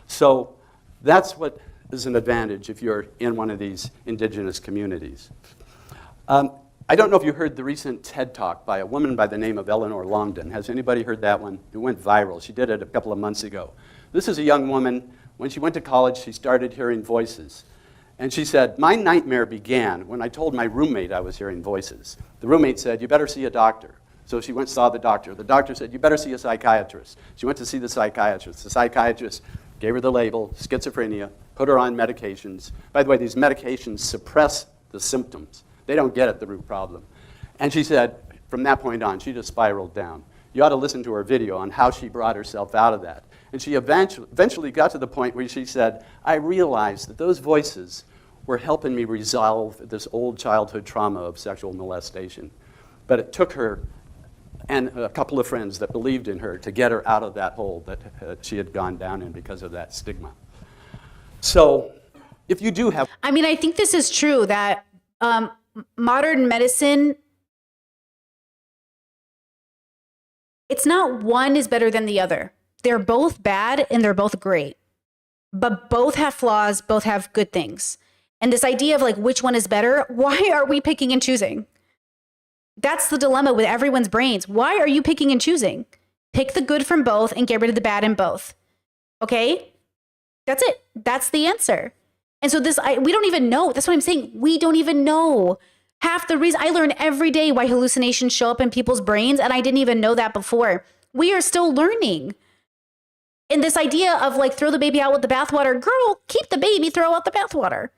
Speaker 7: So that's what is an advantage if you're in one of these indigenous communities. I don't know if you heard the recent TED Talk by a woman by the name of Eleanor Longden. Has anybody heard that one? It went viral. She did it a couple of months ago. This is a young woman. When she went to college, she started hearing voices. And she said, my nightmare began when I told my roommate I was hearing voices. The roommate said, you better see a doctor. So she went and saw the doctor. The doctor said, you better see a psychiatrist. She went to see the psychiatrist. The psychiatrist gave her the label, schizophrenia, put her on medications. By the way, these medications suppress the symptoms. They don't get at the root problem. And she said, from that point on, she just spiraled down. You ought to listen to her video on how she brought herself out of that. And she eventually got to the point where she said, I realized that those voices were helping me resolve this old childhood trauma of sexual molestation. But it took her and a couple of friends that believed in her to get her out of that hole that she had gone down in because of that stigma. So if you do have...
Speaker 1: I mean, I think this is true that modern medicine, it's not one is better than the other. They're both bad and they're both great. But both have flaws, both have good things. And this idea of like which one is better, why are we picking and choosing? That's the dilemma with everyone's brains. Why are you picking and choosing? Pick the good from both and get rid of the bad in both. Okay? That's it. That's the answer. And so we don't even know. That's what I'm saying. We don't even know. Half the reason I learn every day why hallucinations show up in people's brains, and I didn't even know that before. We are still learning. And this idea of like, throw the baby out with the bathwater, girl, keep the baby, throw out the bathwater.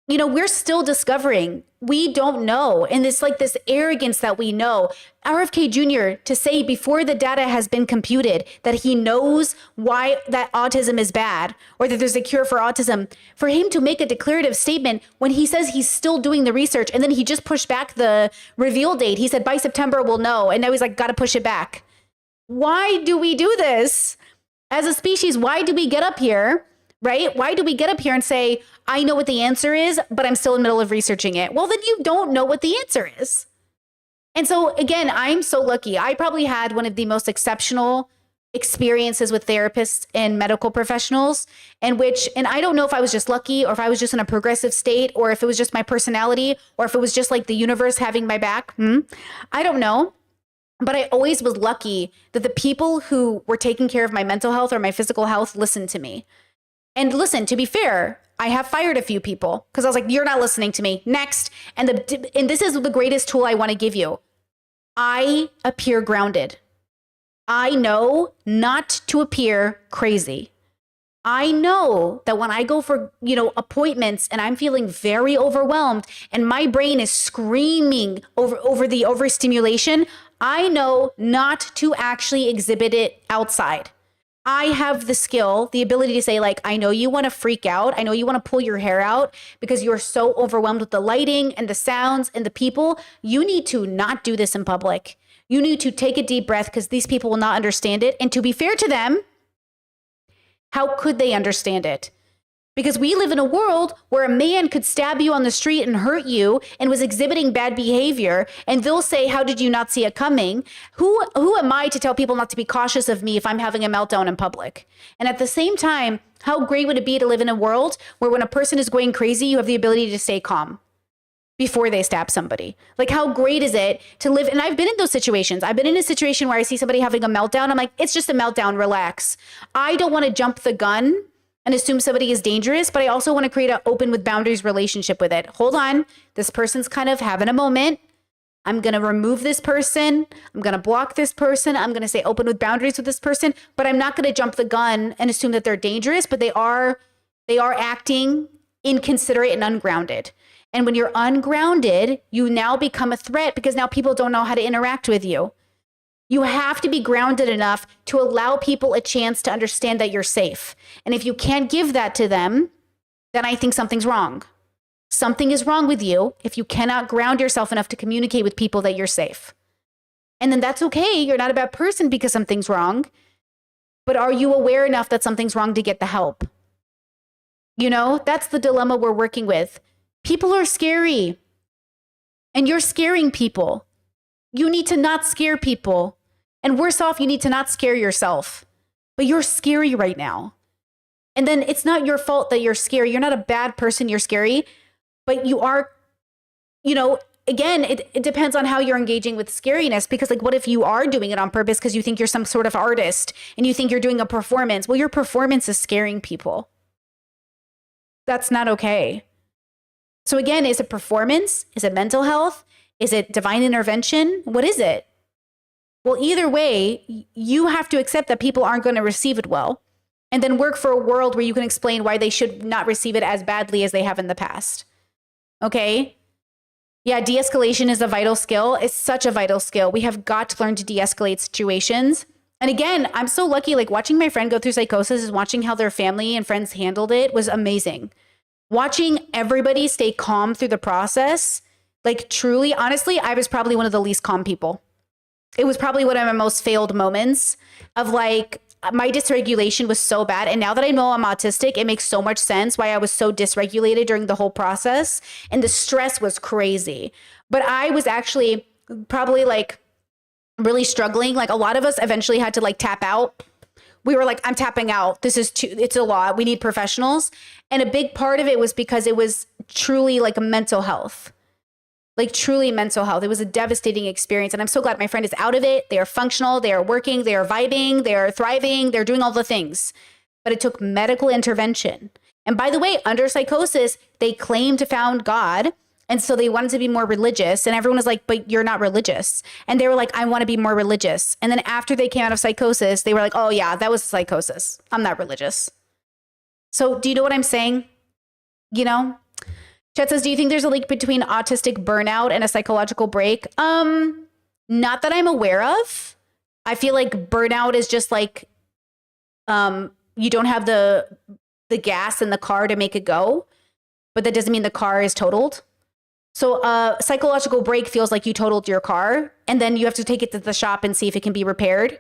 Speaker 1: You know, we're still discovering. We don't know. And it's like this arrogance that we know. RFK Jr. to say before the data has been computed that he knows why that autism is bad or that there's a cure for autism, for him to make a declarative statement when he says he's still doing the research and then he just pushed back the reveal date. He said by September we'll know. And now he's like, got to push it back. Why do we do this? As a species, why do we get up here? Right? Why do we get up here and say, I know what the answer is, but I'm still in the middle of researching it? Well, then you don't know what the answer is. And so again, I'm so lucky. I probably had one of the most exceptional experiences with therapists and medical professionals, and I don't know if I was just lucky or if I was just in a progressive state or if it was just my personality or if it was just like the universe having my back. I don't know. But I always was lucky that the people who were taking care of my mental health or my physical health listened to me. And listen, to be fair, I have fired a few people because I was like, you're not listening to me. Next. And this is the greatest tool I want to give you. I appear grounded. I know not to appear crazy. I know that when I go for, appointments and I'm feeling very overwhelmed and my brain is screaming over the overstimulation, I know not to actually exhibit it outside. I have the skill, the ability to say, like, I know you want to freak out. I know you want to pull your hair out because you're so overwhelmed with the lighting and the sounds and the people. You need to not do this in public. You need to take a deep breath because these people will not understand it. And to be fair to them, how could they understand it? Because we live in a world where a man could stab you on the street and hurt you and was exhibiting bad behavior. And they'll say, how did you not see it coming? Who am I to tell people not to be cautious of me if I'm having a meltdown in public? And at the same time, how great would it be to live in a world where when a person is going crazy, you have the ability to stay calm before they stab somebody? Like, how great is it to live? And I've been in those situations. I've been in a situation where I see somebody having a meltdown. I'm like, it's just a meltdown, relax. I don't want to jump the gun and assume somebody is dangerous, but I also want to create an open with boundaries relationship with it. Hold on, this person's kind of having a moment. I'm going to remove this person. I'm going to block this person. I'm going to say open with boundaries with this person, but I'm not going to jump the gun and assume that they're dangerous, but they are acting inconsiderate and ungrounded. And when you're ungrounded, you now become a threat because now people don't know how to interact with you. You have to be grounded enough to allow people a chance to understand that you're safe. And if you can't give that to them, then I think something's wrong. Something is wrong with you if you cannot ground yourself enough to communicate with people that you're safe. And then that's okay. You're not a bad person because something's wrong. But are you aware enough that something's wrong to get the help? That's the dilemma we're working with. People are scary. And you're scaring people. You need to not scare people. And worse off, you need to not scare yourself. But you're scary right now. And then it's not your fault that you're scary. You're not a bad person. You're scary. But you are, again, it depends on how you're engaging with scariness. Because what if you are doing it on purpose because you think you're some sort of artist and you think you're doing a performance? Well, your performance is scaring people. That's not okay. So again, is it performance? Is it mental health? Is it divine intervention? What is it? Well, either way, you have to accept that people aren't going to receive it well, and then work for a world where you can explain why they should not receive it as badly as they have in the past. Okay? Yeah, de-escalation is a vital skill. It's such a vital skill. We have got to learn to de-escalate situations. And again, I'm so lucky, watching my friend go through psychosis and watching how their family and friends handled it was amazing. Watching everybody stay calm through the process, truly, honestly, I was probably one of the least calm people. It was probably one of my most failed moments of my dysregulation was so bad. And now that I know I'm autistic, it makes so much sense why I was so dysregulated during the whole process. And the stress was crazy. But I was actually probably really struggling. A lot of us eventually had to tap out. We were I'm tapping out. It's a lot. We need professionals. And a big part of it was because it was truly a mental health. like truly mental health. It was a devastating experience. And I'm so glad my friend is out of it. They are functional, they are working, they are vibing, they are thriving, they're doing all the things. But it took medical intervention. And by the way, under psychosis, they claimed to found God. And so they wanted to be more religious. And everyone was like, but you're not religious. And they were like, I want to be more religious. And then after they came out of psychosis, they were like, oh yeah, that was psychosis. I'm not religious. So do you know what I'm saying? You know? Chet says, do you think there's a link between autistic burnout and a psychological break? Not that I'm aware of. I feel like burnout is just like, you don't have the gas in the car to make it go, but that doesn't mean the car is totaled. So psychological break feels like you totaled your car and then you have to take it to the shop and see if it can be repaired.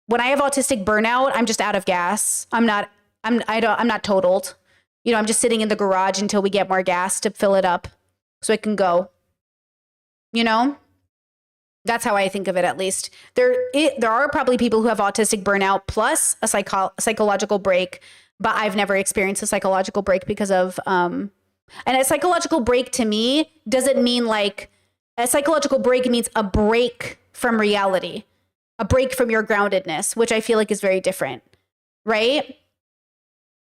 Speaker 1: When I have autistic burnout, I'm just out of gas. I'm not totaled. You know, I'm just sitting in the garage until we get more gas to fill it up so it can go. You know? That's how I think of it, at least. There are probably people who have autistic burnout plus a psychological break, but I've never experienced a psychological break because of and a psychological break to me doesn't mean like a psychological break means a break from reality, a break from your groundedness, which I feel like is very different, right?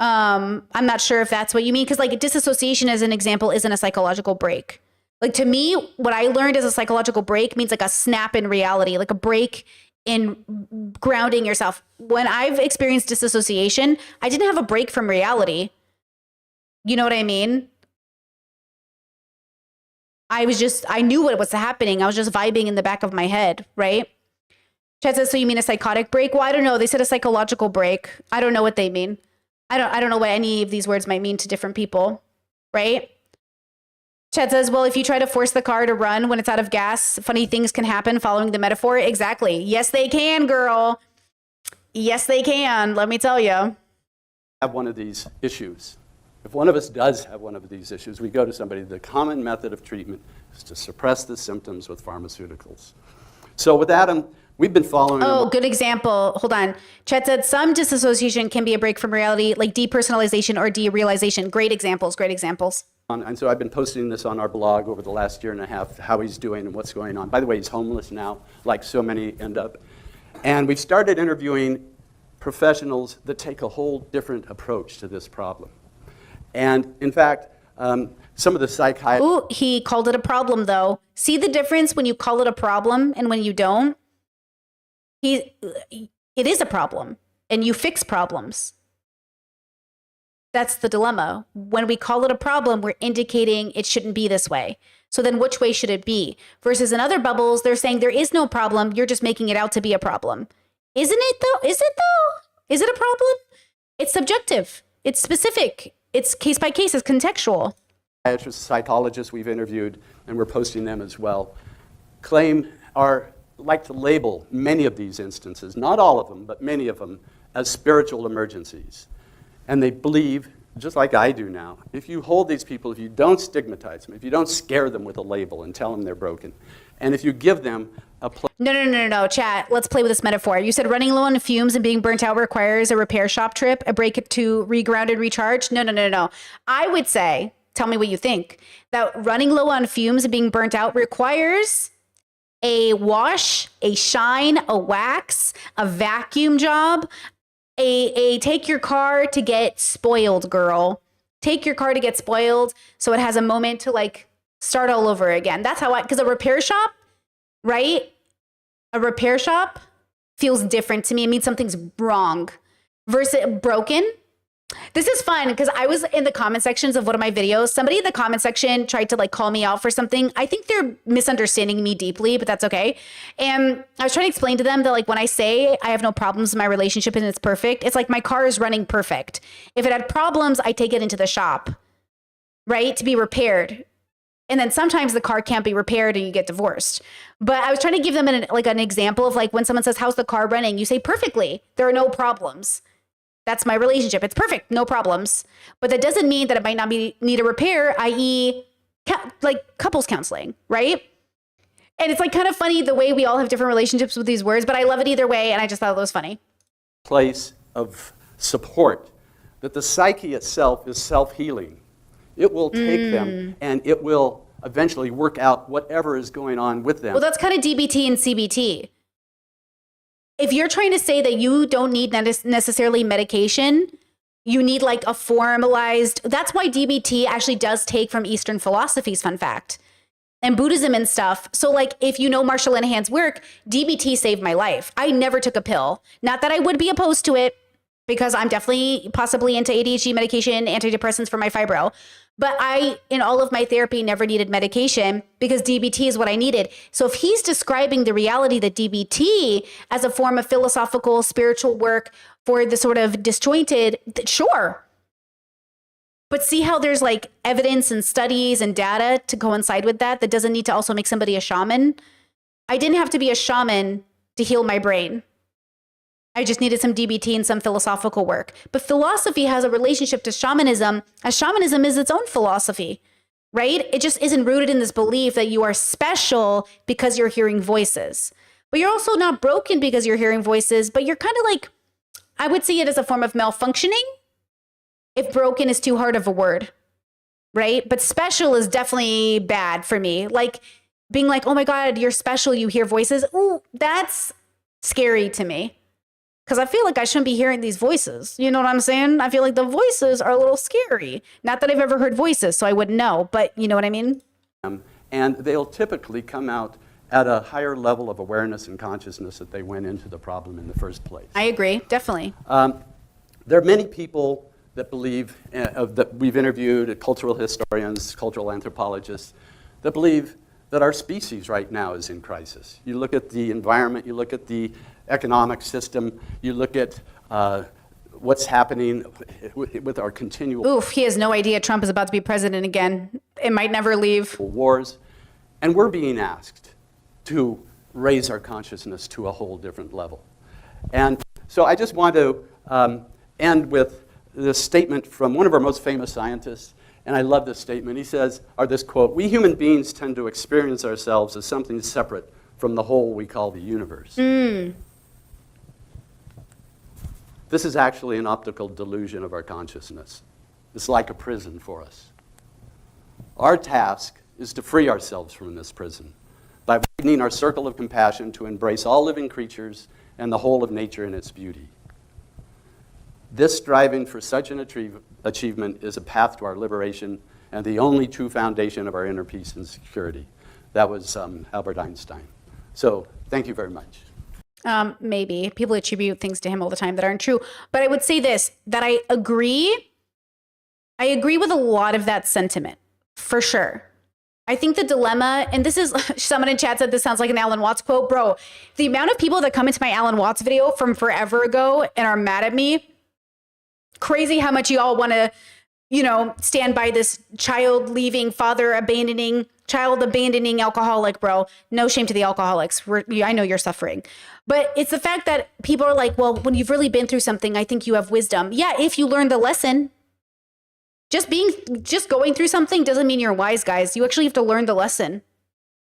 Speaker 1: I'm not sure if that's what you mean, because like disassociation as an example isn't a psychological break. Like to me, what I learned as a psychological break means like a snap in reality, like a break in grounding yourself. When I've experienced disassociation, I didn't have a break from reality. You know what I mean? I knew what was happening. I was just vibing in the back of my head, right? Chad says, so you mean a psychotic break? Well, I don't know. They said a psychological break. I don't know what they mean. I don't know what any of these words might mean to different people, right? Chad says, well, if you try to force the car to run when it's out of gas, funny things can happen following the metaphor. Exactly. Yes, they can, girl. Yes, they can. Let me tell you.
Speaker 7: Have one of these issues. If one of us does have one of these issues, we go to somebody. The common method of treatment is to suppress the symptoms with pharmaceuticals. So with Adam, we've been following
Speaker 1: Oh, good example. Hold on. Chet said some disassociation can be a break from reality, like depersonalization or derealization. Great examples. Great examples.
Speaker 7: And so I've been posting this on our blog over the last year and a half, how he's doing and what's going on. By the way, he's homeless now, like so many end up. And we've started interviewing professionals that take a whole different approach to this problem. And in fact, some of the psychiatrists...
Speaker 1: Ooh, he called it a problem, though. See the difference when you call it a problem and when you don't? It is a problem, and you fix problems. That's the dilemma. When we call it a problem, we're indicating it shouldn't be this way. So then which way should it be? Versus in other bubbles, they're saying there is no problem. You're just making it out to be a problem. Isn't it, though? Is it, though? Is it a problem? It's subjective. It's specific. It's case by case. It's contextual.
Speaker 7: Psychologists we've interviewed, and we're posting them as well, like to label many of these instances, not all of them, but many of them, as spiritual emergencies. And they believe, just like I do now, if you hold these people, if you don't stigmatize them, if you don't scare them with a label and tell them they're broken, and if you give them a
Speaker 1: No, chat. Let's play with this metaphor. You said running low on fumes and being burnt out requires a repair shop trip, a break to reground and recharge. No. I would say, tell me what you think, that running low on fumes and being burnt out requires a wash, a shine, a wax, a vacuum job, a take your car to get spoiled, girl. Take your car to get spoiled so it has a moment to like start all over again. That's how because a repair shop, right? A repair shop feels different to me. It means something's wrong versus broken. This is fun because I was in the comment sections of one of my videos. Somebody in the comment section tried to like call me out for something. I think they're misunderstanding me deeply, but that's okay. And I was trying to explain to them that like when I say I have no problems in my relationship and it's perfect, it's like my car is running perfect. If it had problems, I take it into the shop, right? To be repaired. And then sometimes the car can't be repaired and you get divorced. But I was trying to give them an example of like when someone says, how's the car running? You say perfectly. There are no problems. That's my relationship. It's perfect. No problems. But that doesn't mean that it might not need a repair, i.e. like couples counseling, right? And it's like kind of funny the way we all have different relationships with these words, but I love it either way. And I just thought it was funny.
Speaker 7: Place of support, that the psyche itself is self-healing. It will take them and it will eventually work out whatever is going on with them.
Speaker 1: Well, that's kind of DBT and CBT. If you're trying to say that you don't need necessarily medication, you need like a formalized, that's why DBT actually does take from Eastern philosophies, fun fact, and Buddhism and stuff. So like, if you know Marsha Linehan's work, DBT saved my life. I never took a pill. Not that I would be opposed to it, because I'm definitely possibly into ADHD medication, antidepressants for my fibro. But I, in all of my therapy, never needed medication because DBT is what I needed. So if he's describing the reality that DBT as a form of philosophical, spiritual work for the sort of disjointed, sure. But see how there's like evidence and studies and data to coincide with that doesn't need to also make somebody a shaman. I didn't have to be a shaman to heal my brain. I just needed some DBT and some philosophical work. But philosophy has a relationship to shamanism, as shamanism is its own philosophy, right? It just isn't rooted in this belief that you are special because you're hearing voices. But you're also not broken because you're hearing voices, but you're kind of like, I would see it as a form of malfunctioning, if broken is too hard of a word, right? But special is definitely bad for me. Like being like, oh my God, you're special, you hear voices. Ooh, that's scary to me. Because I feel like I shouldn't be hearing these voices. You know what I'm saying? I feel like the voices are a little scary. Not that I've ever heard voices, so I wouldn't know, but you know what I mean?
Speaker 7: And they'll typically come out at a higher level of awareness and consciousness that they went into the problem in the first place.
Speaker 1: I agree, definitely.
Speaker 7: There are many people that believe, that we've interviewed, cultural historians, cultural anthropologists, that believe that our species right now is in crisis. You look at the environment, you look at the economic system, you look at what's happening with our continual
Speaker 1: Oof, he has no idea Trump is about to be president again. It might never leave.
Speaker 7: wars, and we're being asked to raise our consciousness to a whole different level. And so I just want to end with this statement from one of our most famous scientists, and I love this statement. He says, or this quote, "We human beings tend to experience ourselves as something separate from the whole we call the universe." This is actually an optical delusion of our consciousness. It's like a prison for us. Our task is to free ourselves from this prison by widening our circle of compassion to embrace all living creatures and the whole of nature in its beauty. This striving for such an achievement is a path to our liberation and the only true foundation of our inner peace and security. That was Albert Einstein. So thank you very much.
Speaker 1: Maybe. People attribute things to him all the time that aren't true. But I would say this, that I agree with a lot of that sentiment, for sure. I think the dilemma, and this is, someone in chat said this sounds like an Alan Watts quote. Bro, the amount of people that come into my Alan Watts video from forever ago and are mad at me, crazy how much you all want to, stand by this child leaving, father abandoning, child abandoning alcoholic, bro. No shame to the alcoholics. I know you're suffering. But it's the fact that people are like, well, when you've really been through something, I think you have wisdom. Yeah, if you learn the lesson. Just going through something doesn't mean you're wise, guys. You actually have to learn the lesson.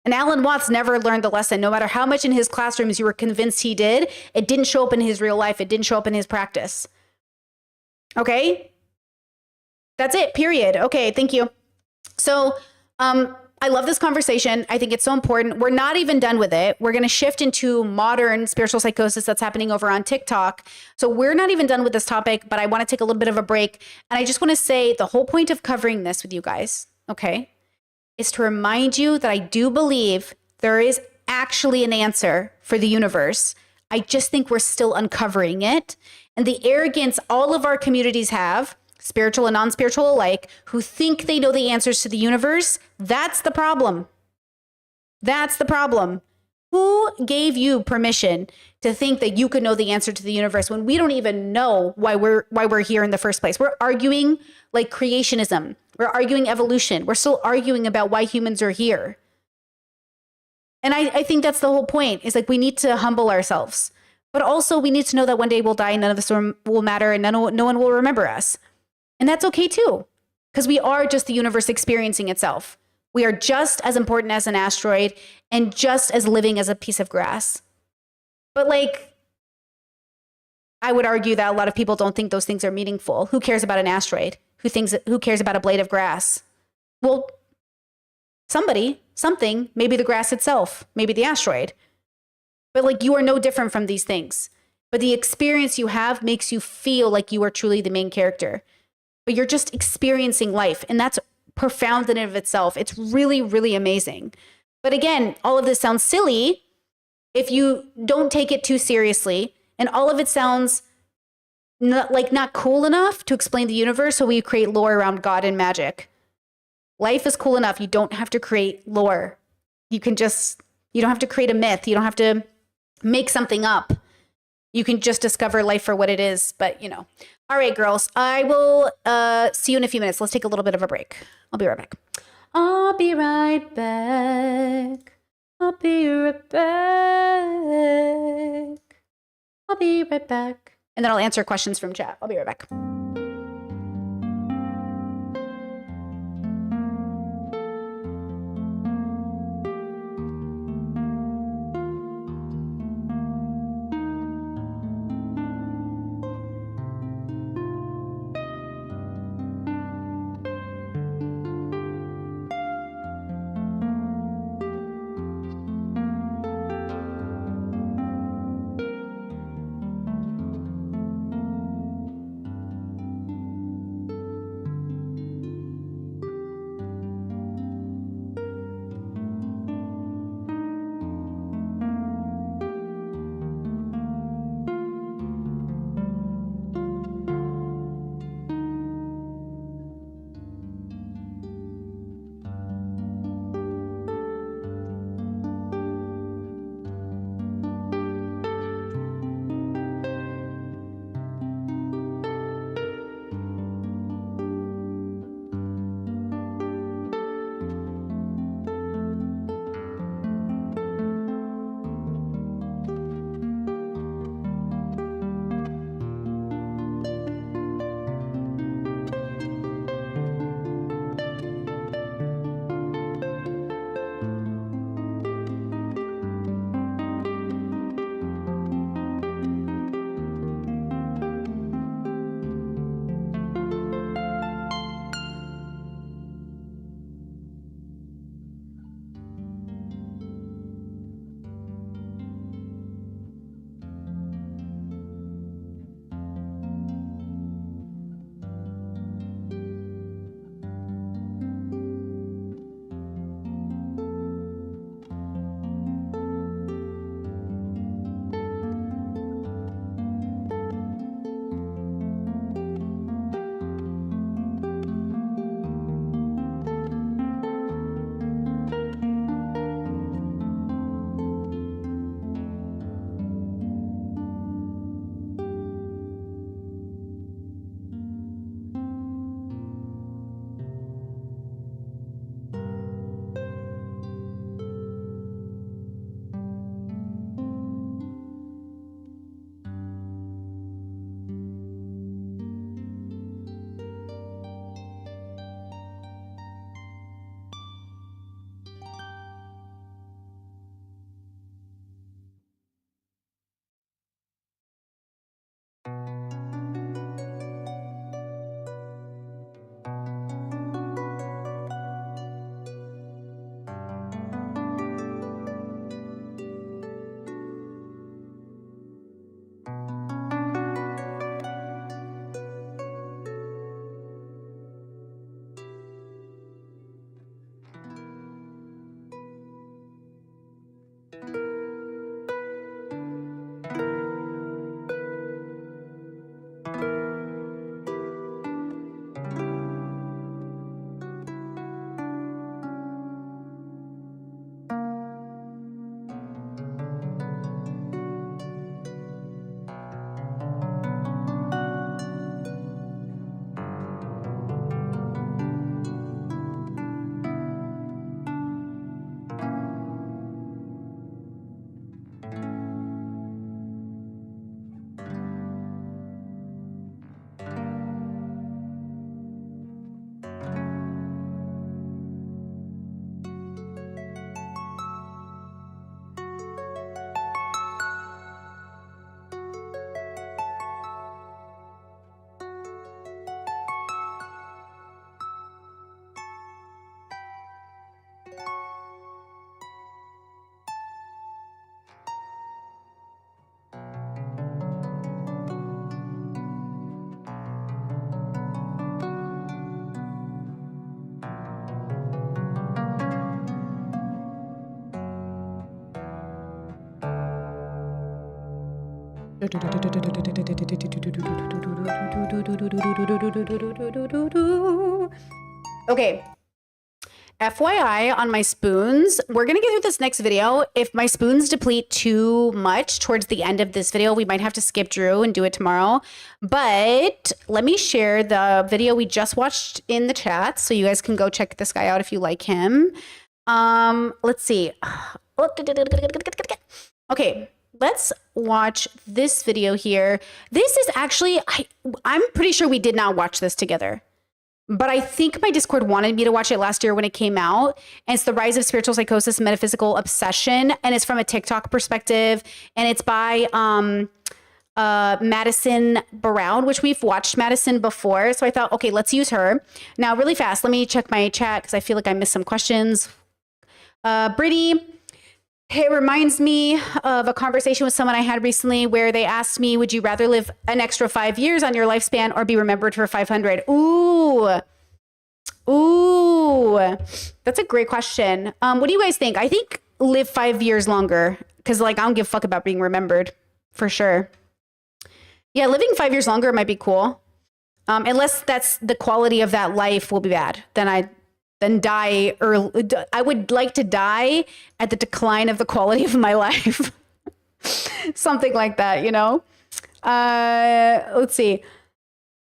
Speaker 1: And Alan Watts never learned the lesson. No matter how much in his classrooms you were convinced he did, it didn't show up in his real life. It didn't show up in his practice. Okay? That's it, period. Okay, thank you. So, I love this conversation. I think it's so important. We're not even done with it. We're going to shift into modern spiritual psychosis that's happening over on TikTok. So we're not even done with this topic, but I want to take a little bit of a break. And I just want to say the whole point of covering this with you guys, okay, is to remind you that I do believe there is actually an answer for the universe. I just think we're still uncovering it. And the arrogance all of our communities have, spiritual and non-spiritual alike, who think they know the answers to the universe, that's the problem. That's the problem. Who gave you permission to think that you could know the answer to the universe when we don't even know why we're here in the first place? We're arguing like creationism. We're arguing evolution. We're still arguing about why humans are here. And I think that's the whole point, is like we need to humble ourselves. But also we need to know that one day we'll die and none of this will matter and no one will remember us. And that's okay too, because we are just the universe experiencing itself. We are just as important as an asteroid and just as living as a piece of grass. But I would argue that a lot of people don't think those things are meaningful. Who cares about an asteroid? Who cares about a blade of grass? Well, somebody, something, maybe the grass itself, maybe the asteroid. But like, you are no different from these things. But the experience you have makes you feel like you are truly the main character. But you're just experiencing life. And that's profound in and of itself. It's really, really amazing. But again, all of this sounds silly if you don't take it too seriously. And all of it sounds not cool enough to explain the universe. So we create lore around God and magic. Life is cool enough. You don't have to create lore. You don't have to create a myth. You don't have to make something up. You can just discover life for what it is. But, you know. All right, girls. I will see you in a few minutes. Let's take a little bit of a break. I'll be right back. I'll be right back. I'll be right back. I'll be right back. And then I'll answer questions from chat. I'll be right back. Okay. FYI on my spoons, we're going to get through this next video. If my spoons deplete too much towards the end of this video, we might have to skip Drew and do it tomorrow. But let me share the video we just watched in the chat so you guys can go check this guy out if you like him. Let's see. Okay, let's watch this video here. This is actually, I'm pretty sure we did not watch this together. But I think my Discord wanted me to watch it last year when it came out. And it's The Rise of Spiritual Psychosis, Metaphysical Obsession. And it's from a TikTok perspective. And it's by Madison Brown, which we've watched Madison before. So I thought, okay, let's use her. Now, really fast, let me check my chat because I feel like I missed some questions. Brittany, it reminds me of a conversation with someone I had recently where they asked me, would you rather live an extra 5 years on your lifespan or be remembered for 500? Ooh, that's a great question. What do you guys think? I think live 5 years longer because like I don't give a fuck about being remembered for sure. Yeah, living 5 years longer might be cool. Unless that's the quality of that life will be bad. Then die early. I would like to die at the decline of the quality of my life. Something like that, you know? Let's see.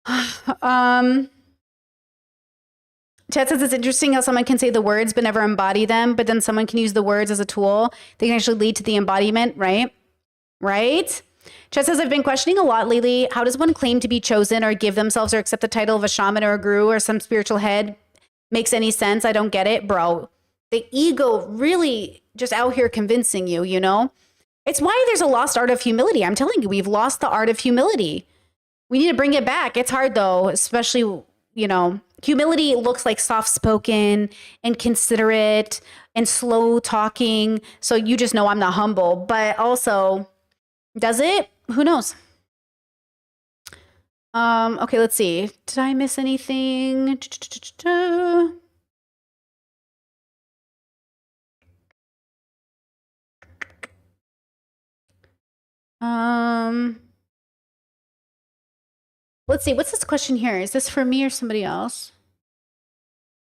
Speaker 1: Chat says it's interesting how someone can say the words but never embody them, but then someone can use the words as a tool. They can actually lead to the embodiment, right? Right? Chet says, I've been questioning a lot lately. How does one claim to be chosen or give themselves or accept the title of a shaman or a guru or some spiritual head? Makes any sense? I don't get it, bro. The ego really just out here convincing you, you know? It's why there's a lost art of humility. I'm telling you, we've lost the art of humility. We need to bring it back. It's hard though, especially, you know, humility looks like soft-spoken and considerate and slow talking. So you just know I'm not humble, but also, does it? Who knows? Okay, let's see. Did I miss anything? Let's see. What's this question here? Is this for me or somebody else?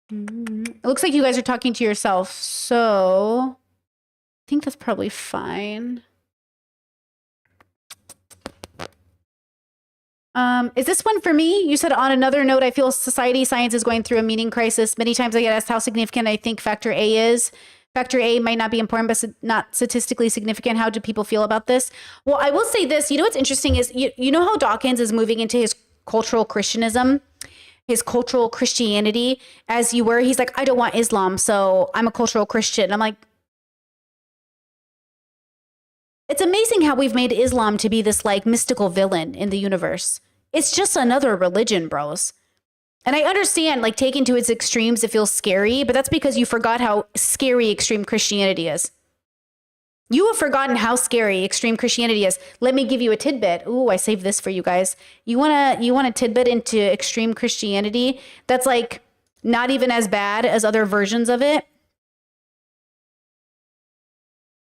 Speaker 1: It looks like you guys are talking to yourself, so I think that's probably fine. Is this one for me? You said, on another note, I feel society science is going through a meaning crisis. Many times I get asked how significant I think factor A is. Factor A might not be important, but not statistically significant. How do people feel about this? Well, I will say this. You know what's interesting is, you know how Dawkins is moving into his cultural Christianism, his cultural Christianity, as you were. He's like, I don't want Islam, so I'm a cultural Christian. I'm like, it's amazing how we've made Islam to be this like mystical villain in the universe. It's just another religion, bros. And I understand, like, taken to its extremes, it feels scary, but that's because you forgot how scary extreme Christianity is. You have forgotten how scary extreme Christianity is. Let me give you a tidbit. Ooh, I saved this for you guys. You want a tidbit into extreme Christianity that's like not even as bad as other versions of it?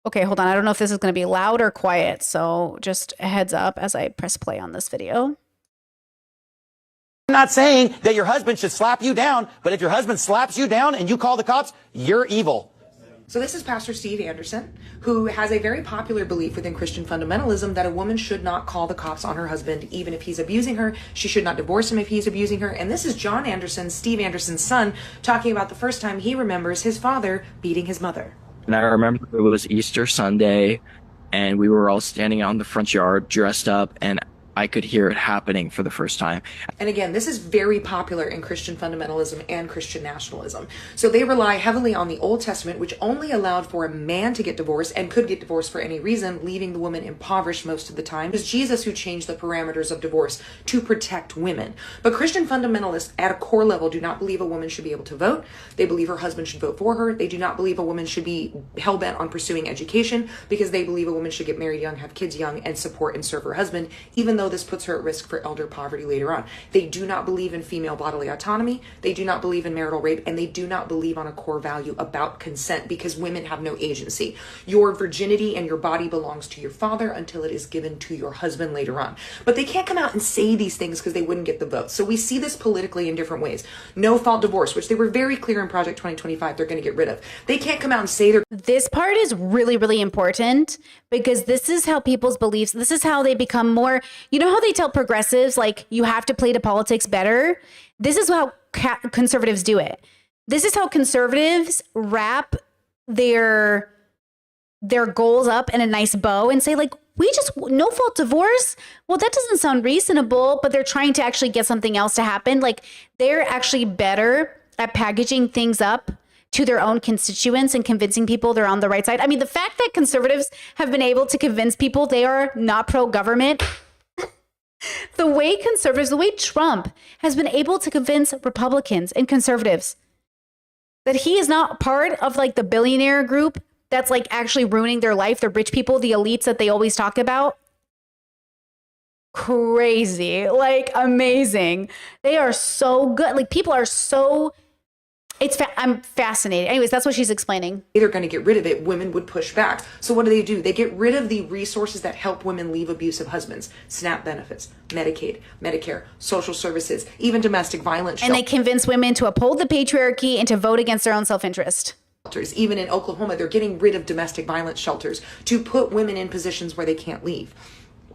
Speaker 1: Okay, hold on. I don't know if this is going to be loud or quiet, so just a heads up as I press play on this video.
Speaker 9: I'm not saying that your husband should slap you down, but if your husband slaps you down and you call the cops, you're evil.
Speaker 10: So this is Pastor Steve Anderson, who has a very popular belief within Christian fundamentalism that a woman should not call the cops on her husband, even if he's abusing her. She should not divorce him if he's abusing her. And this is John Anderson, Steve Anderson's son, talking about the first time he remembers his father beating his mother.
Speaker 11: And I remember it was Easter Sunday, and we were all standing out in the front yard dressed up, and I could hear it happening for the first time.
Speaker 10: And again, this is very popular in Christian fundamentalism and Christian nationalism. So they rely heavily on the Old Testament, which only allowed for a man to get divorced and could get divorced for any reason, leaving the woman impoverished most of the time. It was Jesus who changed the parameters of divorce to protect women. But Christian fundamentalists at a core level do not believe a woman should be able to vote. They believe her husband should vote for her. They do not believe a woman should be hell-bent on pursuing education because they believe a woman should get married young, have kids young, and support and serve her husband, even though know this puts her at risk for elder poverty later on. They do not believe in female bodily autonomy. They do not believe in marital rape, and they do not believe on a core value about consent, because women have no agency. Your virginity and your body belongs to your father until it is given to your husband later on. But they can't come out and say these things because they wouldn't get the vote. So we see this politically in different ways. No fault divorce, which they were very clear in Project 2025 they're going to get rid of. They can't come out and say they're...
Speaker 1: This part is really, really important, because this is how people's beliefs, this is how they become more, you know how they tell progressives, like, you have to play to politics better? This is how conservatives do it. This is how conservatives wrap their goals up in a nice bow and say, like, we just no fault divorce. Well, that doesn't sound reasonable, but they're trying to actually get something else to happen. Like, they're actually better at packaging things up to their own constituents and convincing people they're on the right side. I mean, the fact that conservatives have been able to convince people they are not pro-government, the way Trump has been able to convince Republicans and conservatives that he is not part of, like, the billionaire group that's, like, actually ruining their life, the rich people, the elites that they always talk about. Crazy, like, amazing. They are so good. Like, people are so, I'm fascinated. Anyways, that's what she's explaining.
Speaker 10: They're going to get rid of it. Women would push back. So what do? They get rid of the resources that help women leave abusive husbands. SNAP benefits, Medicaid, Medicare, social services, even domestic violence.
Speaker 1: And they convince women to uphold the patriarchy and to vote against their own self-interest.
Speaker 10: Even in Oklahoma, they're getting rid of domestic violence shelters to put women in positions where they can't leave.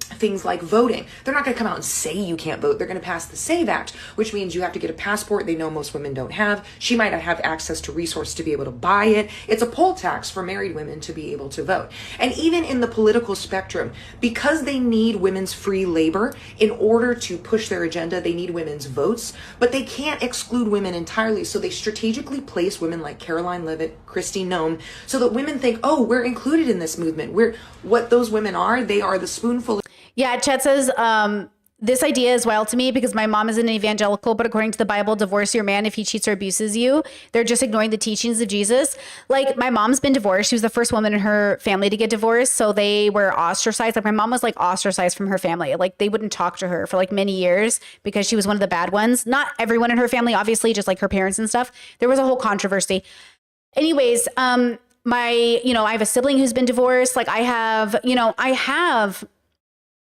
Speaker 10: Things like voting. They're not going to come out and say you can't vote. They're going to pass the SAVE Act, which means you have to get a passport they know most women don't have. She might not have access to resources to be able to buy it. It's a poll tax for married women to be able to vote. And even in the political spectrum, because they need women's free labor in order to push their agenda, they need women's votes, but they can't exclude women entirely. So they strategically place women like Caroline Leavitt, Kristi Noem, so that women think, oh, we're included in this movement. What those women are, they are the spoonful.
Speaker 1: Yeah, Chet says, this idea is wild to me because my mom is an evangelical, but according to the Bible, divorce your man if he cheats or abuses you. They're just ignoring the teachings of Jesus. Like, my mom's been divorced. She was the first woman in her family to get divorced. So they were ostracized. Like, my mom was, like, ostracized from her family. Like, they wouldn't talk to her for, like, many years because she was one of the bad ones. Not everyone in her family, obviously, just like her parents and stuff. There was a whole controversy. Anyways, I have a sibling who's been divorced. Like, I have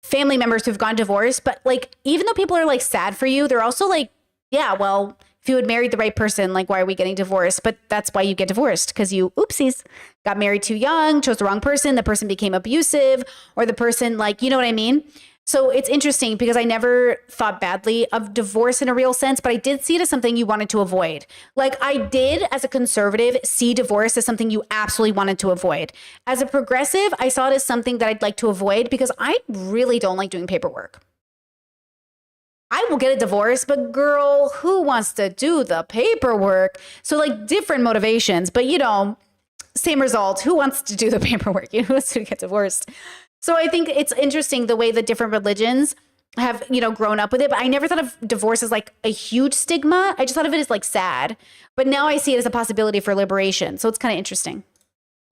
Speaker 1: family members who've gone divorced, but, like, even though people are, like, sad for you, they're also like, yeah, well, if you had married the right person, like, why are we getting divorced? But that's why you get divorced, because you, oopsies, got married too young, chose the wrong person, the person became abusive, or the person, like, you know what I mean? So it's interesting because I never thought badly of divorce in a real sense, but I did see it as something you wanted to avoid. Like, I did, as a conservative, see divorce as something you absolutely wanted to avoid. As a progressive, I saw it as something that I'd like to avoid because I really don't like doing paperwork. I will get a divorce, but girl, who wants to do the paperwork? So, like, different motivations, but, same result. Who wants to do the paperwork? Who wants to get divorced? So I think it's interesting the way that different religions have, grown up with it. But I never thought of divorce as, like, a huge stigma. I just thought of it as, like, sad. But now I see it as a possibility for liberation. So it's kind of interesting.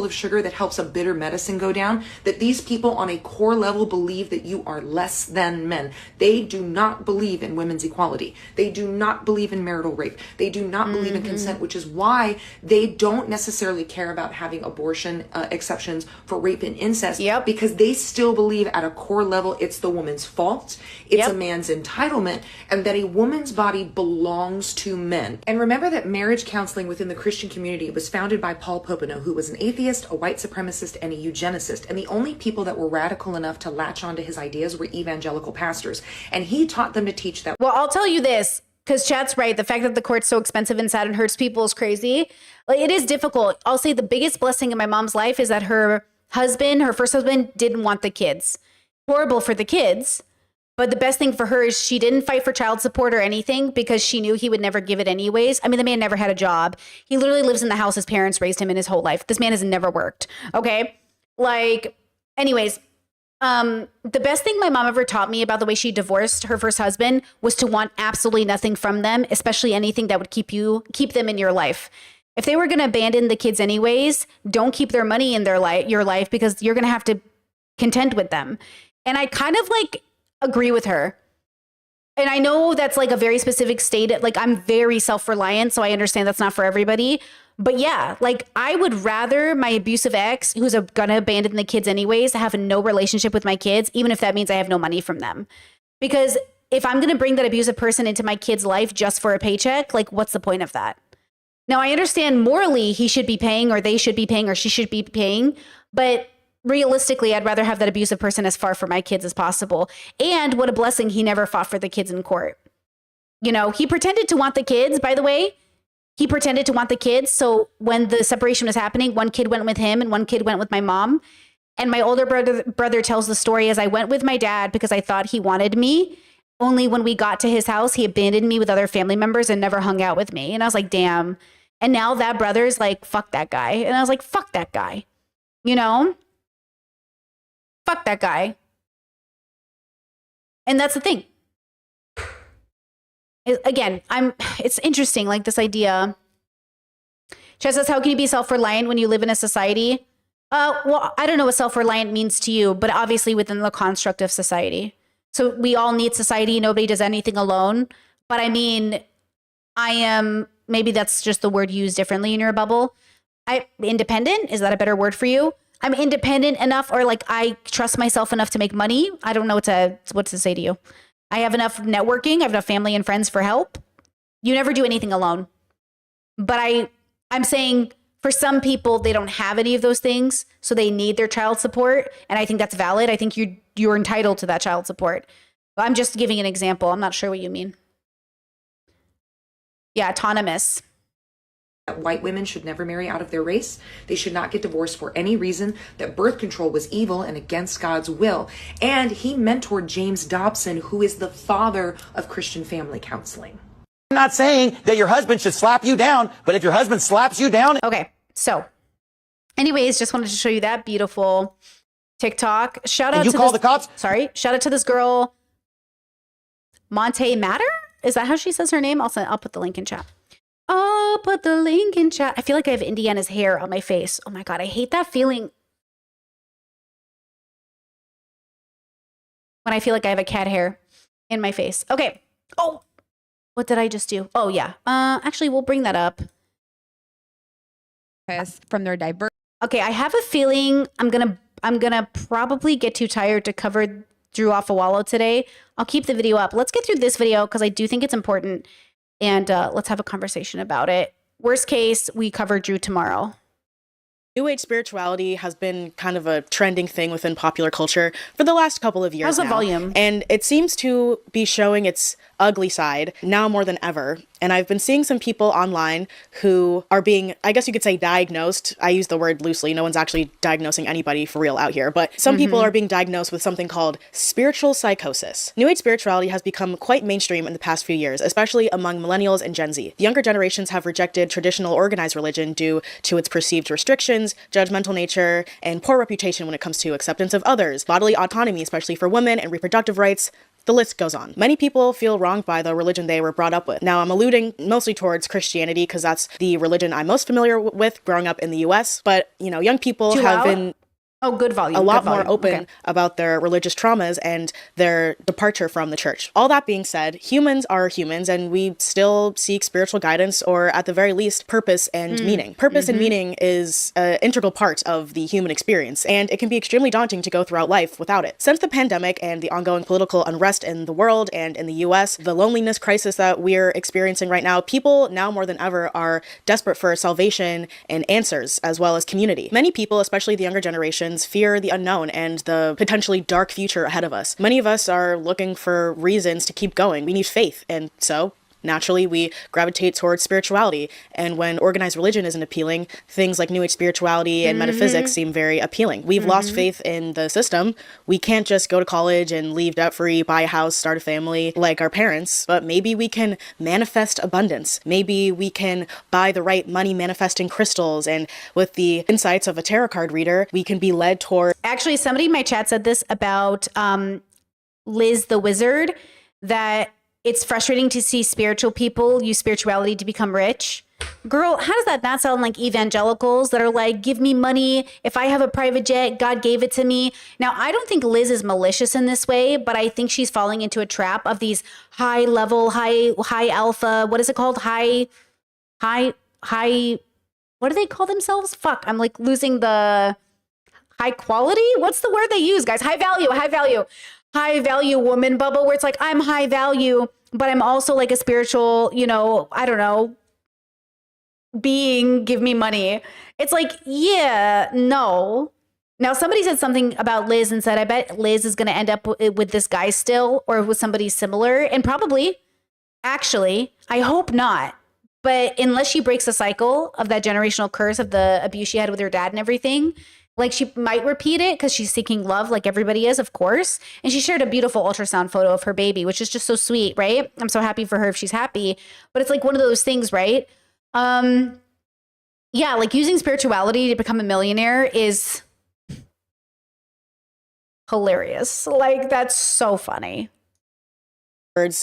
Speaker 10: Of sugar that helps a bitter medicine go down, that these people on a core level believe that you are less than men. They do not believe in women's equality. They do not believe in marital rape. They do not believe in consent, which is why they don't necessarily care about having abortion exceptions for rape and incest, because they still believe at a core level it's the woman's fault, it's a man's entitlement, and that a woman's body belongs to men. And remember that marriage counseling within the Christian community was founded by Paul Popenoe, who was an atheist, a white supremacist, and a eugenicist. And the only people that were radical enough to latch onto his ideas were evangelical pastors. And he taught them to teach that.
Speaker 1: Well, I'll tell you this, because Chat's right. The fact that the court's so expensive and sad and hurts people is crazy. Like, it is difficult. I'll say the biggest blessing in my mom's life is that her first husband, didn't want the kids. Horrible for the kids. But the best thing for her is she didn't fight for child support or anything because she knew he would never give it anyways. I mean, the man never had a job. He literally lives in the house his parents raised him in his whole life. This man has never worked. Okay. Like, anyways, the best thing my mom ever taught me about the way she divorced her first husband was to want absolutely nothing from them, especially anything that would keep them in your life. If they were going to abandon the kids anyways, don't keep their money in your life because you're going to have to contend with them. And I kind of, like, agree with her. And I know that's like a very specific state. Like, I'm very self-reliant, so I understand that's not for everybody. But yeah, like, I would rather my abusive ex, who's gonna abandon the kids anyways, have no relationship with my kids, even if that means I have no money from them. Because if I'm gonna bring that abusive person into my kid's life just for a paycheck, like, what's the point of that? Now, I understand morally he should be paying, or they should be paying, or she should be paying, but realistically, I'd rather have that abusive person as far from my kids as possible. And what a blessing he never fought for the kids in court. You know, he pretended to want the kids, by the way. He pretended to want the kids. So when the separation was happening, one kid went with him and one kid went with my mom. And my older brother tells the story as I went with my dad because I thought he wanted me. Only when we got to his house, he abandoned me with other family members and never hung out with me. And I was like, damn. And now that brother's like, fuck that guy. And I was like, fuck that guy. You know? Fuck that guy. And that's the thing. Again, it's interesting, like this idea. Chess says, how can you be self-reliant when you live in a society? Well, I don't know what self-reliant means to you, but obviously within the construct of society. So we all need society. Nobody does anything alone. But I mean, maybe that's just the word used differently in your bubble. Independent, is that a better word for you? I'm independent enough, or like I trust myself enough to make money. I don't know what to say to you. I have enough networking. I have enough family and friends for help. You never do anything alone. But I'm saying for some people, they don't have any of those things, so they need their child support. And I think that's valid. I think you're entitled to that child support. But I'm just giving an example. I'm not sure what you mean. Yeah, autonomous.
Speaker 10: That white women should never marry out of their race. They should not get divorced for any reason, that birth control was evil and against God's will. And he mentored James Dobson, who is the father of Christian family counseling.
Speaker 9: I'm not saying that your husband should slap you down, but if your husband slaps you down...
Speaker 1: Okay, so anyways, just wanted to show you that beautiful TikTok. Shout out
Speaker 9: you
Speaker 1: to
Speaker 9: call the cops?
Speaker 1: Sorry, shout out to this girl, Monte Matter? Is that how she says her name? I'll put the link in chat. I'll put the link in chat. I feel like I have Indiana's hair on my face. Oh my God, I hate that feeling. When I feel like I have a cat hair in my face. Okay. Oh, what did I just do? Oh yeah. Actually, we'll bring that up.
Speaker 12: From their diverse.
Speaker 1: Okay, I have a feeling I'm gonna probably get too tired to cover Drew Afawalo today. I'll keep the video up. Let's get through this video because I do think it's important. And let's have a conversation about it. Worst case, we cover Drew tomorrow.
Speaker 13: New Age spirituality has been kind of a trending thing within popular culture for the last couple of years
Speaker 1: How's the
Speaker 13: now.
Speaker 1: volume?
Speaker 13: And it seems to be showing its ugly side now more than ever. And I've been seeing some people online who are being, I guess you could say, diagnosed. I use the word loosely. No one's actually diagnosing anybody for real out here. But some people are being diagnosed with something called spiritual psychosis. New Age spirituality has become quite mainstream in the past few years, especially among millennials and Gen Z. The younger generations have rejected traditional organized religion due to its perceived restrictions, judgmental nature, and poor reputation when it comes to acceptance of others, bodily autonomy, especially for women, and reproductive rights. The list goes on. Many people feel wronged by the religion they were brought up with. Now, I'm alluding mostly towards Christianity because that's the religion I'm most familiar with growing up in the US. But, you know, young people have been
Speaker 1: good volume.
Speaker 13: A lot more open about their religious traumas and their departure from the church. All that being said, humans are humans and we still seek spiritual guidance or at the very least purpose and meaning. Purpose and meaning is an integral part of the human experience and it can be extremely daunting to go throughout life without it. Since the pandemic and the ongoing political unrest in the world and in the US, the loneliness crisis that we're experiencing right now, people now more than ever are desperate for salvation and answers as well as community. Many people, especially the younger generation, fear the unknown and the potentially dark future ahead of us. Many of us are looking for reasons to keep going. We need faith, and so naturally we gravitate towards spirituality. And when organized religion isn't appealing, things like New Age spirituality and metaphysics seem very appealing. We've lost faith in the system. We can't just go to college and leave debt-free, buy a house, start a family like our parents, but maybe we can manifest abundance. Maybe we can buy the right money manifesting crystals, and with the insights of a tarot card reader, we can be led toward...
Speaker 1: Actually, somebody in my chat said this about Liz the Wizard, that it's frustrating to see spiritual people use spirituality to become rich. Girl, how does that not sound like evangelicals that are like, give me money. If I have a private jet, God gave it to me. Now, I don't think Liz is malicious in this way, but I think she's falling into a trap of these high level, high alpha. What is it called? High. What do they call themselves? Fuck, I'm like losing the high quality. What's the word they use, guys? High value woman bubble, where it's like, I'm high value, but I'm also like a spiritual, I don't know, being, give me money. It's like, yeah, no. Now, somebody said something about Liz and said, I bet Liz is going to end up with this guy still, or with somebody similar. And probably, actually, I hope not. But unless she breaks the cycle of that generational curse of the abuse she had with her dad and everything, like, she might repeat it because she's seeking love like everybody is, of course. And she shared a beautiful ultrasound photo of her baby, which is just so sweet, right? I'm so happy for her if she's happy. But it's like one of those things, right? Yeah, like using spirituality to become a millionaire is hilarious. Like, that's so funny.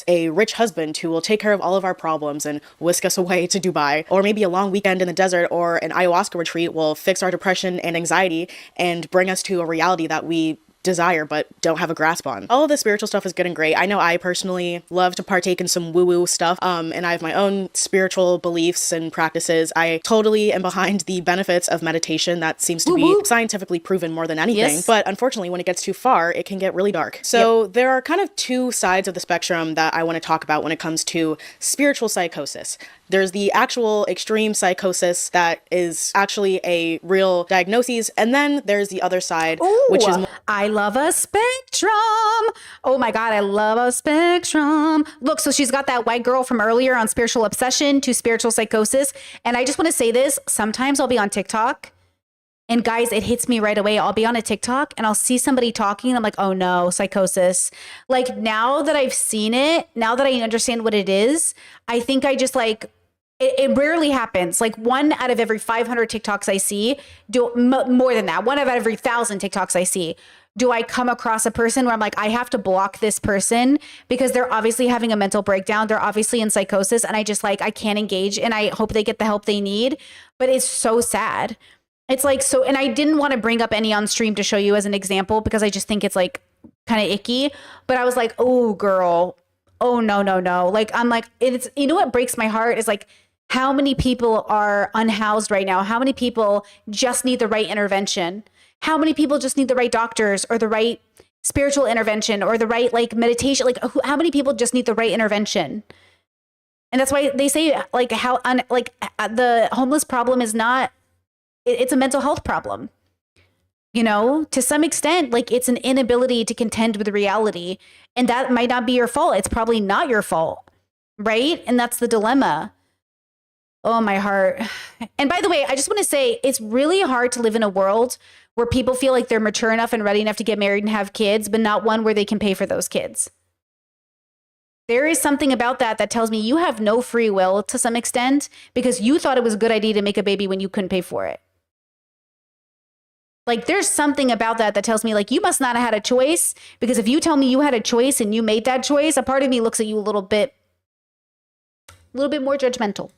Speaker 13: A rich husband who will take care of all of our problems and whisk us away to Dubai, or maybe a long weekend in the desert or an ayahuasca retreat will fix our depression and anxiety and bring us to a reality that we desire but don't have a grasp on. All of the spiritual stuff is good and great. I know I personally love to partake in some woo-woo stuff, and I have my own spiritual beliefs and practices. I totally am behind the benefits of meditation. That seems to be scientifically proven more than anything. Yes. But unfortunately, when it gets too far, it can get really dark. So there are kind of two sides of the spectrum that I want to talk about when it comes to spiritual psychosis. There's the actual extreme psychosis that is actually a real diagnosis, and then there's the other side, which is
Speaker 1: I love a spectrum. Oh my God, I love a spectrum. Look, so she's got that white girl from earlier on spiritual obsession to spiritual psychosis. And I just want to say this, sometimes I'll be on TikTok, and guys, it hits me right away. I'll be on a TikTok and I'll see somebody talking and I'm like, oh no, psychosis. Like, now that I've seen it, now that I understand what it is, I think I just like, it rarely happens. Like, 1 out of every 500 TikToks I see, more than that, 1 out of every 1,000 TikToks I see, do I come across a person where I'm like, I have to block this person because they're obviously having a mental breakdown. They're obviously in psychosis. And I just like, I can't engage, and I hope they get the help they need. But it's so sad. It's like, so, and I didn't want to bring up any on stream to show you as an example because I just think it's like kind of icky. But I was like, oh girl, oh no. Like, I'm like, it's, you know what breaks my heart is like, how many people are unhoused right now? How many people just need the right intervention? How many people just need the right doctors or the right spiritual intervention or the right like meditation? Like, how many people just need the right intervention? And that's why they say like how the homeless problem is not, it's a mental health problem. You know, to some extent, like, it's an inability to contend with reality, and that might not be your fault. It's probably not your fault, right? And that's the dilemma. Oh, my heart. And by the way, I just want to say it's really hard to live in a world where people feel like they're mature enough and ready enough to get married and have kids, but not one where they can pay for those kids. There is something about that that tells me you have no free will to some extent because you thought it was a good idea to make a baby when you couldn't pay for it. Like, there's something about that that tells me like you must not have had a choice, because if you tell me you had a choice and you made that choice, a part of me looks at you a little bit more judgmental.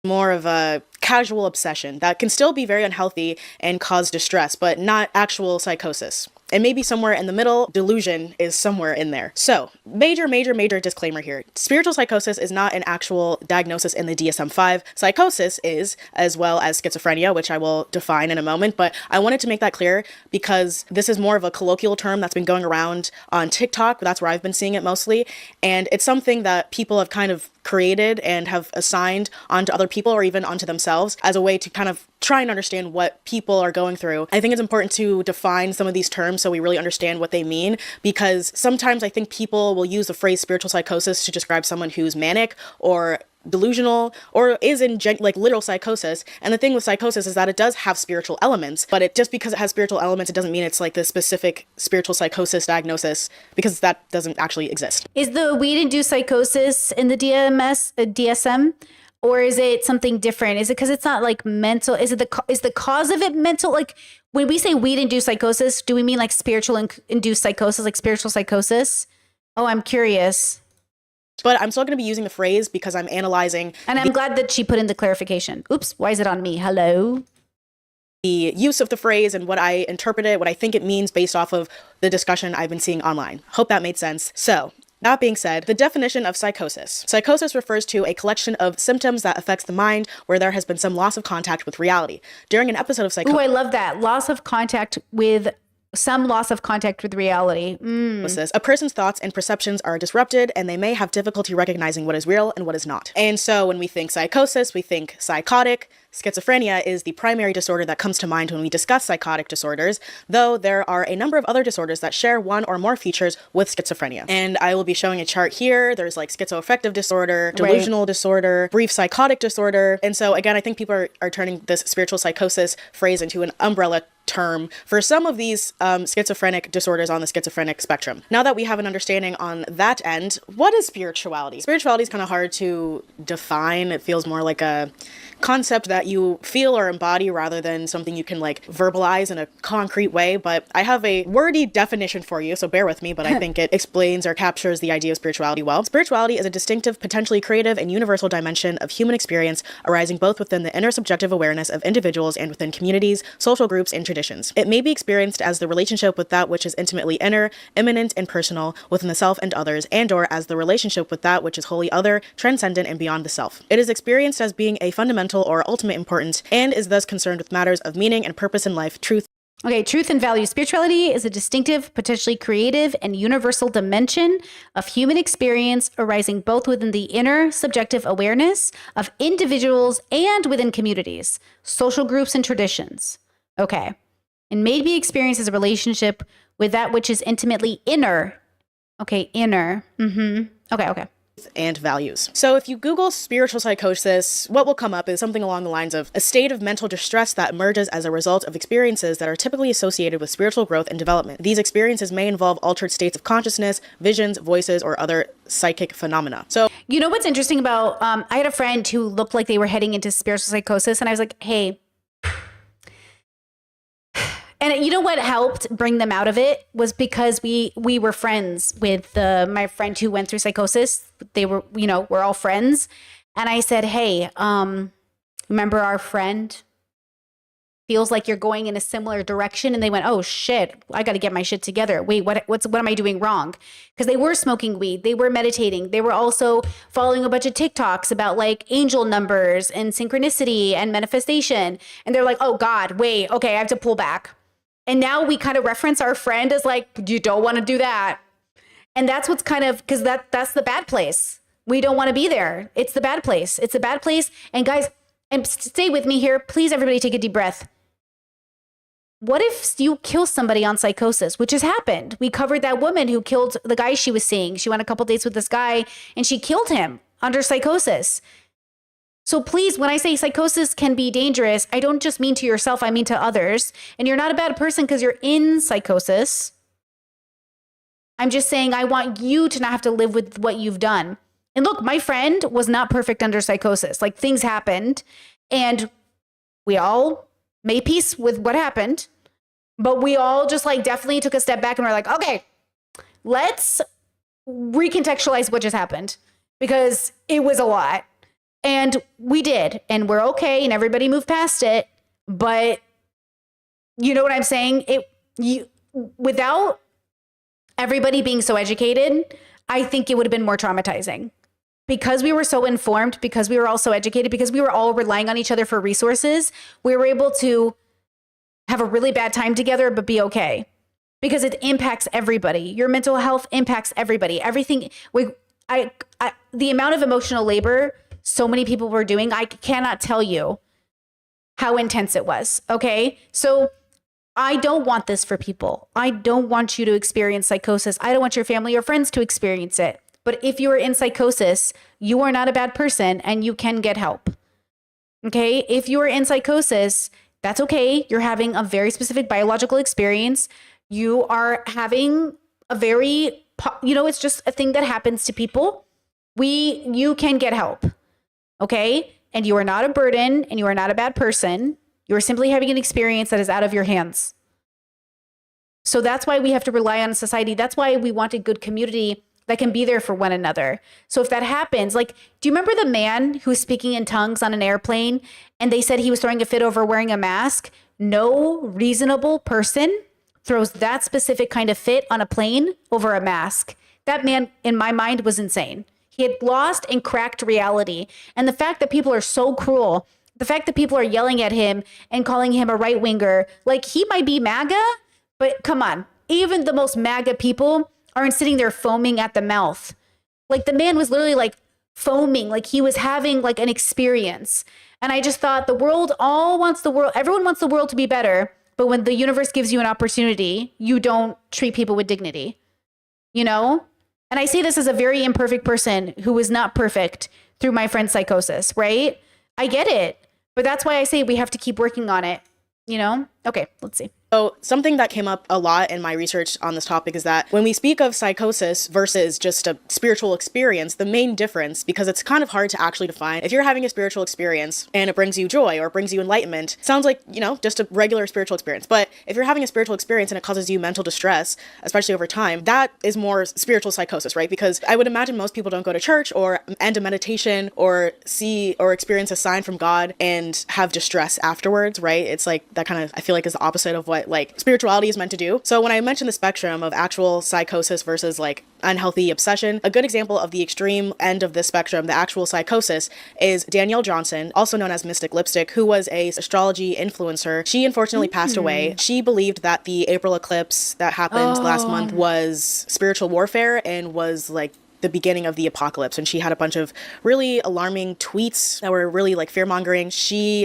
Speaker 13: More of a casual obsession that can still be very unhealthy and cause distress, but not actual psychosis. And maybe somewhere in the middle, delusion is somewhere in there. So, major disclaimer here. Spiritual psychosis is not an actual diagnosis in the DSM-5. Psychosis is, as well as schizophrenia, which I will define in a moment. But I wanted to make that clear because this is more of a colloquial term that's been going around on TikTok. That's where I've been seeing it mostly. And it's something that people have kind of created and have assigned onto other people or even onto themselves as a way to kind of try and understand what people are going through. I think it's important to define some of these terms so we really understand what they mean, because sometimes I think people will use the phrase spiritual psychosis to describe someone who's manic or delusional or is in like literal psychosis. And the thing with psychosis is that it does have spiritual elements, but it just because it has spiritual elements, it doesn't mean it's like the specific spiritual psychosis diagnosis, because that doesn't actually exist.
Speaker 1: Is the weed-induced psychosis in the DSM? Or is it something different? Is it because it's not like mental? Is the cause of it mental? Like, when we say weed-induced psychosis, do we mean like spiritual induced psychosis, like spiritual psychosis? Oh, I'm curious.
Speaker 13: context. But I'm still going to be using the phrase because I'm analyzing.
Speaker 1: And I'm glad that she put in the clarification. Oops, why is it on me? Hello?
Speaker 13: The use of the phrase and what I interpret it, what I think it means based off of the discussion I've been seeing online. Hope that made sense. So, that being said, the definition of psychosis. Psychosis refers to a collection of symptoms that affects the mind where there has been some loss of contact with reality. During an episode of psychosis.
Speaker 1: Ooh, I love that. Loss of contact with reality.
Speaker 13: A person's thoughts and perceptions are disrupted and they may have difficulty recognizing what is real and what is not. And so when we think psychosis, we think psychotic. Schizophrenia is the primary disorder that comes to mind when we discuss psychotic disorders, though there are a number of other disorders that share one or more features with schizophrenia. And I will be showing a chart here. There's like schizoaffective disorder, delusional disorder, brief psychotic disorder. And so again, I think people are turning this spiritual psychosis phrase into an umbrella term for some of these schizophrenic disorders on the schizophrenic spectrum. Now that we have an understanding on that end, what is spirituality? Spirituality is kind of hard to define. It feels more like a concept that you feel or embody rather than something you can like verbalize in a concrete way. But I have a wordy definition for you, so bear with me, but I think it explains or captures the idea of spirituality well. Spirituality is a distinctive, potentially creative, and universal dimension of human experience arising both within the inner subjective awareness of individuals and within communities, social groups, and traditions. It may be experienced as the relationship with that which is intimately inner, immanent, and personal within the self and others, and/or as the relationship with that which is wholly other, transcendent, and beyond the self. It is experienced as being a fundamental or ultimate importance and is thus concerned with matters of meaning and purpose in life, truth.
Speaker 1: Okay, truth and value. Spirituality is a distinctive, potentially creative, and universal dimension of human experience arising both within the inner subjective awareness of individuals and within communities, social groups, and traditions. Okay. And may be experienced as a relationship with that which is intimately inner. Okay, inner. Okay.
Speaker 13: And values. So if you Google spiritual psychosis, what will come up is something along the lines of a state of mental distress that emerges as a result of experiences that are typically associated with spiritual growth and development. These experiences may involve altered states of consciousness, visions, voices, or other psychic phenomena. So,
Speaker 1: you know what's interesting about, I had a friend who looked like they were heading into spiritual psychosis, and I was like, hey, and you know what helped bring them out of it was because we were friends with my friend who went through psychosis. They were, we're all friends. And I said, hey, remember our friend? Feels like you're going in a similar direction. And they went, oh shit, I got to get my shit together. Wait, what am I doing wrong? Because they were smoking weed. They were meditating. They were also following a bunch of TikToks about like angel numbers and synchronicity and manifestation. And they're like, oh God, wait, okay, I have to pull back. And now we kind of reference our friend as like, you don't want to do that. And that's what's kind of, because that's the bad place. We don't want to be there. It's the bad place. It's a bad place. And guys, and stay with me here. Please, everybody take a deep breath. What if you kill somebody on psychosis, which has happened? We covered that woman who killed the guy she was seeing. She went a couple dates with this guy and she killed him under psychosis. So please, when I say psychosis can be dangerous, I don't just mean to yourself, I mean to others. And you're not a bad person because you're in psychosis. I'm just saying I want you to not have to live with what you've done. And look, my friend was not perfect under psychosis. Like things happened and we all made peace with what happened. But we all just like definitely took a step back and we're like, okay, let's recontextualize what just happened because it was a lot. And we did, and we're okay, and everybody moved past it. But you know what I'm saying? Without everybody being so educated, I think it would have been more traumatizing. Because we were so informed, because we were all so educated, because we were all relying on each other for resources, we were able to have a really bad time together, but be okay. Because it impacts everybody. Your mental health impacts everybody. Everything. The amount of emotional labor so many people were doing, I cannot tell you how intense it was. Okay. So I don't want this for people. I don't want you to experience psychosis. I don't want your family or friends to experience it. But if you are in psychosis, you are not a bad person and you can get help. Okay. If you are in psychosis, that's okay. You're having a very specific biological experience. You are having a very, it's just a thing that happens to people. You can get help. Okay. And you are not a burden and you are not a bad person. You are simply having an experience that is out of your hands. So that's why we have to rely on society. That's why we want a good community that can be there for one another. So if that happens, like, do you remember the man who was speaking in tongues on an airplane and they said he was throwing a fit over wearing a mask? No reasonable person throws that specific kind of fit on a plane over a mask. That man, in my mind, was insane. He had lost and cracked reality. And the fact that people are so cruel, the fact that people are yelling at him and calling him a right winger, like, he might be MAGA, but come on, even the most MAGA people aren't sitting there foaming at the mouth. Like, the man was literally like foaming, like he was having like an experience. And I just thought everyone wants the world to be better. But when the universe gives you an opportunity, you don't treat people with dignity, you know? And I say this as a very imperfect person who was not perfect through my friend's psychosis, right? I get it. But that's why I say we have to keep working on it, you know? Okay, let's see.
Speaker 13: So something that came up a lot in my research on this topic is that when we speak of psychosis versus just a spiritual experience, the main difference, because it's kind of hard to actually define, if you're having a spiritual experience and it brings you joy or it brings you enlightenment, sounds like, you know, just a regular spiritual experience. But if you're having a spiritual experience and it causes you mental distress, especially over time, that is more spiritual psychosis, right? Because I would imagine most people don't go to church or end a meditation or see or experience a sign from God and have distress afterwards, right? It's like that kind of, I feel like, is the opposite of what like spirituality is meant to do. So when I mentioned the spectrum of actual psychosis versus like unhealthy obsession, a good example of the extreme end of this spectrum, the actual psychosis, is Danielle Johnson, also known as Mystic Lipstick, who was a astrology influencer. She unfortunately passed away. She believed that the April eclipse that happened last month was spiritual warfare and was like the beginning of the apocalypse. And she had a bunch of really alarming tweets that were really like fear-mongering.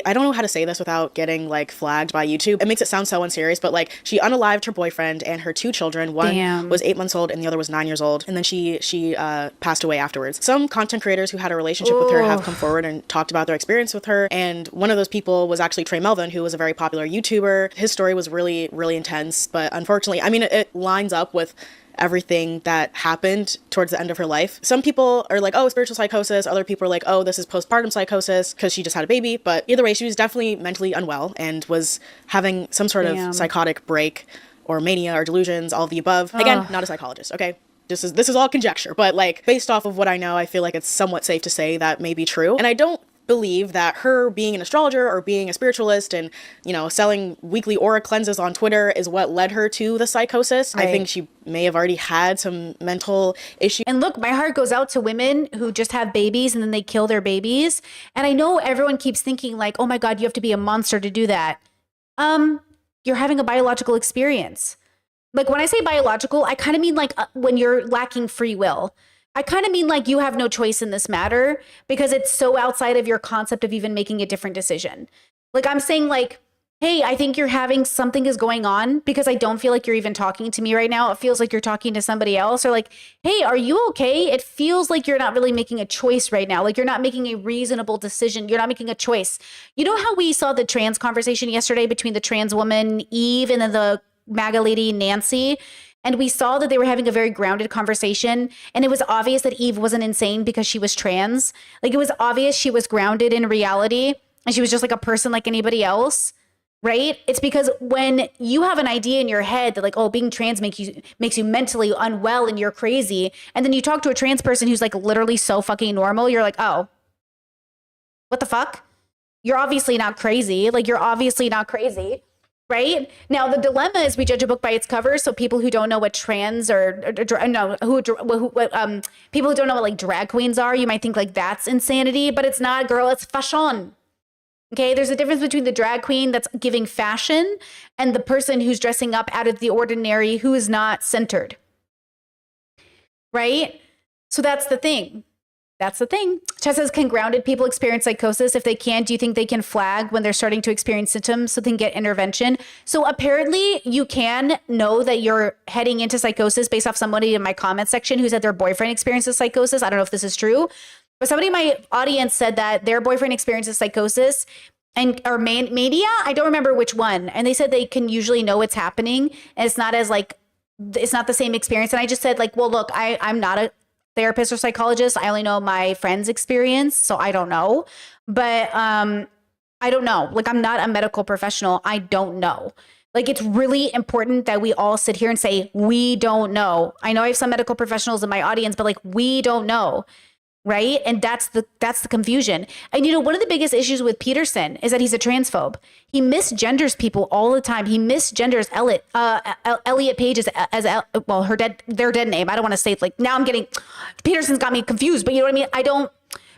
Speaker 13: I don't know how to say this without getting like flagged by YouTube. It makes it sound so unserious, but like she unalived her boyfriend and her 2 children. One was 8 months old and the other was 9 years old. And then she passed away afterwards. Some content creators who had a relationship with her have come forward and talked about their experience with her. And one of those people was actually Trey Melvin, who was a very popular YouTuber. His story was really, really intense, but unfortunately, I mean, it lines up with everything that happened towards the end of her life. Some people are like, oh, spiritual psychosis. Other people are like, oh, this is postpartum psychosis because she just had a baby. But either way, she was definitely mentally unwell and was having some sort of psychotic break or mania or delusions, all of the above. Again, not a psychologist, okay? This is all conjecture, but like based off of what I know, I feel like it's somewhat safe to say that may be true. And I don't believe that her being an astrologer or being a spiritualist and, you know, selling weekly aura cleanses on Twitter is what led her to the psychosis. Right. I think she may have already had some mental issues.
Speaker 1: And look, my heart goes out to women who just have babies and then they kill their babies. And I know everyone keeps thinking like, oh my God, you have to be a monster to do that. You're having a biological experience. Like when I say biological, I kind of mean like when you're lacking free will. I kind of mean like you have no choice in this matter because it's so outside of your concept of even making a different decision. Like I'm saying like, hey, I think you're having something is going on because I don't feel like you're even talking to me right now. It feels like you're talking to somebody else. Or like, hey, are you okay? It feels like you're not really making a choice right now. Like you're not making a reasonable decision. You're not making a choice. You know how we saw the trans conversation yesterday between the trans woman, Eve, and then the MAGA lady, Nancy? And we saw that they were having a very grounded conversation. And it was obvious that Eve wasn't insane because she was trans. Like it was obvious she was grounded in reality and she was just like a person like anybody else, right? It's because when you have an idea in your head that like, oh, being trans makes you mentally unwell and you're crazy. And then you talk to a trans person who's like literally so fucking normal. You're like, oh, what the fuck? You're obviously not crazy. Like you're obviously not crazy. Right now, the dilemma is we judge a book by its cover. So people who don't know what trans people who don't know what like drag queens are, you might think like that's insanity, but it's not, girl. It's fashion. Okay, there's a difference between the drag queen that's giving fashion and the person who's dressing up out of the ordinary, who is not centered. Right. So that's the thing. That's the thing. Chad says, can grounded people experience psychosis? If they can, do you think they can flag when they're starting to experience symptoms so they can get intervention? So apparently you can know that you're heading into psychosis based off somebody in my comment section who said their boyfriend experiences psychosis. I don't know if this is true, but somebody in my audience said that their boyfriend experiences psychosis or mania. I don't remember which one. And they said they can usually know what's happening. And it's not the same experience. And I just said like, well, look, I'm not a therapist or psychologist. I only know my friend's experience, so I don't know. But I don't know. Like I'm not a medical professional. I don't know. Like, it's really important that we all sit here and say, we don't know. I know I have some medical professionals in my audience, but like, we don't know. Right. And that's the confusion. And, you know, one of the biggest issues with Peterson is that he's a transphobe. He misgenders people all the time. He misgenders Elliot Page their dead name. I don't want to say it, like, now Peterson's got me confused, but you know what I mean?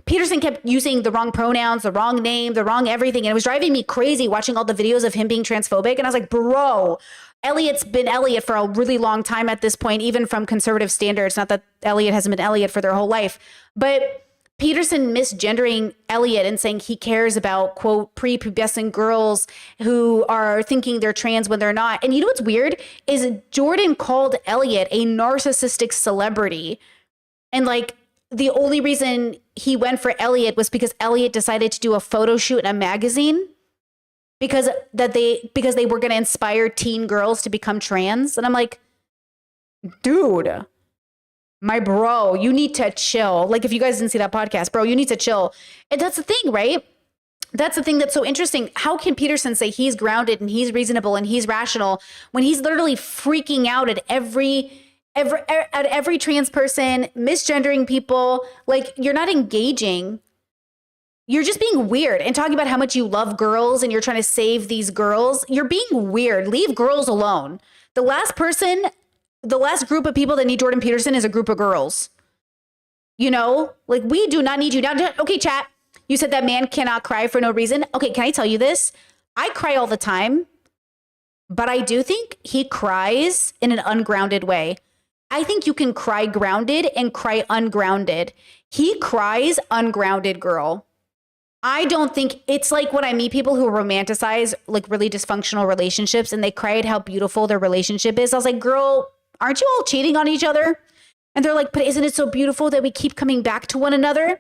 Speaker 1: Peterson kept using the wrong pronouns, the wrong name, the wrong everything. And it was driving me crazy watching all the videos of him being transphobic. And I was like, bro, Elliot's been Elliot for a really long time at this point, even from conservative standards. Not that Elliot hasn't been Elliot for their whole life, but Peterson misgendering Elliot and saying he cares about, quote, prepubescent girls who are thinking they're trans when they're not. And you know what's weird is Jordan called Elliot a narcissistic celebrity. And like, the only reason he went for Elliot was because Elliot decided to do a photo shoot in a magazine because they were going to inspire teen girls to become trans. And I'm like, dude, my bro, you need to chill. Like, if you guys didn't see that podcast, bro, you need to chill. And that's the thing, right? That's the thing that's so interesting. How can Peterson say he's grounded and he's reasonable and he's rational when he's literally freaking out at every trans person, misgendering people? Like, you're not engaging. You're just being weird and talking about how much you love girls and you're trying to save these girls. You're being weird. Leave girls alone. The last group of people that need Jordan Peterson is a group of girls. You know, like, we do not need you. Now, okay, chat, you said that man cannot cry for no reason. Okay, can I tell you this? I cry all the time, but I do think he cries in an ungrounded way. I think you can cry grounded and cry ungrounded. He cries ungrounded, girl. I don't think it's like when I meet people who romanticize like really dysfunctional relationships and they cry at how beautiful their relationship is. I was like, girl, aren't you all cheating on each other? And they're like, but isn't it so beautiful that we keep coming back to one another?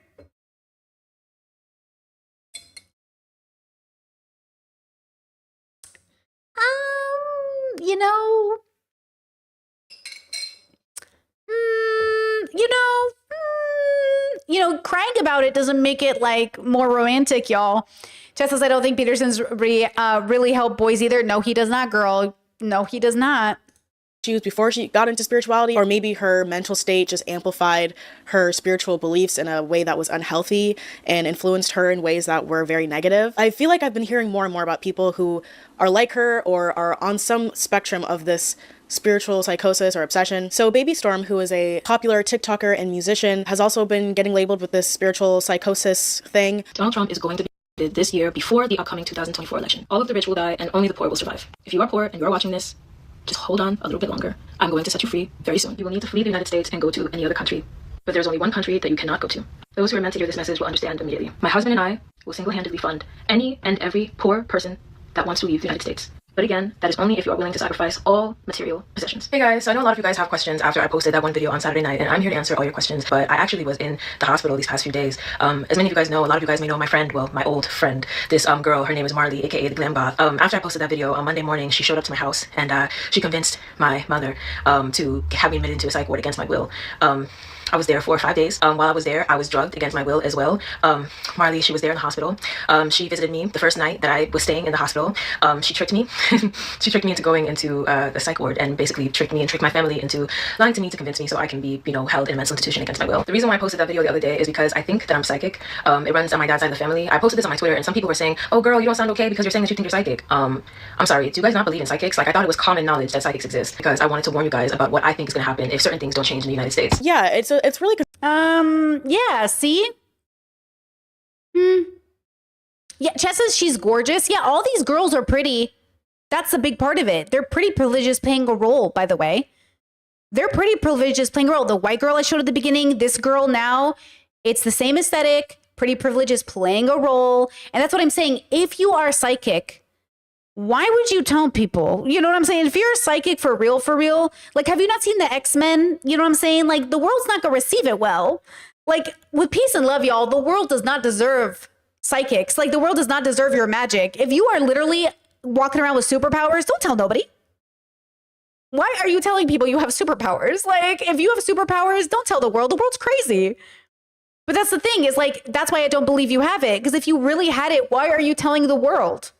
Speaker 1: Crying about it doesn't make it like more romantic, y'all. Jess says, I don't think Peterson's really helped boys either. No, he does not, girl. No, he does not.
Speaker 13: She was before she got into spirituality, or maybe her mental state just amplified her spiritual beliefs in a way that was unhealthy and influenced her in ways that were very negative. I feel like I've been hearing more and more about people who are like her or are on some spectrum of this spiritual psychosis or obsession. So Baby Storm, who is a popular TikToker and musician, has also been getting labeled with this spiritual psychosis thing.
Speaker 12: Donald Trump is going to be this year before the upcoming 2024 election. All of the rich will die and only the poor will survive. If you are poor and you are watching this, just hold on a little bit longer. I'm going to set you free very soon. You will need to flee the United States and go to any other country. But there's only one country that you cannot go to. Those who are meant to hear this message will understand immediately. My husband and I will single-handedly fund any and every poor person that wants to leave the United States. But again, that is only if you are willing to sacrifice all material possessions. Hey guys, so I know a lot of you guys have questions after I posted that one video on Saturday night, and I'm here to answer all your questions, but I actually was in the hospital these past few days. As many of you guys know, a lot of you guys may know my friend, well, my old friend, this girl, her name is Marley, aka the Glam Goth. After I posted that video on Monday morning, she showed up to my house, and she convinced my mother to have me admitted into a psych ward against my will. I was there for 5 days. While I was there, I was drugged against my will as well. Marley, she was there in the hospital. She visited me the first night that I was staying in the hospital. She tricked me. She tricked me into going into the psych ward and basically tricked me and tricked my family into lying to me to convince me so I can be, held in a mental institution against my will. The reason why I posted that video the other day is because I think that I'm psychic. It runs on my dad's side of the family. I posted this on my Twitter and some people were saying, oh girl, you don't sound okay because you're saying that you think you're psychic. I'm sorry, do you guys not believe in psychics? Like, I thought it was common knowledge that psychics exist because I wanted to warn you guys about what I think is going to happen if certain things don't change in the United States.
Speaker 13: Yeah, it's really
Speaker 1: yeah, see? Yeah, Chess says she's gorgeous. Yeah, all these girls are pretty. That's a big part of it. They're pretty privileged playing a role, by the way. They're pretty privileged playing a role. The white girl I showed at the beginning, this girl now, it's the same aesthetic, pretty privileged playing a role. And that's what I'm saying. If you are psychic, why would you tell people? You know what I'm saying? If you're a psychic for real, like, have you not seen the X-Men? You know what I'm saying? Like, the world's not going to receive it well. Like, with peace and love, y'all, the world does not deserve psychics. Like, the world does not deserve your magic. If you are literally walking around with superpowers, don't tell nobody. Why are you telling people you have superpowers? Like, if you have superpowers, don't tell the world. The world's crazy. But that's the thing, is like, that's why I don't believe you have it. Because if you really had it, why are you telling the world?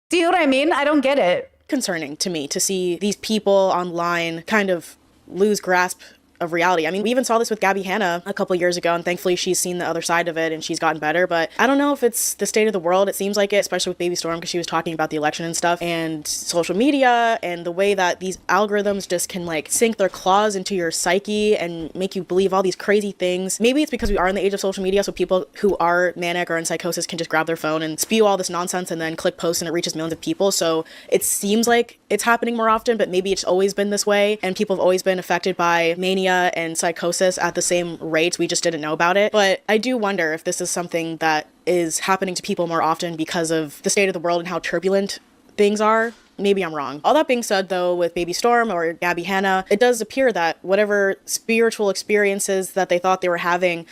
Speaker 1: Do you know what I mean? I don't get it.
Speaker 13: concerning to me to see these people online kind of lose grasp of reality. I mean, we even saw this with Gabby Hanna a couple years ago, and thankfully she's seen the other side of it and she's gotten better. But I don't know if it's the state of the world. It seems like it, especially with Baby Storm, because she was talking about the election and stuff, and social media, and the way that these algorithms just can like sink their claws into your psyche and make you believe all these crazy things. Maybe it's because we are in the age of social media, so people who are manic or in psychosis can just grab their phone and spew all this nonsense and then click post and it reaches millions of people. So it seems like it's happening more often, but maybe it's always been this way and people have always been affected by mania and psychosis at the same rates. We just didn't know about it. But I do wonder if this is something that is happening to people more often because of the state of the world and how turbulent things are. Maybe I'm wrong. All that being said, though, with Baby Storm or Gabby Hanna, it does appear that whatever spiritual experiences that they thought they were having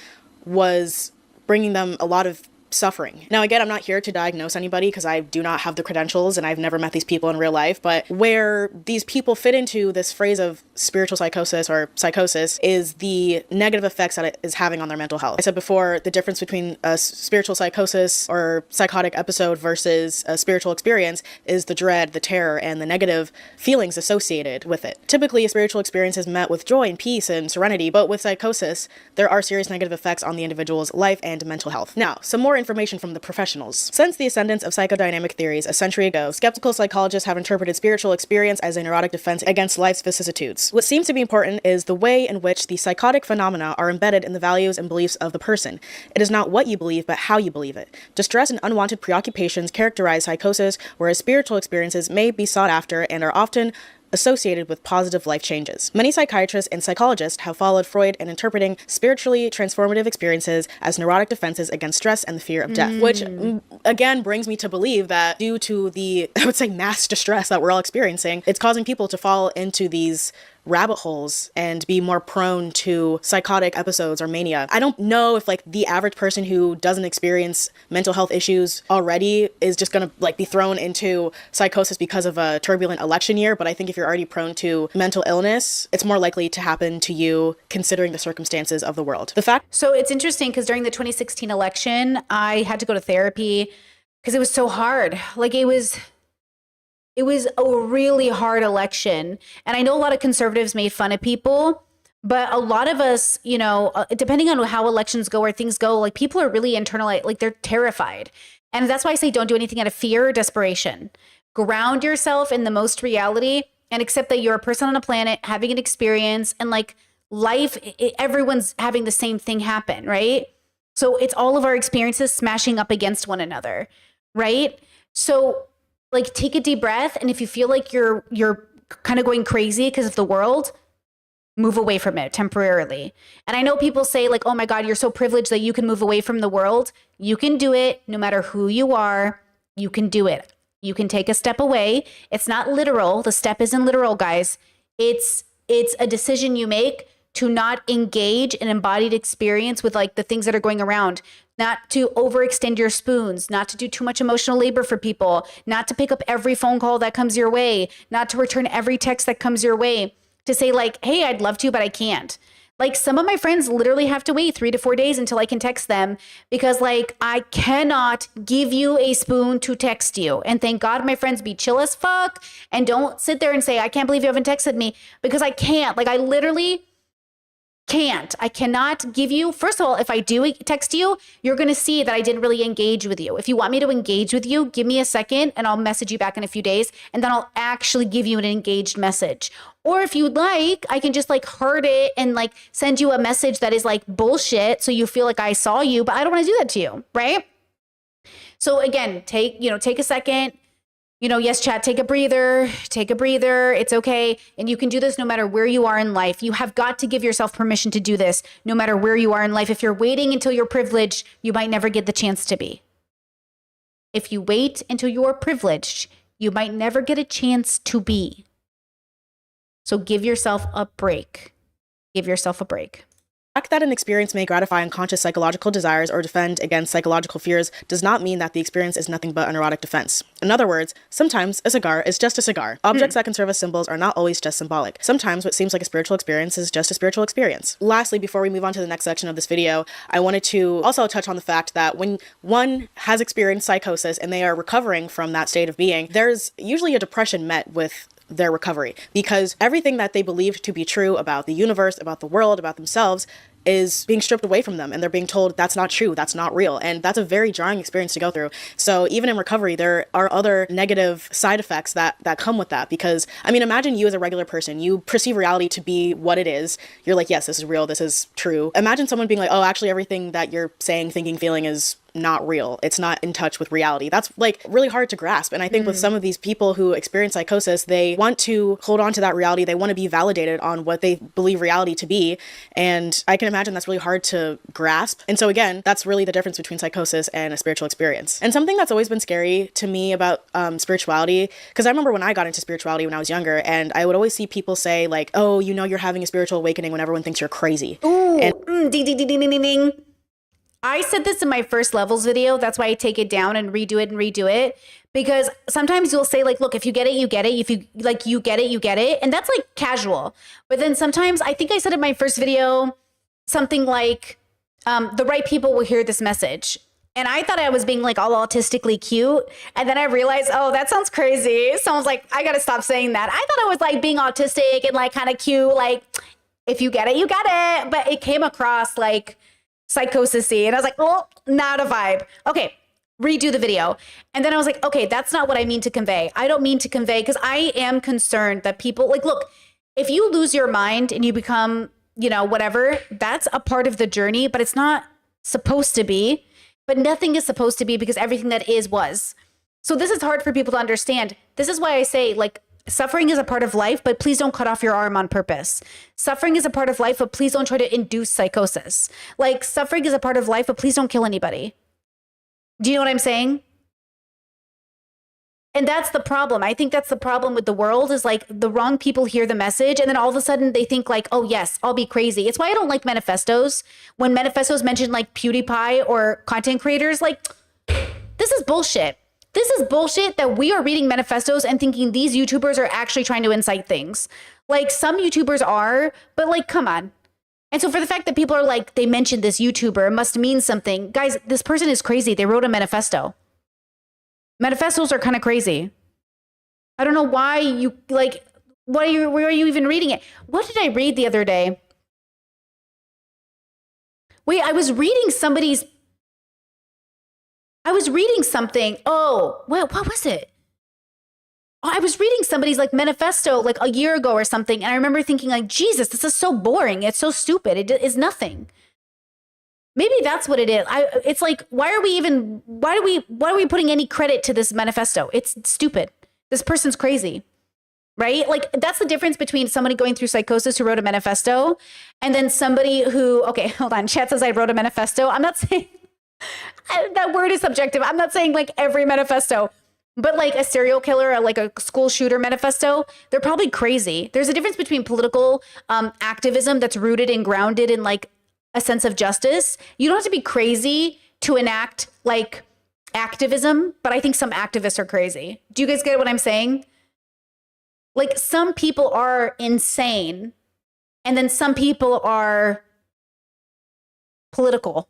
Speaker 13: was bringing them a lot of suffering. Now, again, I'm not here to diagnose anybody because I do not have the credentials and I've never met these people in real life, but where these people fit into this phrase of spiritual psychosis or psychosis is the negative effects that it is having on their mental health. I said before, the difference between a spiritual psychosis or psychotic episode versus a spiritual experience is the dread, the terror, and the negative feelings associated with it. Typically, a spiritual experience is met with joy and peace and serenity, but with psychosis, there are serious negative effects on the individual's life and mental health. Now, some more information from the professionals. Since the ascendance of psychodynamic theories a century ago, skeptical psychologists have interpreted spiritual experience as a neurotic defense against life's vicissitudes. What seems to be important is the way in which the psychotic phenomena are embedded in the values and beliefs of the person. It is not what you believe, but how you believe it. Distress and unwanted preoccupations characterize psychosis, whereas spiritual experiences may be sought after and are often associated with positive life changes. Many psychiatrists and psychologists have followed Freud in interpreting spiritually transformative experiences as neurotic defenses against stress and the fear of death, which again brings me to believe that due to the, I would say, mass distress that we're all experiencing, it's causing people to fall into these rabbit holes and be more prone to psychotic episodes or mania. I don't know if like the average person who doesn't experience mental health issues already is just gonna like be thrown into psychosis because of a turbulent election year, but I think if you're already prone to mental illness, it's more likely to happen to you considering the circumstances of the world.
Speaker 1: So it's interesting because during the 2016 election, I had to go to therapy because it was so hard. Like it was a really hard election. And I know a lot of conservatives made fun of people, but a lot of us, you know, depending on how elections go or things go, like people are really internalized, like they're terrified. And that's why I say don't do anything out of fear or desperation. Ground yourself in the most reality and accept that you're a person on a planet having an experience and like life, everyone's having the same thing happen, right? So it's all of our experiences smashing up against one another, right? So like take a deep breath, and if you feel like you're kind of going crazy because of the world, move away from it temporarily. And I know people say like, oh my God, you're so privileged that you can move away from the world. You can do it no matter who you are. You can do it. You can take a step away. It's not literal. The step isn't literal, guys. It's a decision you make to not engage in embodied experience with like the things that are going around, not to overextend your spoons, not to do too much emotional labor for people, not to pick up every phone call that comes your way, not to return every text that comes your way, to say like, hey, I'd love to, but I can't. Like some of my friends literally have to wait 3 to 4 days until I can text them because like I cannot give you a spoon to text you. And thank God my friends be chill as fuck and don't sit there and say, I can't believe you haven't texted me, because I can't. Like I literally can't. I cannot give you. First of all, if I do text you, you're going to see that I didn't really engage with you. If you want me to engage with you, give me a second and I'll message you back in a few days and then I'll actually give you an engaged message. Or if you'd like, I can just like heart it and like send you a message that is like bullshit so you feel like I saw you, but I don't want to do that to you, right? So again, take a second. Yes, chat, take a breather. It's okay. And you can do this no matter where you are in life. You have got to give yourself permission to do this no matter where you are in life. If you're waiting until you're privileged, you might never get the chance to be. If you wait until you're privileged, you might never get a chance to be. So give yourself a break. Give yourself a break.
Speaker 13: The fact that an experience may gratify unconscious psychological desires or defend against psychological fears does not mean that the experience is nothing but an erotic defense. In other words, sometimes a cigar is just a cigar. Objects that can serve as symbols are not always just symbolic. Sometimes what seems like a spiritual experience is just a spiritual experience. Lastly, before we move on to the next section of this video, I wanted to also touch on the fact that when one has experienced psychosis and they are recovering from that state of being, there's usually a depression met with their recovery, because everything that they believed to be true about the universe, about the world, about themselves is being stripped away from them, and they're being told that's not true, that's not real, and that's a very jarring experience to go through. So even in recovery, there are other negative side effects that come with that, because I mean, imagine you as a regular person, you perceive reality to be what it is. You're like, yes, this is real, this is true. Imagine someone being like, oh, actually everything that you're saying, thinking, feeling is not real. It's not in touch with reality. That's like really hard to grasp. And I think with some of these people who experience psychosis, they want to hold on to that reality. They want to be validated on what they believe reality to be. And I can imagine that's really hard to grasp. And so again, that's really the difference between psychosis and a spiritual experience. And something that's always been scary to me about spirituality, because I remember when I got into spirituality when I was younger, and I would always see people say like, oh, you know, you're having a spiritual awakening when everyone thinks you're crazy.
Speaker 1: Ooh,
Speaker 13: and
Speaker 1: ding, ding, ding, ding, ding, ding. I said this in my first levels video. That's why I take it down and redo it. Because sometimes you'll say like, look, if you get it, you get it. If you like, you get it, you get it. And that's like casual. But then sometimes I think I said in my first video, something like, the right people will hear this message. And I thought I was being like all autistically cute. And then I realized, oh, that sounds crazy. Someone's like, I got to stop saying that. I thought I was like being autistic and like kind of cute. Like, if you get it, you get it. But it came across like psychosis-y. And I was like, oh, not a vibe. Okay, redo the video. And then I was like, okay, that's not what I mean to convey. I don't mean to convey, because I am concerned that people, like, look, if you lose your mind and you become, you know, whatever, that's a part of the journey, but it's not supposed to be. But nothing is supposed to be, because everything that is was. So this is hard for people to understand. This is why I say, like, suffering is a part of life, but please don't cut off your arm on purpose. Suffering is a part of life, but please don't try to induce psychosis. Like, suffering is a part of life, but please don't kill anybody. Do you know what I'm saying? And that's the problem. I think that's the problem with the world, is like the wrong people hear the message and then all of a sudden they think like, oh yes, I'll be crazy. It's why I don't like manifestos. When manifestos mention like PewDiePie or content creators, like, this is bullshit. This is bullshit that we are reading manifestos and thinking these YouTubers are actually trying to incite things. Like, some YouTubers are, but like, come on. And so for the fact that people are like, they mentioned this YouTuber, it must mean something. Guys, this person is crazy. They wrote a manifesto. Manifestos are kind of crazy. I don't know why you, like, where are you even reading it? What did I read the other day? Wait, I was reading something. Oh, what was it? Oh, I was reading somebody's like manifesto like a year ago or something. And I remember thinking like, Jesus, this is so boring. It's so stupid. It is nothing. Maybe that's what it is. It's like, why are we putting any credit to this manifesto? It's stupid. This person's crazy, right? Like, that's the difference between somebody going through psychosis who wrote a manifesto and then somebody who, okay, hold on. Chat says I wrote a manifesto. I'm not saying, that word is subjective. I'm not saying like every manifesto, but like a serial killer or like a school shooter manifesto, they're probably crazy. There's a difference between political activism that's rooted and grounded in like a sense of justice. You don't have to be crazy to enact like activism, but I think some activists are crazy. Do you guys get what I'm saying? Like, some people are insane and then some people are political.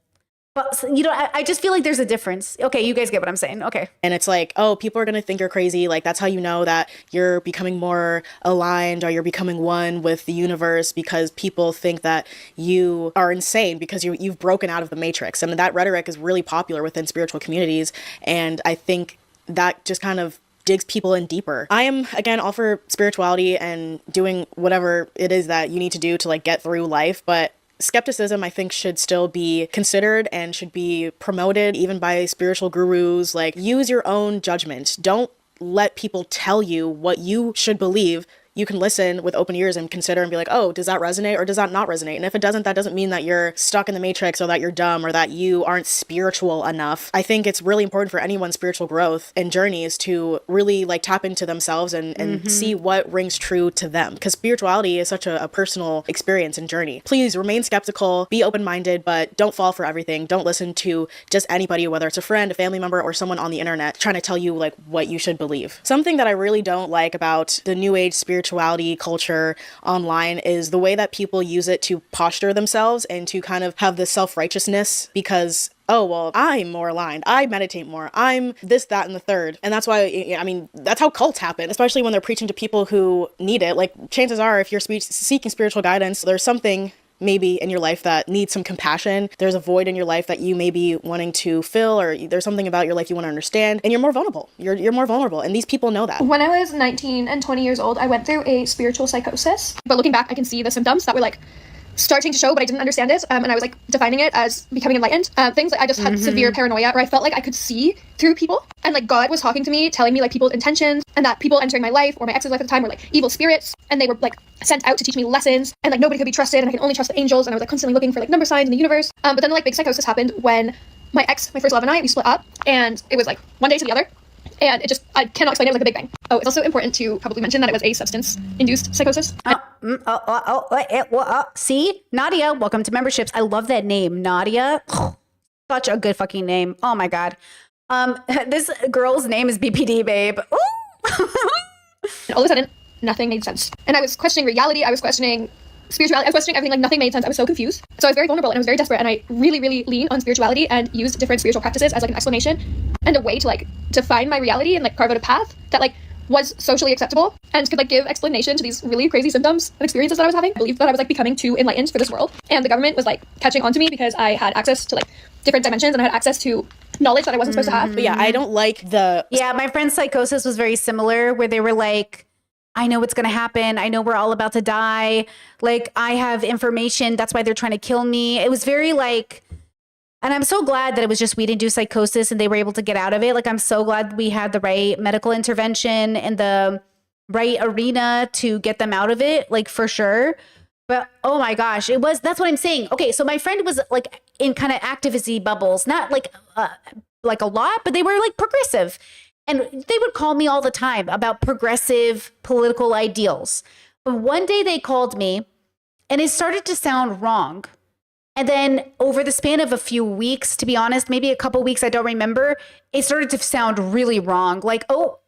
Speaker 1: But, you know, I just feel like there's a difference. Okay, you guys get what I'm saying. Okay.
Speaker 13: And it's like, oh, people are going to think you're crazy. Like, that's how you know that you're becoming more aligned or you're becoming one with the universe, because people think that you are insane because you've broken out of the matrix. And that rhetoric is really popular within spiritual communities. And I think that just kind of digs people in deeper. I am, again, all for spirituality and doing whatever it is that you need to do to like get through life. But skepticism, I think, should still be considered and should be promoted even by spiritual gurus. Like, use your own judgment. Don't let people tell you what you should believe. you can listen with open ears and consider and be like, oh, does that resonate or does that not resonate? And if it doesn't, that doesn't mean that you're stuck in the matrix or that you're dumb or that you aren't spiritual enough. I think it's really important for anyone's spiritual growth and journeys to really like tap into themselves and see what rings true to them, because spirituality is such a personal experience and journey. Please remain skeptical, be open-minded, but don't fall for everything. Don't listen to just anybody, whether it's a friend, a family member, or someone on the internet trying to tell you like what you should believe. Something that I really don't like about the new age spirituality culture online is the way that people use it to posture themselves and to kind of have this self-righteousness because, oh, well, I'm more aligned. I meditate more. I'm this, that, and the third. And that's why, I mean, that's how cults happen, especially when they're preaching to people who need it. Like, chances are, if you're seeking spiritual guidance, there's something maybe in your life that needs some compassion. There's a void in your life that you may be wanting to fill, or there's something about your life you want to understand, and you're more vulnerable. You're more vulnerable, and these people know that.
Speaker 14: When I was 19 and 20 years old, I went through a spiritual psychosis. But looking back, I can see the symptoms that were like starting to show, but I didn't understand it, and I was like defining it as becoming enlightened. Things like I just had severe paranoia, where I felt like I could see through people, and like God was talking to me, telling me like people's intentions, and that people entering my life or my ex's life at the time were like evil spirits, and they were like sent out to teach me lessons, and like nobody could be trusted, and I can only trust the angels, and I was like constantly looking for like number signs in the universe. But then like big psychosis happened when my ex, my first love, and I, we split up, and it was like one day to the other. And it just, I cannot explain it, it was like a big bang. Oh, it's also important to probably mention that it was a substance-induced psychosis.
Speaker 1: See? Nadia, welcome to memberships. I love that name, Nadia. Such a good fucking name. Oh my God. This girl's name is BPD, babe.
Speaker 14: And all of a sudden, nothing made sense. And I was questioning reality, I was questioning spirituality, I was questioning everything, like nothing made sense. I was so confused. So I was very vulnerable and I was very desperate, and I really, really leaned on spirituality and used different spiritual practices as like an explanation and a way to like define my reality and like carve out a path that like was socially acceptable and could like give explanation to these really crazy symptoms and experiences that I was having. I believed that I was like becoming too enlightened for this world, and the government was like catching on to me because I had access to like different dimensions and I had access to knowledge that I wasn't supposed to have.
Speaker 13: But yeah, I don't like the...
Speaker 1: Yeah, my friend's psychosis was very similar, where they were like, I know what's going to happen. I know we're all about to die. Like, I have information. That's why they're trying to kill me. It was very like, and I'm so glad that it was just weed-induced psychosis and they were able to get out of it. Like, I'm so glad we had the right medical intervention and the right arena to get them out of it, like, for sure. But oh my gosh, that's what I'm saying. Okay, so my friend was like in kind of activisty bubbles, not like a lot, but they were like progressive. And they would call me all the time about progressive political ideals. But one day they called me and it started to sound wrong. And then over the span of a few weeks, to be honest, maybe a couple weeks, I don't remember, it started to sound really wrong. Like, oh,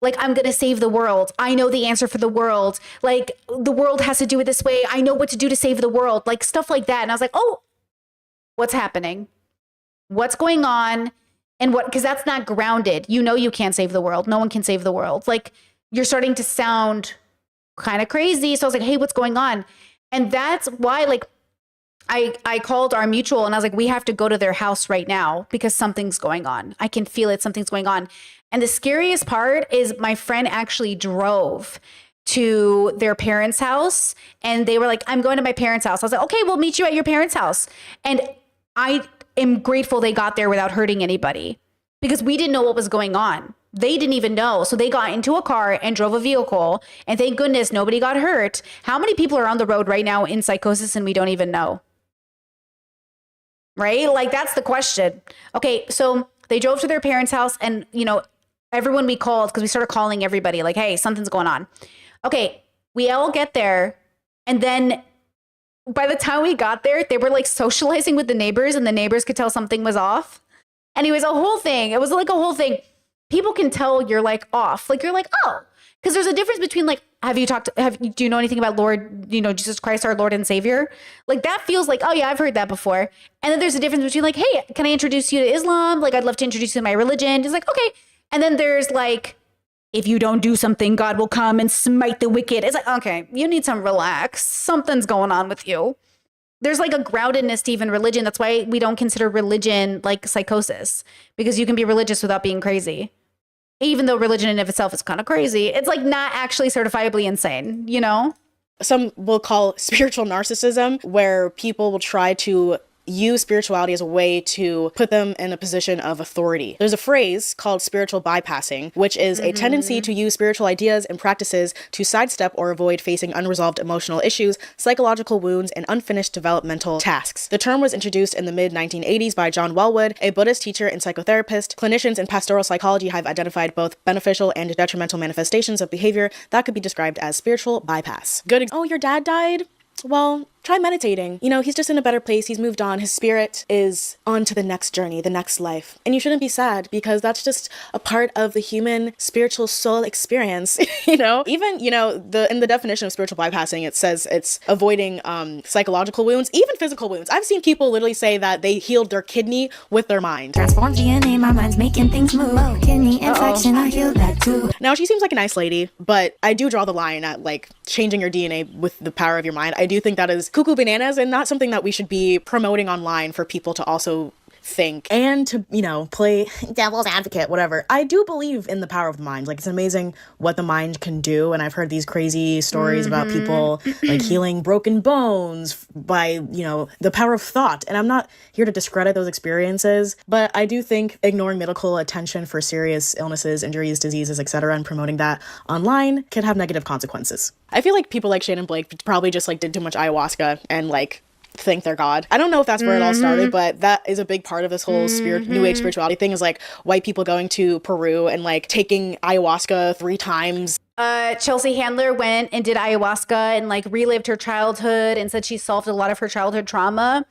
Speaker 1: like I'm going to save the world. I know the answer for the world. Like the world has to do it this way. I know what to do to save the world. Like stuff like that. And I was like, oh, what's happening? What's going on? And what, because that's not grounded. You know, you can't save the world. No one can save the world. Like you're starting to sound kind of crazy. So I was like, hey, what's going on? And that's why, like, I called our mutual and I was like, we have to go to their house right now because something's going on. I can feel it. Something's going on. And the scariest part is my friend actually drove to their parents' house and they were like, I'm going to my parents' house. I was like, okay, we'll meet you at your parents' house. And I am grateful they got there without hurting anybody because we didn't know what was going on. They didn't even know. So they got into a car and drove a vehicle and thank goodness nobody got hurt. How many people are on the road right now in psychosis and we don't even know? Right? Like that's the question. Okay. So they drove to their parents' house and, you know, everyone we called, because we started calling everybody like, hey, something's going on. Okay. We all get there. And then by the time we got there, they were like socializing with the neighbors and the neighbors could tell something was off. Anyways, a whole thing. It was like a whole thing. People can tell you're like off. Like you're like, oh, because there's a difference between like, do you know anything about Lord, you know, Jesus Christ, our Lord and Savior? Like that feels like, oh yeah, I've heard that before. And then there's a difference between like, hey, can I introduce you to Islam? Like, I'd love to introduce you to my religion. It's like, okay. And then there's like, if you don't do something, God will come and smite the wicked. It's like, okay, you need some relax. Something's going on with you. There's like a groundedness to even religion. That's why we don't consider religion like psychosis, because you can be religious without being crazy. Even though religion in of itself is kind of crazy, it's like not actually certifiably insane, you know?
Speaker 13: Some will call spiritual narcissism, where people will try to use spirituality as a way to put them in a position of authority. There's a phrase called spiritual bypassing, which is a tendency to use spiritual ideas and practices to sidestep or avoid facing unresolved emotional issues, psychological wounds, and unfinished developmental tasks. The term was introduced in the mid-1980s by John Wellwood, a Buddhist teacher and psychotherapist. Clinicians in pastoral psychology have identified both beneficial and detrimental manifestations of behavior that could be described as spiritual bypass. Oh, your dad died? Well, try meditating. You know, he's just in a better place. He's moved on. His spirit is on to the next journey, the next life. And you shouldn't be sad because that's just a part of the human spiritual soul experience, you know? Even, you know, in the definition of spiritual bypassing, it says it's avoiding psychological wounds, even physical wounds. I've seen people literally say that they healed their kidney with their mind.
Speaker 5: Transform DNA, my mind's making things move. Kidney infection, I healed that too.
Speaker 13: Now, she seems like a nice lady, but I do draw the line at, like, changing your DNA with the power of your mind. I do think that is cuckoo bananas and not something that we should be promoting online for people to also think and to, you know, play devil's advocate, whatever. I do believe in the power of the mind. Like, it's amazing what the mind can do. And I've heard these crazy stories about people like healing broken bones by, you know, the power of thought. And I'm not here to discredit those experiences, but I do think ignoring medical attention for serious illnesses, injuries, diseases, etc., and promoting that online can have negative consequences. I feel like people like Shannon Blake probably just like did too much ayahuasca and like think they're God. I don't know if that's where it all started, but that is a big part of this whole new age spirituality thing, is like white people going to Peru and like taking ayahuasca 3 times.
Speaker 1: Chelsea Handler went and did ayahuasca and like relived her childhood and said she solved a lot of her childhood trauma.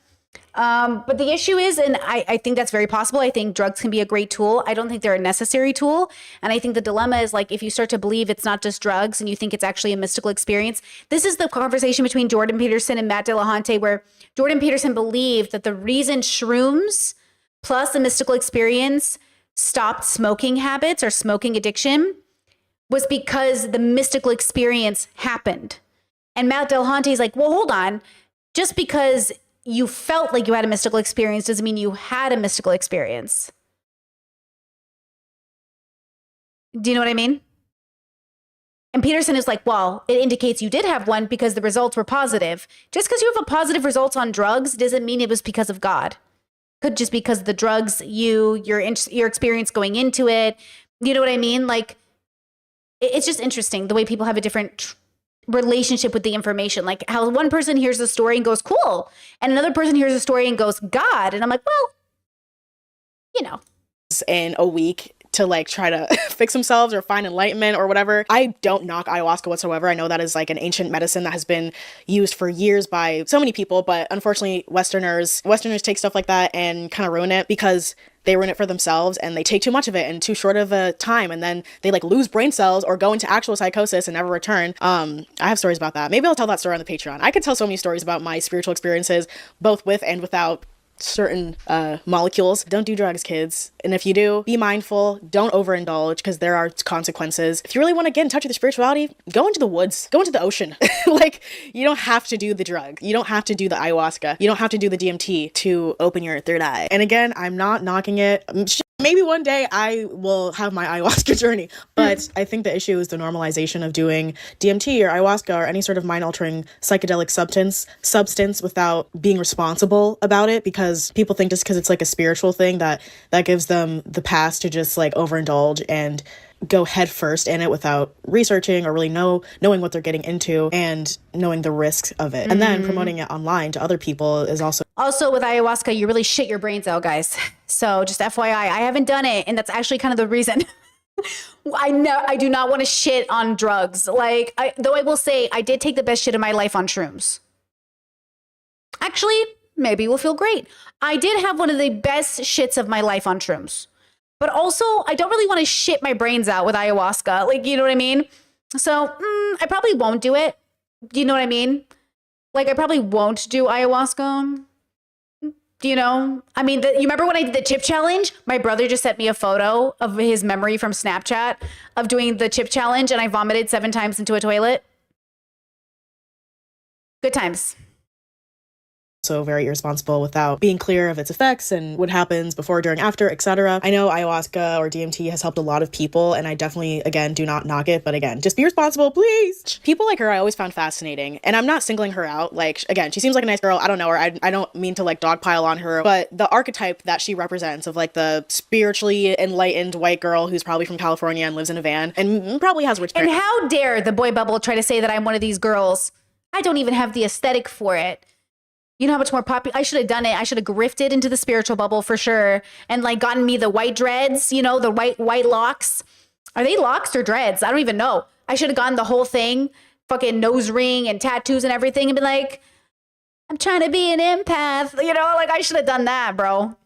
Speaker 1: But the issue is, and I think that's very possible. I think drugs can be a great tool. I don't think they're a necessary tool. And I think the dilemma is like, if you start to believe it's not just drugs and you think it's actually a mystical experience. This is the conversation between Jordan Peterson and Matt Dillahunty, where Jordan Peterson believed that the reason shrooms plus a mystical experience stopped smoking habits or smoking addiction was because the mystical experience happened. And Matt Dillahunty is like, well, hold on. Just because you felt like you had a mystical experience doesn't mean you had a mystical experience. Do you know what I mean? And Peterson is like, well, it indicates you did have one because the results were positive. Just because you have a positive results on drugs doesn't mean it was because of God. Could just because the drugs, your experience going into it. You know what I mean? Like, it's just interesting the way people have a different relationship with the information. Like how one person hears the story and goes, cool. And another person hears the story and goes, God. And I'm like, well, you know.
Speaker 13: In a week to like try to fix themselves or find enlightenment or whatever. I don't knock ayahuasca whatsoever. I know that is like an ancient medicine that has been used for years by so many people, but unfortunately Westerners take stuff like that and kind of ruin it because they ruin it for themselves and they take too much of it in too short of a time, and then they like lose brain cells or go into actual psychosis and never return. I have stories about that. Maybe I'll tell that story on the Patreon. I could tell so many stories about my spiritual experiences, both with and without certain molecules. Don't do drugs, kids. And if you do, be mindful. Don't overindulge because there are consequences. If you really want to get in touch with your spirituality, go into the woods, go into the ocean. Like, you don't have to do the drug. You don't have to do the ayahuasca. You don't have to do the DMT to open your third eye. And again, I'm not knocking it. Maybe one day I will have my ayahuasca journey, but I think the issue is the normalization of doing DMT or ayahuasca or any sort of mind-altering psychedelic substance without being responsible about it, because people think just because it's like a spiritual thing that gives them the pass to just like overindulge and go head first in it without researching or really knowing what they're getting into and knowing the risks of it. And then promoting it online to other people is also
Speaker 1: with ayahuasca, you really shit your brains out, guys. So just FYI, I haven't done it, and that's actually kind of the reason. I do not want to shit on drugs. Like, though I will say I did take the best shit of my life on shrooms. Actually, maybe we'll feel great. I did have one of the best shits of my life on shrooms. But also, I don't really want to shit my brains out with ayahuasca. Like, you know what I mean? So, I probably won't do it. Do you know what I mean? Like, I probably won't do ayahuasca. You know? I mean, you remember when I did the chip challenge? My brother just sent me a photo of his memory from Snapchat of doing the chip challenge, and I vomited 7 times into a toilet. Good times.
Speaker 13: also very irresponsible without being clear of its effects and what happens before, during, after, etc. I know ayahuasca or DMT has helped a lot of people, and I definitely, again, do not knock it, but again, just be responsible, please. People like her I always found fascinating, and I'm not singling her out. Like, again, she seems like a nice girl. I don't know her. I don't mean to like dogpile on her, but the archetype that she represents of like the spiritually enlightened white girl who's probably from California and lives in a van and probably has rich parents.
Speaker 1: And how dare the boy bubble try to say that I'm one of these girls? I don't even have the aesthetic for it. You know how much more popular I should have done it. I should have grifted into the spiritual bubble for sure and like gotten me the white dreads, you know, the white locks. Are they locks or dreads? I don't even know. I should have gotten the whole thing, fucking nose ring and tattoos and everything, and been like, I'm trying to be an empath. You know, like I should have done that, bro.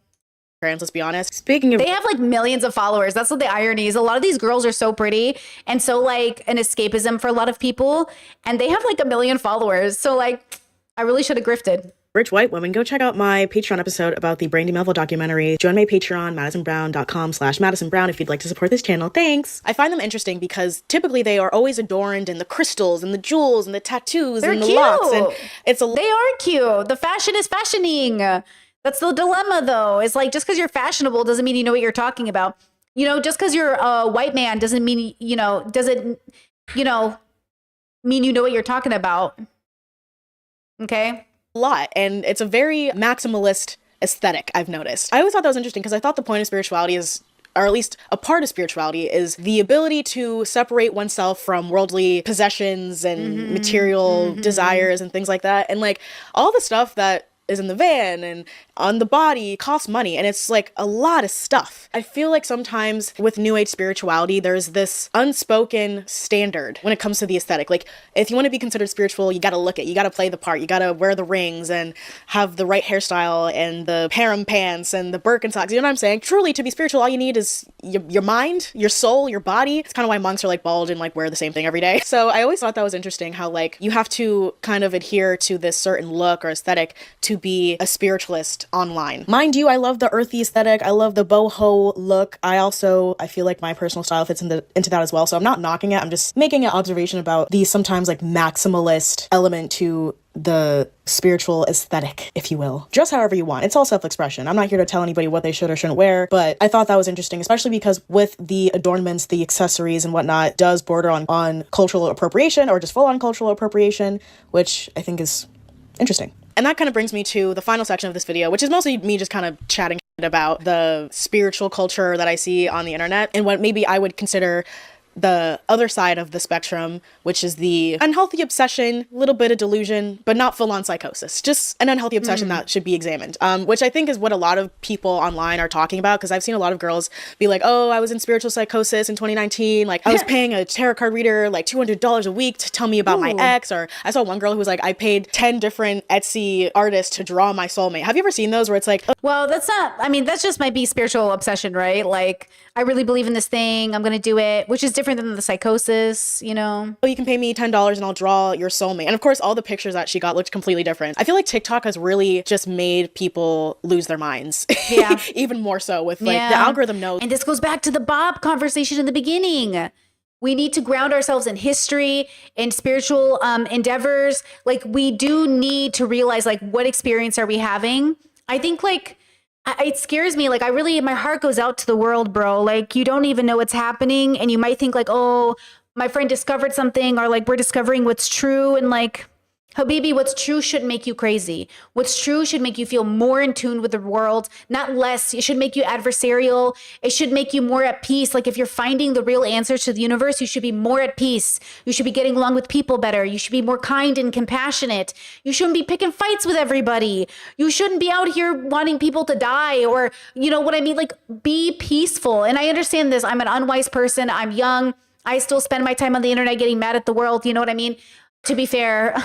Speaker 13: Let's be honest. Speaking of,
Speaker 1: they have like millions of followers. That's what the irony is. A lot of these girls are so pretty and so like an escapism for a lot of people, and they have like 1 million followers. So like, I really should have grifted.
Speaker 13: Rich white woman, go check out my Patreon episode about the Brandy Melville documentary. Join my Patreon, madisonbrown.com/Madison Brown if you'd like to support this channel. Thanks. I find them interesting because typically they are always adorned in the crystals and the jewels and the tattoos
Speaker 1: They're
Speaker 13: and the
Speaker 1: cute.
Speaker 13: locks. And it's a
Speaker 1: They are cute. The fashion is fashioning. That's the dilemma though. It's like just because you're fashionable doesn't mean you know what you're talking about. You know, just because you're a white man doesn't mean, you know, doesn't, you know, mean you know what you're talking about. Okay?
Speaker 13: lot, and it's a very maximalist aesthetic, I've noticed. I always thought that was interesting because I thought the point of spirituality is, or at least a part of spirituality, is the ability to separate oneself from worldly possessions and material desires and things like that. And like all the stuff that is in the van and on the body costs money, and it's like a lot of stuff. I feel like sometimes with New Age spirituality, there's this unspoken standard when it comes to the aesthetic. Like if you want to be considered spiritual, you gotta look it, you gotta play the part, you gotta wear the rings and have the right hairstyle and the harem pants and the Birkenstocks. You know what I'm saying? Truly, to be spiritual, all you need is your mind, your soul, your body. It's kind of why monks are like bald and like wear the same thing every day. So I always thought that was interesting how like you have to kind of adhere to this certain look or aesthetic to be a spiritualist online. Mind you, I love the earthy aesthetic. I love the boho look. I feel like my personal style fits into that as well. So I'm not knocking it. I'm just making an observation about the sometimes like maximalist element to the spiritual aesthetic, if you will. Dress however you want. It's all self-expression. I'm not here to tell anybody what they should or shouldn't wear, but I thought that was interesting, especially because with the adornments, the accessories and whatnot does border on cultural appropriation or just full-on cultural appropriation, which I think is interesting. And that kind of brings me to the final section of this video, which is mostly me just kind of chatting about the spiritual culture that I see on the internet and what maybe I would consider the other side of the spectrum, which is the unhealthy obsession, little bit of delusion, but not full-on psychosis. Just an unhealthy obsession that should be examined, which I think is what a lot of people online are talking about, because I've seen a lot of girls be like, oh, I was in spiritual psychosis in 2019. Like, I was paying a tarot card reader like $200 a week to tell me about my ex. Or I saw one girl who was like, I paid 10 different Etsy artists to draw my soulmate. Have you ever seen those where it's like,
Speaker 1: well, that's not, I mean, that's just might be spiritual obsession, right? Like, I really believe in this thing, I'm going to do it, which is different than the psychosis, you know?
Speaker 13: Oh, you can pay me $10 and I'll draw your soulmate. And of course, all the pictures that she got looked completely different. I feel like TikTok has really just made people lose their minds. Yeah. Even more so with like the algorithm knows.
Speaker 1: And this goes back to the Bob conversation in the beginning. We need to ground ourselves in history and spiritual endeavors. Like we do need to realize like what experience are we having? I think like it scares me. Like I really, my heart goes out to the world, bro. Like you don't even know what's happening. And you might think like, oh, my friend discovered something, or like we're discovering what's true. And like, Habibi, what's true shouldn't make you crazy. What's true should make you feel more in tune with the world, not less. It should make you adversarial. It should make you more at peace. Like if you're finding the real answers to the universe, you should be more at peace. You should be getting along with people better. You should be more kind and compassionate. You shouldn't be picking fights with everybody. You shouldn't be out here wanting people to die, or, you know what I mean? Like be peaceful. And I understand this. I'm an unwise person. I'm young. I still spend my time on the internet getting mad at the world. You know what I mean? To be fair,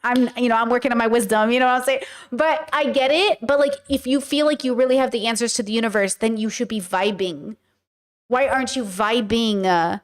Speaker 1: I'm working on my wisdom, you know what I'm saying? But I get it. But like, if you feel like you really have the answers to the universe, then you should be vibing. Why aren't you vibing?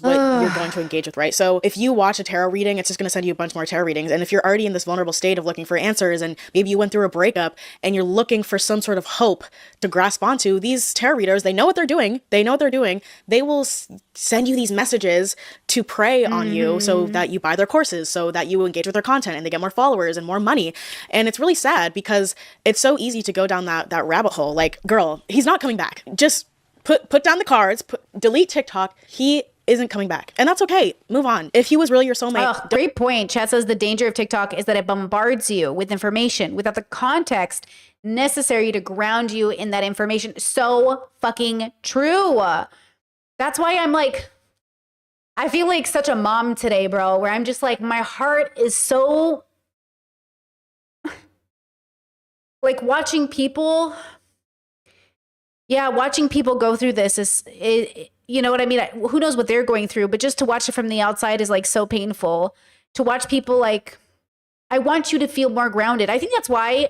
Speaker 13: what you're going to engage with, right? So if you watch a tarot reading, it's just going to send you a bunch more tarot readings. And if you're already in this vulnerable state of looking for answers, and maybe you went through a breakup and you're looking for some sort of hope to grasp onto, these tarot readers, they know what they're doing. They know what they're doing. They will send you these messages to prey on you so that you buy their courses, so that you engage with their content and they get more followers and more money. And it's really sad because it's so easy to go down that rabbit hole. Like, girl, he's not coming back. Just put down the cards, delete TikTok. He isn't coming back. And that's okay. Move on. If he was really your soulmate.
Speaker 1: Great point. Chat says the danger of TikTok is that it bombards you with information without the context necessary to ground you in that information. So fucking true. That's why I'm like, I feel like such a mom today, bro, where I'm just like, my heart is so like watching people go through this is, you know what I mean? Who knows what they're going through, but just to watch it from the outside is like so painful. To watch people like, I want you to feel more grounded. I think that's why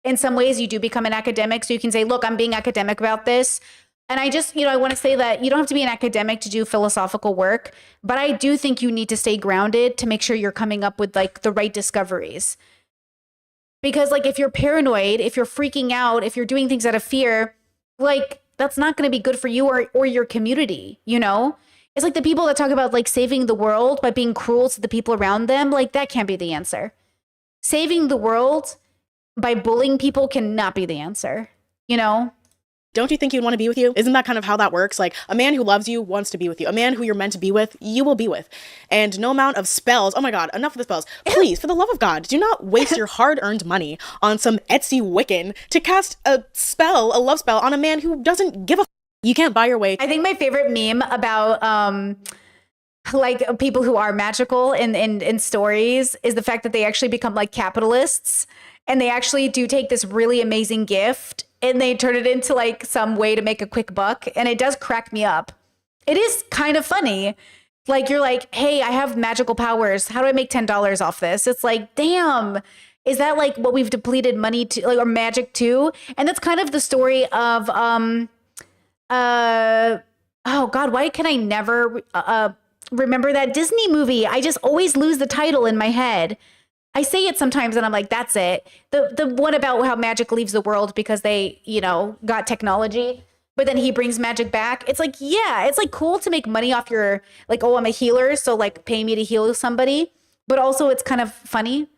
Speaker 1: in some ways you do become an academic. So you can say, look, I'm being academic about this. And I just, I want to say that you don't have to be an academic to do philosophical work, but I do think you need to stay grounded to make sure you're coming up with like the right discoveries. Because like, if you're paranoid, if you're freaking out, if you're doing things out of fear, like, that's not going to be good for you or your community, It's like the people that talk about like saving the world by being cruel to the people around them. Like, that can't be the answer. Saving the world by bullying people cannot be the answer,
Speaker 13: Don't you think you'd want to be with you? Isn't that kind of how that works? Like, a man who loves you wants to be with you. A man who you're meant to be with, you will be with. And no amount of spells. Oh my God, enough of the spells. Please, for the love of God, do not waste your hard-earned money on some Etsy Wiccan to cast a love spell on a man who doesn't give a You can't buy your way.
Speaker 1: I think my favorite meme about like people who are magical in stories is the fact that they actually become like capitalists, and they actually do take this really amazing gift and they turn it into like some way to make a quick buck. And it does crack me up. It is kind of funny. Like, you're like, hey, I have magical powers. How do I make $10 off this? It's like, damn, is that like what we've depleted money to, like, or magic to? And that's kind of the story of, oh God, why can I never remember that Disney movie? I just always lose the title in my head. I say it sometimes and I'm like, that's it. The one about how magic leaves the world because they, got technology, but then he brings magic back. It's like, yeah, it's like cool to make money off your, like, oh, I'm a healer, so like pay me to heal somebody. But also it's kind of funny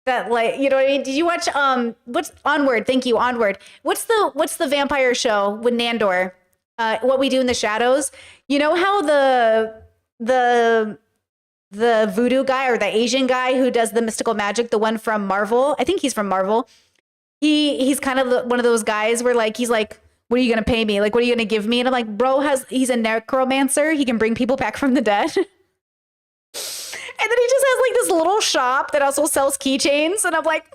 Speaker 1: that, like, you know what I mean? Did you watch, what's Onward? Thank you, Onward. What's the vampire show with Nandor? What We Do in the Shadows? You know how the voodoo guy or the Asian guy who does the mystical magic, the one from Marvel, I think he's from Marvel. He's kind of one of those guys where like, he's like, what are you going to pay me? Like, what are you going to give me? And I'm like, bro, he's a necromancer. He can bring people back from the dead. And then he just has like this little shop that also sells keychains. And I'm like,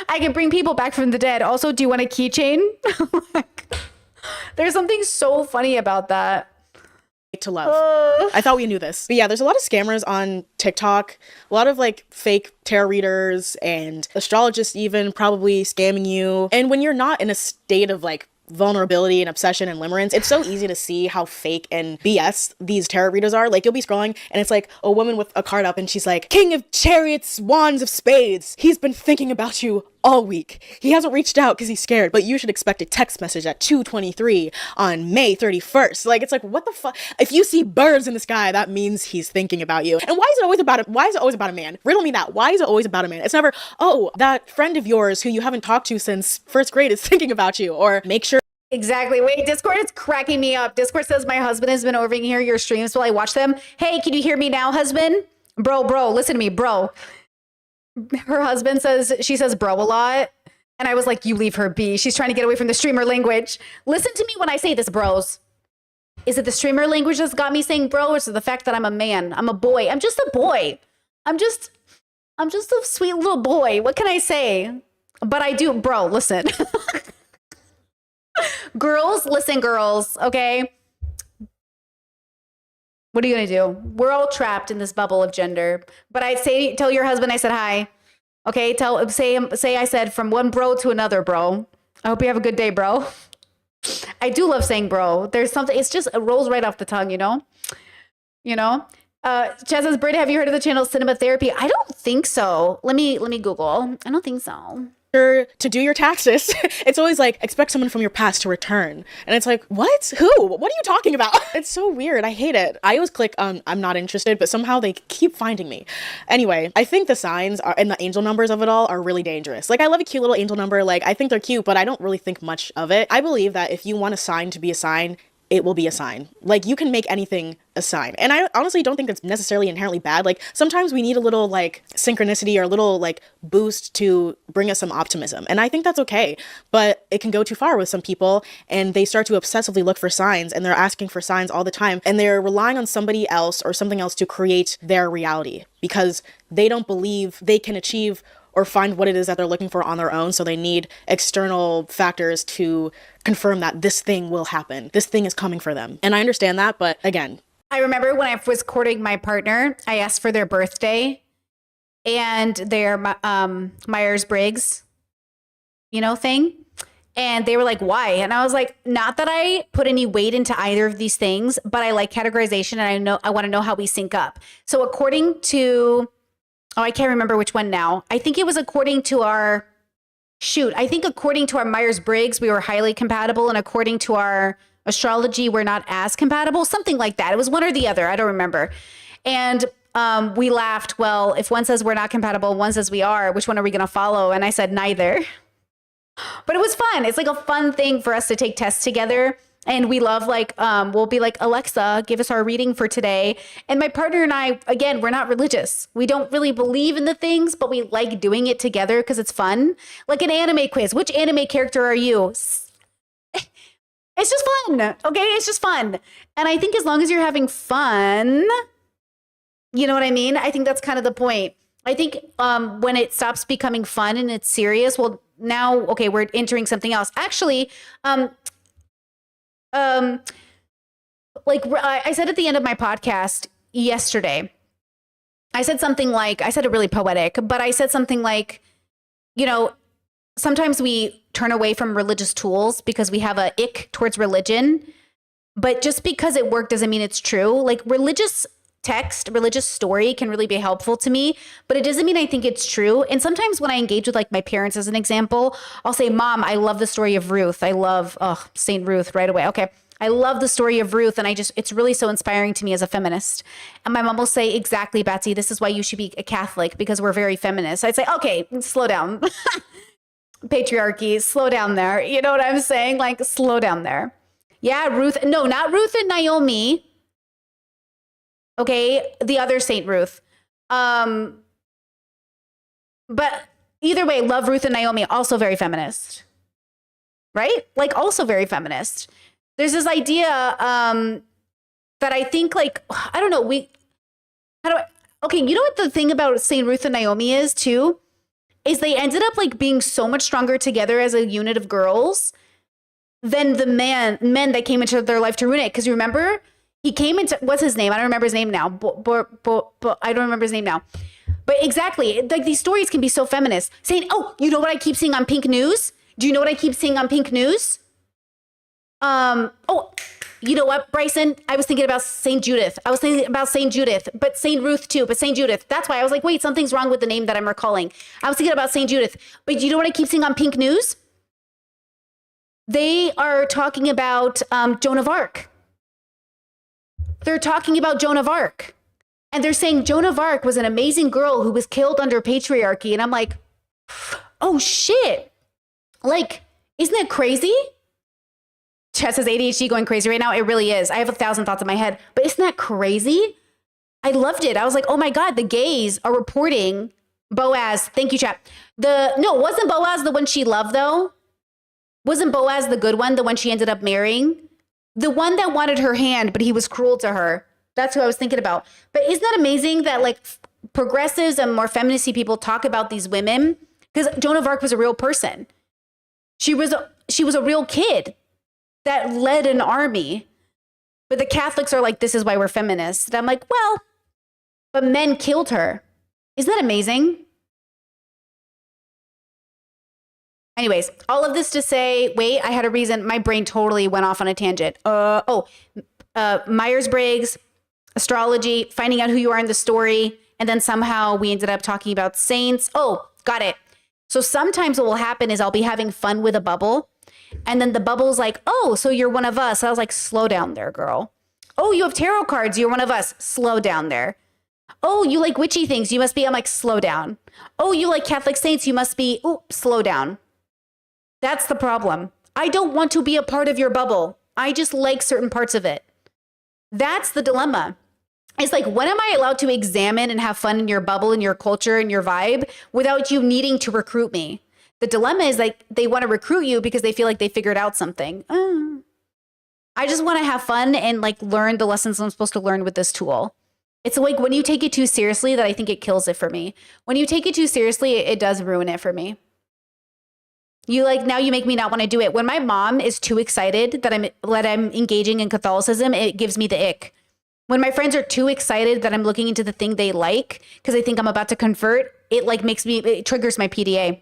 Speaker 1: I can bring people back from the dead. Also, do you want a keychain? There's something so funny about that.
Speaker 13: To love. I thought we knew this. But yeah, there's a lot of scammers on TikTok, a lot of like fake tarot readers and astrologists even probably scamming you. And when you're not in a state of like vulnerability and obsession and limerence, it's so easy to see how fake and BS these tarot readers are. Like, you'll be scrolling and it's like a woman with a card up and she's like, King of Chariots, Wands of Spades. He's been thinking about you all week. He hasn't reached out because he's scared, but you should expect a text message at 2:23 on May 31st. Like, it's like, what the fuck? If you see birds in the sky, that means he's thinking about you. And why is it always about a man? Riddle me that. Why is it always about a man? It's never, oh, that friend of yours who you haven't talked to since first grade is thinking about you, or make sure.
Speaker 1: Exactly. Wait, Discord is cracking me up. Discord says my husband has been overhearing your streams while I watch them. Hey, can you hear me now, husband? Bro, listen to me, bro. Her husband she says bro a lot. And I was like, you leave her be. She's trying to get away from the streamer language. Listen to me when I say this, bros. Is it the streamer language that's got me saying bro, or is it the fact that I'm a man? I'm a boy. I'm just a boy. I'm just a sweet little boy. What can I say? But I do, bro, listen. Girls, listen, girls, okay? What are you gonna do? We're all trapped in this bubble of gender. But tell your husband I said hi. Okay, say I said from one bro to another bro. I hope you have a good day, bro. I do love saying bro. There's something, it rolls right off the tongue, you know? Chaz says, Britt, have you heard of the channel Cinema Therapy? I don't think so. Let me Google. I don't think so.
Speaker 13: To do your taxes, it's always like, expect someone from your past to return. And it's like, what? Who? What are you talking about? It's so weird. I hate it. I always click on I'm not interested, but somehow they keep finding me. Anyway, I think the signs are, and the angel numbers of it all are really dangerous. Like, I love a cute little angel number. Like, I think they're cute, but I don't really think much of it. I believe that if you want a sign to be a sign, it will be a sign. Like, you can make anything a sign. And I honestly don't think that's necessarily inherently bad. Like, sometimes we need a little, like, synchronicity or a little, like, boost to bring us some optimism. And I think that's okay. But it can go too far with some people, and they start to obsessively look for signs, and they're asking for signs all the time. And they're relying on somebody else or something else to create their reality because they don't believe they can achieve or find what it is that they're looking for on their own. So they need external factors to confirm that this thing will happen. This thing is coming for them. And I understand that, but again,
Speaker 1: I remember when I was courting my partner, I asked for their birthday and their Myers-Briggs, thing. And they were like, why? And I was like, not that I put any weight into either of these things, but I like categorization and I want to know how we sync up. So according to, I can't remember which one now. I think it was according to our Myers-Briggs, we were highly compatible. And according to our astrology, we're not as compatible, something like that. It was one or the other. I don't remember. And we laughed. Well, if one says we're not compatible, one says we are, which one are we going to follow? And I said, neither. But it was fun. It's like a fun thing for us to take tests together. And we love, like, we'll be like, Alexa, give us our reading for today. And my partner and I, again, we're not religious. We don't really believe in the things, but we like doing it together because it's fun. Like an anime quiz. Which anime character are you? It's just fun. Okay. It's just fun. And I think as long as you're having fun, you know what I mean? I think that's kind of the point. I think when it stops becoming fun and it's serious, well, now, okay, we're entering something else. Actually, like I said at the end of my podcast yesterday, I said something like, I said it really poetic, but I said something like, sometimes we turn away from religious tools because we have a ick towards religion, but just because it worked doesn't mean it's true. Like religious text, religious story can really be helpful to me, but it doesn't mean I think it's true. And sometimes when I engage with like my parents as an example, I'll say, Mom, I love the story of Ruth. I love Saint Ruth right away. Okay. I love the story of Ruth. And it's really so inspiring to me as a feminist. And my mom will say, exactly, Betsy, this is why you should be a Catholic because we're very feminist. I'd say, okay, slow down. Patriarchy, slow down there. You know what I'm saying? Like, slow down there. Yeah, Ruth. No, not Ruth and Naomi. Okay, the other Saint Ruth. But either way, love Ruth and Naomi, also very feminist. Right? Like, also very feminist. There's this idea that I think, like, I don't know, okay, you know what the thing about Saint Ruth and Naomi is, too? Is they ended up, like, being so much stronger together as a unit of girls than the men that came into their life to ruin it. Because you remember? He came into, what's his name? I don't remember his name now. I don't remember his name now. But exactly, like these stories can be so feminist. Saying, oh, you know what I keep seeing on Pink News? Do you know what I keep seeing on Pink News? Oh, you know what, Bryson? I was thinking about St. Judith. I was thinking about St. Judith, but St. Ruth too, but St. Judith. That's why I was like, wait, something's wrong with the name that I'm recalling. I was thinking about St. Judith. But you know what I keep seeing on Pink News? They are talking about Joan of Arc. They're talking about Joan of Arc. And they're saying Joan of Arc was an amazing girl who was killed under patriarchy. And I'm like, oh shit. Like, isn't that crazy? Chess has ADHD going crazy right now. It really is. I have 1,000 thoughts in my head. But isn't that crazy? I loved it. I was like, oh my God, the gays are reporting Boaz. Thank you, chat. Wasn't Boaz the one she loved though? Wasn't Boaz the good one, the one she ended up marrying? The one that wanted her hand, but he was cruel to her. That's who I was thinking about. But isn't that amazing that like progressives and more feministy people talk about these women? Because Joan of Arc was a real person. She was a real kid that led an army. But the Catholics are like, this is why we're feminists. And I'm like, well, but men killed her. Isn't that amazing? Anyways, all of this to say, wait, I had a reason. My brain totally went off on a tangent. Myers-Briggs, astrology, finding out who you are in the story. And then somehow we ended up talking about saints. Oh, got it. So sometimes what will happen is I'll be having fun with a bubble. And then the bubble's like, oh, so you're one of us. I was like, slow down there, girl. Oh, you have tarot cards. You're one of us. Slow down there. Oh, you like witchy things. You must be. I'm like, slow down. Oh, you like Catholic saints. You must be. Ooh, slow down. That's the problem. I don't want to be a part of your bubble. I just like certain parts of it. That's the dilemma. It's like, when am I allowed to examine and have fun in your bubble and your culture and your vibe without you needing to recruit me? The dilemma is like, they want to recruit you because they feel like they figured out something. I just want to have fun and like learn the lessons I'm supposed to learn with this tool. It's like when you take it too seriously that I think it kills it for me. When you take it too seriously, it does ruin it for me. You like, now you make me not want to do it. When my mom is too excited that I'm engaging in Catholicism, it gives me the ick. When my friends are too excited that I'm looking into the thing they like because they think I'm about to convert, it like it triggers my PDA.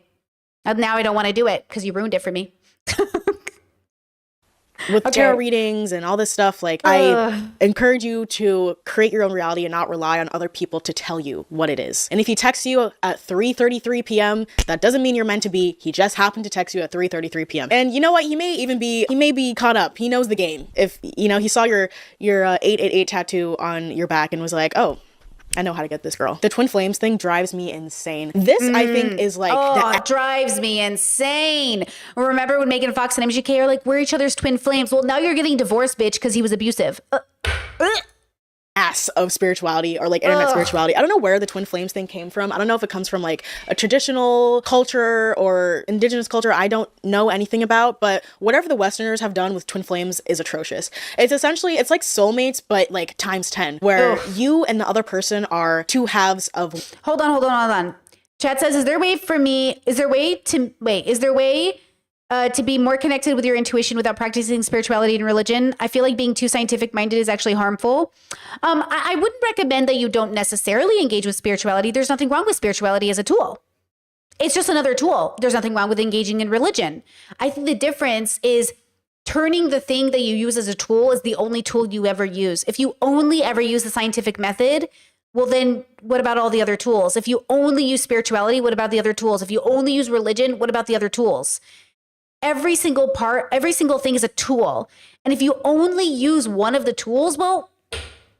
Speaker 1: And now I don't want to do it because you ruined it for me.
Speaker 13: With tarot readings and all this stuff, like I encourage you to create your own reality and not rely on other people to tell you what it is. And if he texts you at 3:33 p.m., that doesn't mean you're meant to be. He just happened to text you at 3:33 p.m. And you know what? He may be caught up. He knows the game. If he saw your 888 tattoo on your back and was like, oh, I know how to get this girl. The twin flames thing drives me insane. This, I think, is like...
Speaker 1: it drives me insane. Remember when Megan Fox and MGK are like, we're each other's twin flames. Well, now you're getting divorced, bitch, because he was abusive.
Speaker 13: Ass of spirituality or like internet spirituality. I don't know where the twin flames thing came from. I don't know if it comes from like a traditional culture or indigenous culture I don't know anything about, but whatever the Westerners have done with twin flames is atrocious. It's essentially, it's like soulmates, but like times 10, where you and the other person are two halves of...
Speaker 1: Hold on. Chat says, is there a way to be more connected with your intuition without practicing spirituality and religion? I feel like being too scientific minded is actually harmful. I wouldn't recommend that you don't necessarily engage with spirituality. There's nothing wrong with spirituality as a tool. It's just another tool. There's nothing wrong with engaging in religion. I think the difference is turning the thing that you use as a tool as the only tool you ever use. If you only ever use the scientific method, well, then what about all the other tools? If you only use spirituality, what about the other tools? If you only use religion, what about the other tools? Every single thing is a tool. And if you only use one of the tools, well,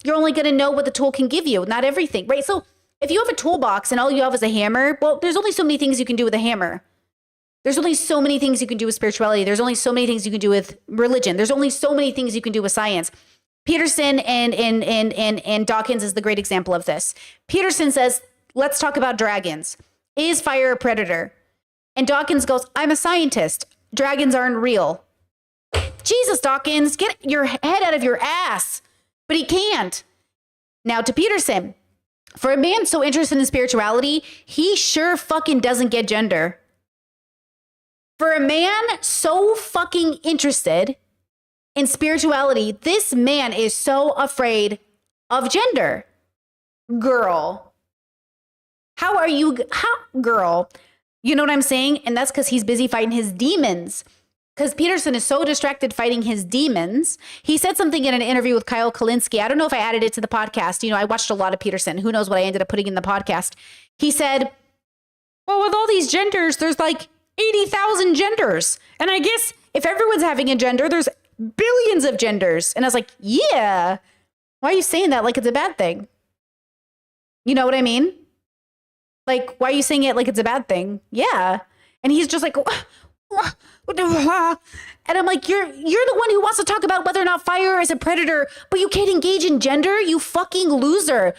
Speaker 1: you're only going to know what the tool can give you, not everything, right? So if you have a toolbox and all you have is a hammer, well, there's only so many things you can do with a hammer. There's only so many things you can do with spirituality. There's only so many things you can do with religion. There's only so many things you can do with science. Peterson and Dawkins is the great example of this. Peterson says, let's talk about dragons. Is fire a predator? And Dawkins goes, I'm a scientist. Dragons aren't real. Jesus, Dawkins, get your head out of your ass. But he can't. Now to Peterson. For a man so interested in spirituality, he sure fucking doesn't get gender. For a man so fucking interested in spirituality, this man is so afraid of gender. Girl. Girl. You know what I'm saying? And that's because he's busy fighting his demons. Because Peterson is so distracted fighting his demons. He said something in an interview with Kyle Kalinske. I don't know if I added it to the podcast. I watched a lot of Peterson. Who knows what I ended up putting in the podcast. He said, well, with all these genders, there's like 80,000 genders. And I guess if everyone's having a gender, there's billions of genders. And I was like, yeah. Why are you saying that like it's a bad thing? You know what I mean? Like, why are you saying it like it's a bad thing? Yeah. And he's just like, and I'm like, you're the one who wants to talk about whether or not fire is a predator, but you can't engage in gender, you fucking loser.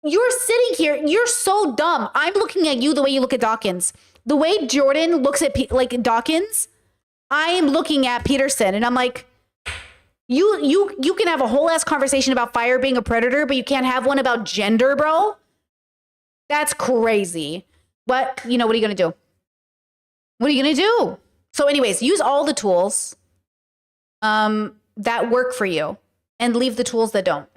Speaker 1: You're sitting here, you're so dumb. I'm looking at you the way you look at Dawkins. The way Jordan looks at Dawkins, I am looking at Peterson, and I'm like, you can have a whole ass conversation about fire being a predator, but you can't have one about gender, bro. That's crazy. But, what are you going to do? What are you going to do? So anyways, use all the tools that work for you and leave the tools that don't.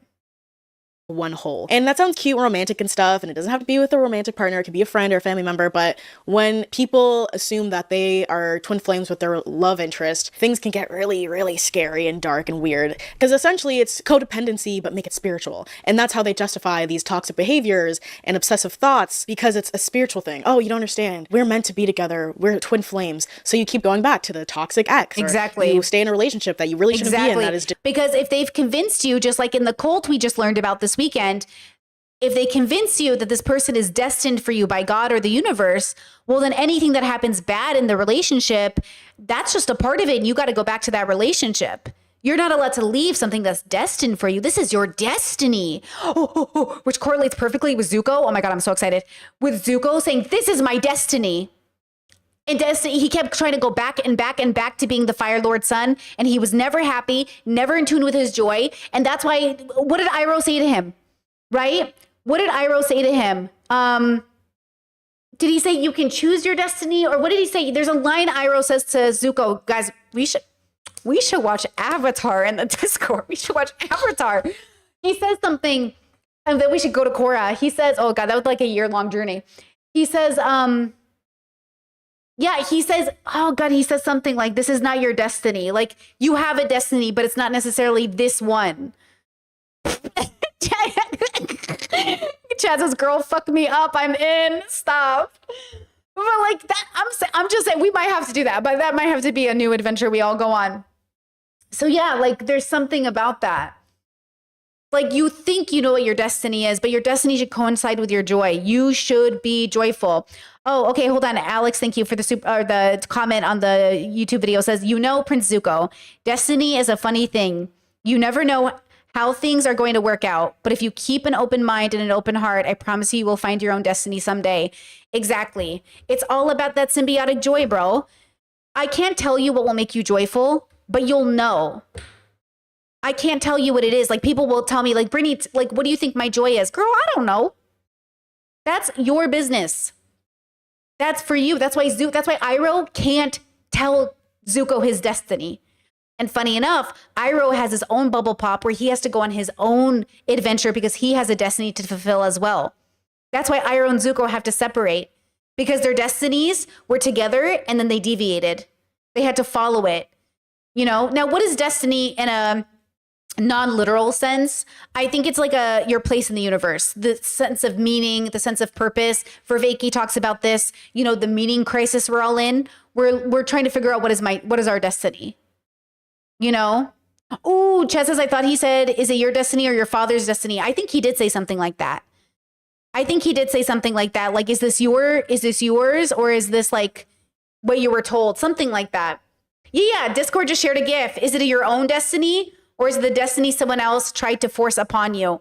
Speaker 13: one whole. And that sounds cute and romantic and stuff, and it doesn't have to be with a romantic partner. It could be a friend or a family member, but when people assume that they are twin flames with their love interest, things can get really, really scary and dark and weird. Because essentially it's codependency, but make it spiritual. And that's how they justify these toxic behaviors and obsessive thoughts, because it's a spiritual thing. Oh, you don't understand. We're meant to be together. We're twin flames. So you keep going back to the toxic ex.
Speaker 1: Exactly.
Speaker 13: You stay in a relationship that you really shouldn't be in. That is
Speaker 1: because if they've convinced you, just like in the cult we just learned about this weekend, if they convince you that this person is destined for you by God or the universe, well, then anything that happens bad in the relationship, that's just a part of it. And you got to go back to that relationship. You're not allowed to leave something that's destined for you. This is your destiny, which correlates perfectly with Zuko. Oh my God, I'm so excited. With Zuko saying, this is my destiny. And Destiny, he kept trying to go back and back and back to being the Fire Lord's son. And he was never happy, never in tune with his joy. And that's why, what did Iroh say to him? Right? What did Iroh say to him? Did he say you can choose your destiny? Or what did he say? There's a line Iroh says to Zuko, guys, we should watch Avatar in the Discord. We should watch Avatar. He says something, and then we should go to Korra. He says, oh God, that was like a year-long journey. He says, he says something like, this is not your destiny. Like, you have a destiny, but it's not necessarily this one. Chad says, girl, fuck me up. I'm in. Stop. But like that, I'm just saying we might have to do that, but that might have to be a new adventure we all go on. So yeah, like there's something about that. Like you think you know what your destiny is, but your destiny should coincide with your joy. You should be joyful. Oh, okay, hold on. Alex, thank you for the comment on the YouTube video. Says, Prince Zuko, destiny is a funny thing. You never know how things are going to work out, but if you keep an open mind and an open heart, I promise you will find your own destiny someday. Exactly. It's all about that symbiotic joy, bro. I can't tell you what will make you joyful, but you'll know. I can't tell you what it is. Like people will tell me, like, Brittany, like, what do you think my joy is? Girl, I don't know. That's your business. That's for you. That's why Iroh can't tell Zuko his destiny. And funny enough, Iroh has his own bubble pop where he has to go on his own adventure because he has a destiny to fulfill as well. That's why Iroh and Zuko have to separate, because their destinies were together and then they deviated. They had to follow it. Now what is destiny in a non-literal sense? I think it's like your place in the universe, the sense of meaning, the sense of purpose. Vervaeke talks about this, the meaning crisis we're all in. We're trying to figure out what is our destiny. Ooh, Chet says, I thought he said, is it your destiny or your father's destiny? I think he did say something like that. Like, is this yours? Or is this like what you were told? Something like that. Yeah. Discord just shared a GIF. Is it your own destiny? Or is it the destiny someone else tried to force upon you?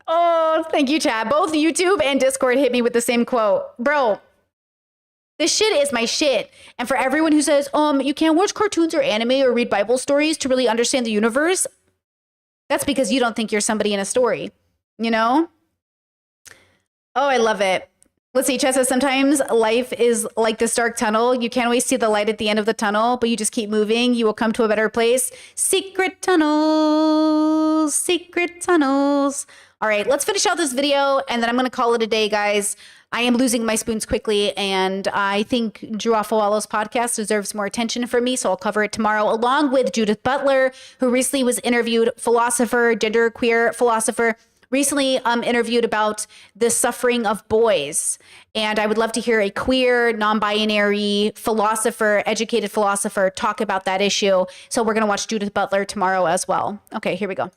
Speaker 1: Oh, thank you, Chad. Both YouTube and Discord hit me with the same quote. Bro, this shit is my shit. And for everyone who says, you can't watch cartoons or anime or read Bible stories to really understand the universe, that's because you don't think you're somebody in a story, Oh, I love it. Let's see, Chess says, sometimes life is like this dark tunnel. You can't always see the light at the end of the tunnel, but you just keep moving. You will come to a better place. Secret tunnels, secret tunnels. All right, let's finish out this video, and then I'm going to call it a day, guys. I am losing my spoons quickly, and I think Drew Afawalo's podcast deserves more attention from me, so I'll cover it tomorrow, along with Judith Butler, who recently was interviewed, philosopher, genderqueer philosopher, recently interviewed about the suffering of boys. And I would love to hear a queer, non-binary philosopher, educated philosopher talk about that issue. So we're going to watch Judith Butler tomorrow as well. Okay, here we go.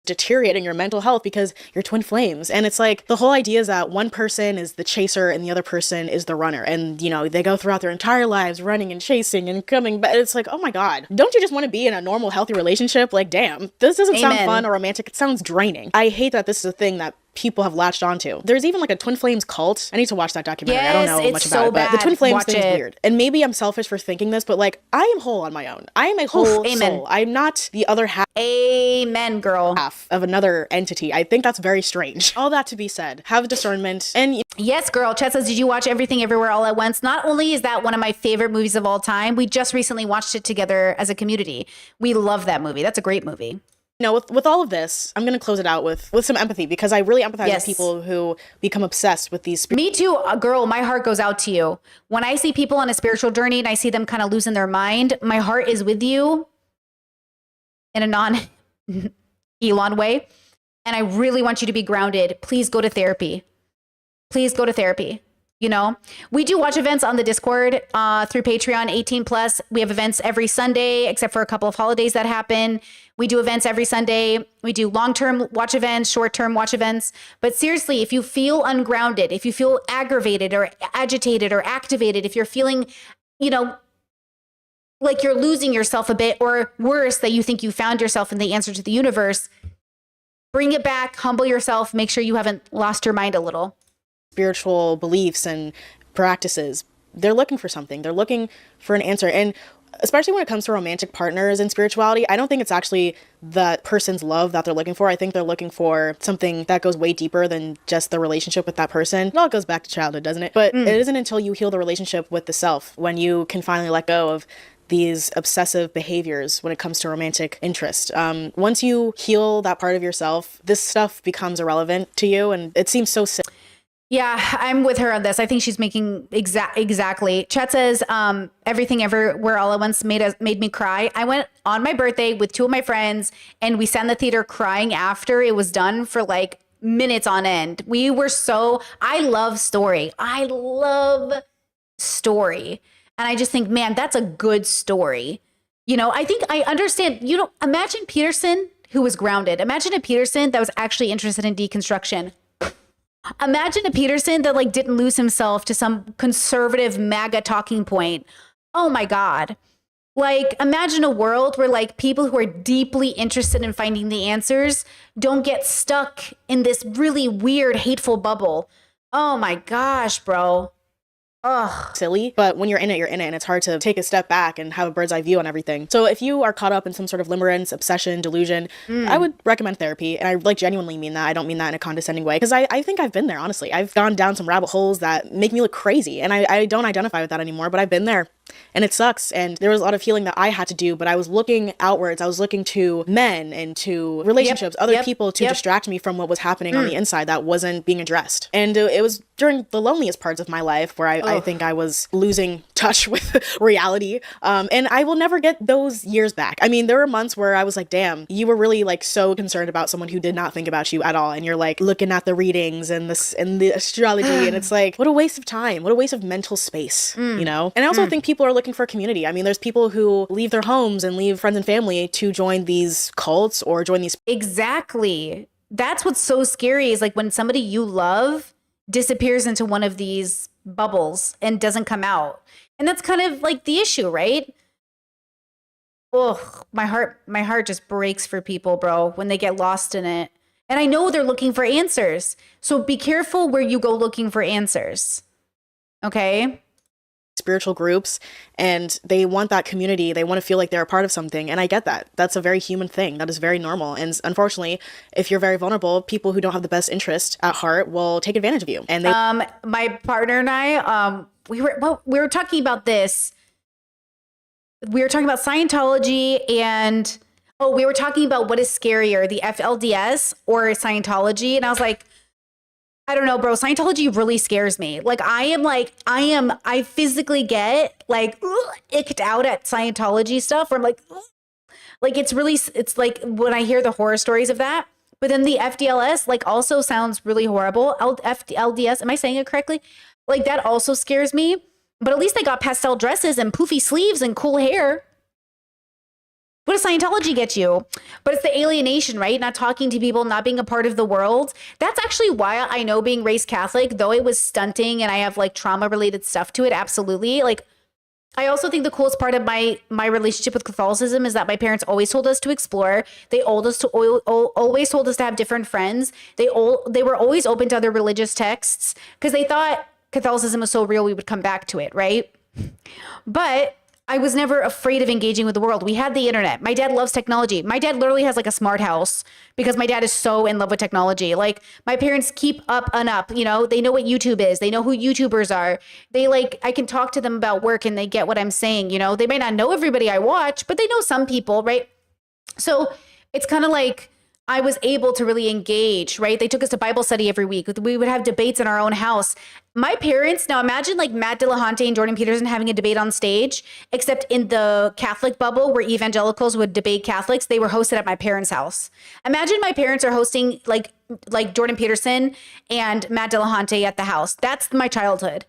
Speaker 13: Deteriorating your mental health because you're twin flames. And it's like the whole idea is that one person is the chaser and the other person is the runner. And, they go throughout their entire lives running and chasing and coming back. It's like, oh my God, don't you just want to be in a normal, healthy relationship? Like, damn, this doesn't sound fun or romantic. It sounds draining. I hate that this is a thing that people have latched onto. There's even like a Twin Flames cult. I need to watch that documentary. I don't
Speaker 1: Yes,
Speaker 13: know
Speaker 1: it's
Speaker 13: much
Speaker 1: so
Speaker 13: about it, but the
Speaker 1: bad.
Speaker 13: Twin Flames
Speaker 1: Watch
Speaker 13: thing is
Speaker 1: it.
Speaker 13: weird. And maybe I'm selfish for thinking this, but like I am whole on my own. I am a whole
Speaker 1: amen.
Speaker 13: soul. I'm not the other
Speaker 1: Amen, girl.
Speaker 13: half of another entity. I think that's very strange. All that to be said, have discernment. And
Speaker 1: Yes, girl. Chet says, did you watch Everything Everywhere All at Once? Not only is that one of my favorite movies of all time, we just recently watched it together as a community. We love that movie. That's a great movie.
Speaker 13: with all of this, I'm going to close it out with some empathy, because I really empathize
Speaker 1: Yes.
Speaker 13: with people who become obsessed with these.
Speaker 1: Me too, girl. My heart goes out to you. When I see people on a spiritual journey and I see them kind of losing their mind, my heart is with you in a non-Elon way. And I really want you to be grounded. Please go to therapy. Please go to therapy. You know, we do watch events on the Discord through Patreon 18+. We have events every Sunday, except for a couple of holidays that happen. We do events every Sunday. We do long-term watch events, short-term watch events. But seriously, if you feel ungrounded, if you feel aggravated or agitated or activated, if you're feeling, you know, like you're losing yourself a bit, or worse, that you think you found yourself in the answer to the universe, bring it back, humble yourself, make sure you haven't lost your mind a little.
Speaker 13: Spiritual beliefs and practices, they're looking for something. They're looking for an answer. And especially when it comes to romantic partners and spirituality, I don't think it's actually that person's love that they're looking for. I think they're looking for something that goes way deeper than just the relationship with that person. It all goes back to childhood, doesn't it? But it isn't until you heal the relationship with the self when you can finally let go of these obsessive behaviors when it comes to romantic interest. Once you heal that part of yourself, this stuff becomes irrelevant to you, and it seems so silly.
Speaker 1: Yeah, I'm with her on this. I think she's making exactly. Chet says, Everything Everywhere All at Once made me cry. I went on my birthday with two of my friends, and we sat in the theater crying after it was done for like minutes on end. We were I love story. I love story. And I just think, man, that's a good story. You know, I think I understand, you know, imagine Peterson who was grounded. Imagine a Peterson that was actually interested in deconstruction. Imagine a Peterson that like didn't lose himself to some conservative MAGA talking point. Oh my God. Like, imagine a world where like people who are deeply interested in finding the answers don't get stuck in this really weird, hateful bubble. Oh my gosh, bro. Ugh.
Speaker 13: Silly, but when you're in it, and it's hard to take a step back and have a bird's eye view on everything. So if you are caught up in some sort of limerence, obsession, delusion, I would recommend therapy. And I like genuinely mean that. I don't mean that in a condescending way, because I think I've been there, honestly. I've gone down some rabbit holes that make me look crazy, and I don't identify with that anymore, but I've been there. And it sucks. And there was a lot of healing that I had to do, but I was looking outwards. I was looking to men and to relationships, other people to distract me from what was happening on the inside that wasn't being addressed. And it was during the loneliest parts of my life where I think I was losing touch with reality. And I will never get those years back. I mean, there were months where I was like, damn, you were really like so concerned about someone who did not think about you at all. And you're like looking at the readings and the astrology. And it's like, what a waste of time. What a waste of mental space, you know? And I also think people are looking for a community. I mean, there's people who leave their homes and leave friends and family to join these cults or join these.
Speaker 1: Exactly. That's what's so scary is like when somebody you love disappears into one of these bubbles and doesn't come out. And that's kind of like the issue, right? Ugh, my heart just breaks for people, bro, when they get lost in it. And I know they're looking for answers. So be careful where you go looking for answers. Okay?
Speaker 13: Spiritual groups, and they want that community. They want to feel like they're a part of something. And I get that. That's a very human thing. That is very normal. And unfortunately, if you're very vulnerable, people who don't have the best interest at heart will take advantage of you. And they
Speaker 1: my partner and I, we were talking about this. We were talking about Scientology and we were talking about what is scarier, the FLDS or Scientology. And I was like, I don't know, bro. Scientology really scares me. Like, I physically get like icked out at Scientology stuff where I'm like, it's like when I hear the horror stories of that. But then the FDLS like also sounds really horrible. LDS, am I saying it correctly? Like that also scares me. But at least they got pastel dresses and poofy sleeves and cool hair. What does Scientology get you? But it's the alienation, right? Not talking to people, not being a part of the world. That's actually why I know being raised Catholic, though it was stunting and I have like trauma related stuff to it. Absolutely. Like I also think the coolest part of my relationship with Catholicism is that my parents always told us to explore. They always told us to have different friends. They were always open to other religious texts because they thought Catholicism was so real we would come back to it, right? But I was never afraid of engaging with the world. We had the internet. My dad loves technology. My dad literally has like a smart house because my dad is so in love with technology. Like my parents keep up and up, you know, they know what YouTube is. They know who YouTubers are. They like, I can talk to them about work and they get what I'm saying. You know, they may not know everybody I watch, but they know some people, right? So it's kind of like, I was able to really engage, right? They took us to Bible study every week. We would have debates in our own house. My parents, now imagine like Matt Dillahunty and Jordan Peterson having a debate on stage, except in the Catholic bubble where evangelicals would debate Catholics, they were hosted at my parents' house. Imagine my parents are hosting like Jordan Peterson and Matt Dillahunty at the house. That's my childhood.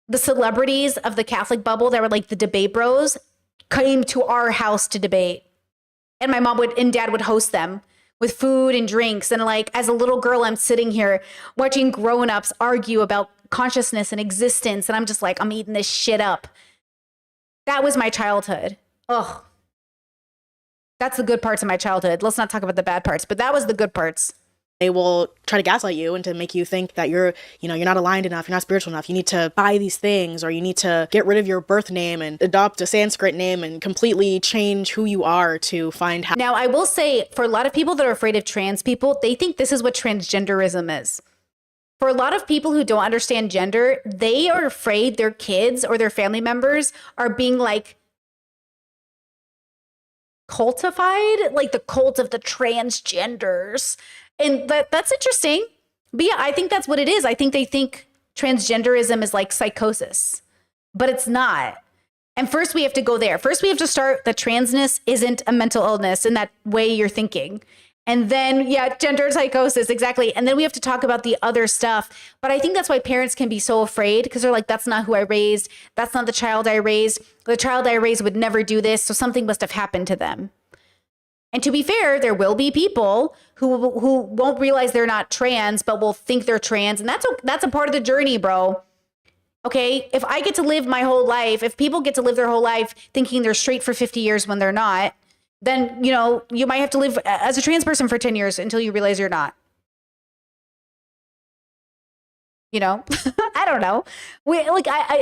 Speaker 1: The celebrities of the Catholic bubble that were like the debate bros came to our house to debate. And my mom and dad would host them with food and drinks. And like, as a little girl, I'm sitting here watching grown-ups argue about consciousness and existence. And I'm just like, I'm eating this shit up. That was my childhood. Ugh. That's the good parts of my childhood. Let's not talk about the bad parts, but that was the good parts.
Speaker 13: They will try to gaslight you and to make you think that you're not aligned enough, you're not spiritual enough, you need to buy these things, or you need to get rid of your birth name and adopt a Sanskrit name and completely change who you are to find how.
Speaker 1: Now, I will say, for a lot of people that are afraid of trans people, they think this is what transgenderism is. For a lot of people who don't understand gender, they are afraid their kids or their family members are being like cultified, like the cult of the transgenders. And that's interesting. But yeah, I think that's what it is. I think they think transgenderism is like psychosis, but it's not. And first we have to go there. First we have to start that transness isn't a mental illness in that way you're thinking. And then, yeah, gender psychosis, exactly. And then we have to talk about the other stuff. But I think that's why parents can be so afraid, because they're like, that's not who I raised. That's not the child I raised. The child I raised would never do this. So something must have happened to them. And to be fair, there will be people who won't realize they're not trans, but will think they're trans. And that's a part of the journey, bro. Okay, if I get to live my whole life, if people get to live their whole life thinking they're straight for 50 years when they're not, then, you know, you might have to live as a trans person for 10 years until you realize you're not. You know, I don't know.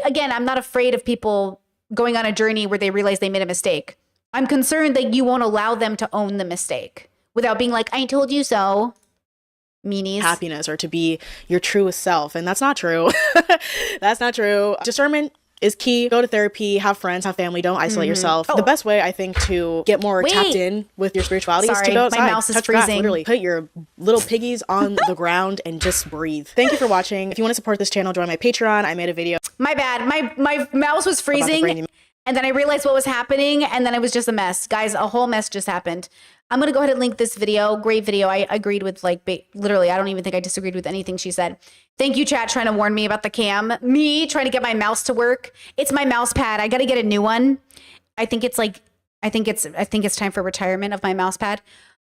Speaker 1: Again, I'm not afraid of people going on a journey where they realize they made a mistake. I'm concerned that you won't allow them to own the mistake without being like, I told you so. Meanies.
Speaker 13: Happiness, or to be your truest self. And that's not true. That's not true. Discernment is key. Go to therapy, have friends, have family. Don't isolate yourself. The best way, I think, to get more tapped in with your spirituality is to go outside.
Speaker 1: My mouse is
Speaker 13: touch grass,
Speaker 1: freezing.
Speaker 13: literally. Put your little piggies on the ground and just breathe. Thank you for watching. If you want to support this channel, join my Patreon. I made a video.
Speaker 1: My bad. My mouse was freezing. And then I realized what was happening, and then it was just a mess. Guys, a whole mess just happened. I'm going to go ahead and link this video. Great video. I agreed with, like, literally, I don't even think I disagreed with anything she said. Thank you, chat, trying to warn me about the cam. Me trying to get my mouse to work. It's my mouse pad. I got to get a new one. I think it's time for retirement of my mouse pad.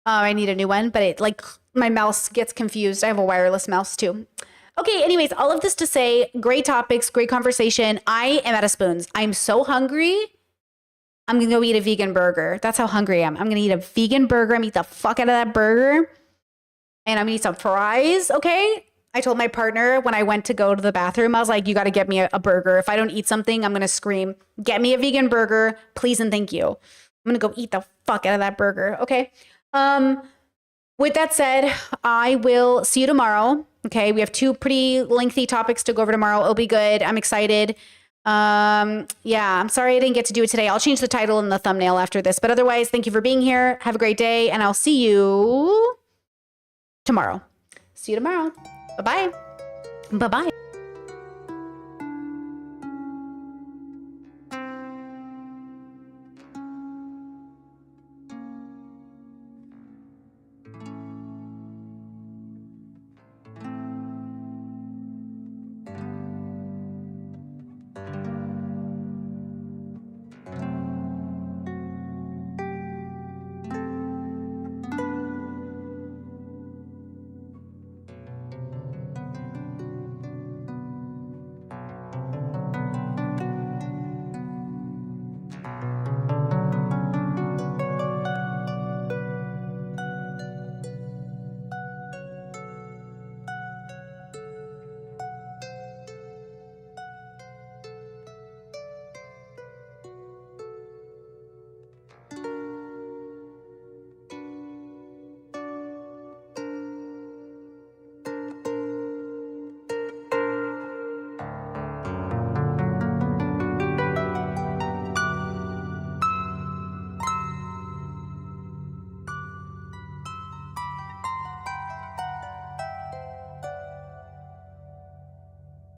Speaker 1: I need a new one, but my mouse gets confused. I have a wireless mouse too. Okay, anyways, all of this to say, great topics, great conversation. I am out of spoons. I'm so hungry. I'm going to go eat a vegan burger. That's how hungry I am. I'm going to eat a vegan burger. I'm going to eat the fuck out of that burger. And I'm going to eat some fries, okay? I told my partner when I went to go to the bathroom, I was like, you got to get me a burger. If I don't eat something, I'm going to scream, get me a vegan burger, please and thank you. I'm going to go eat the fuck out of that burger, okay? With that said, I will see you tomorrow. Okay, we have 2 pretty lengthy topics to go over tomorrow. It'll be good. I'm excited. Yeah, I'm sorry I didn't get to do it today. I'll change the title and the thumbnail after this. But otherwise, thank you for being here. Have a great day, and I'll see you tomorrow. See you tomorrow. Bye-bye. Bye-bye.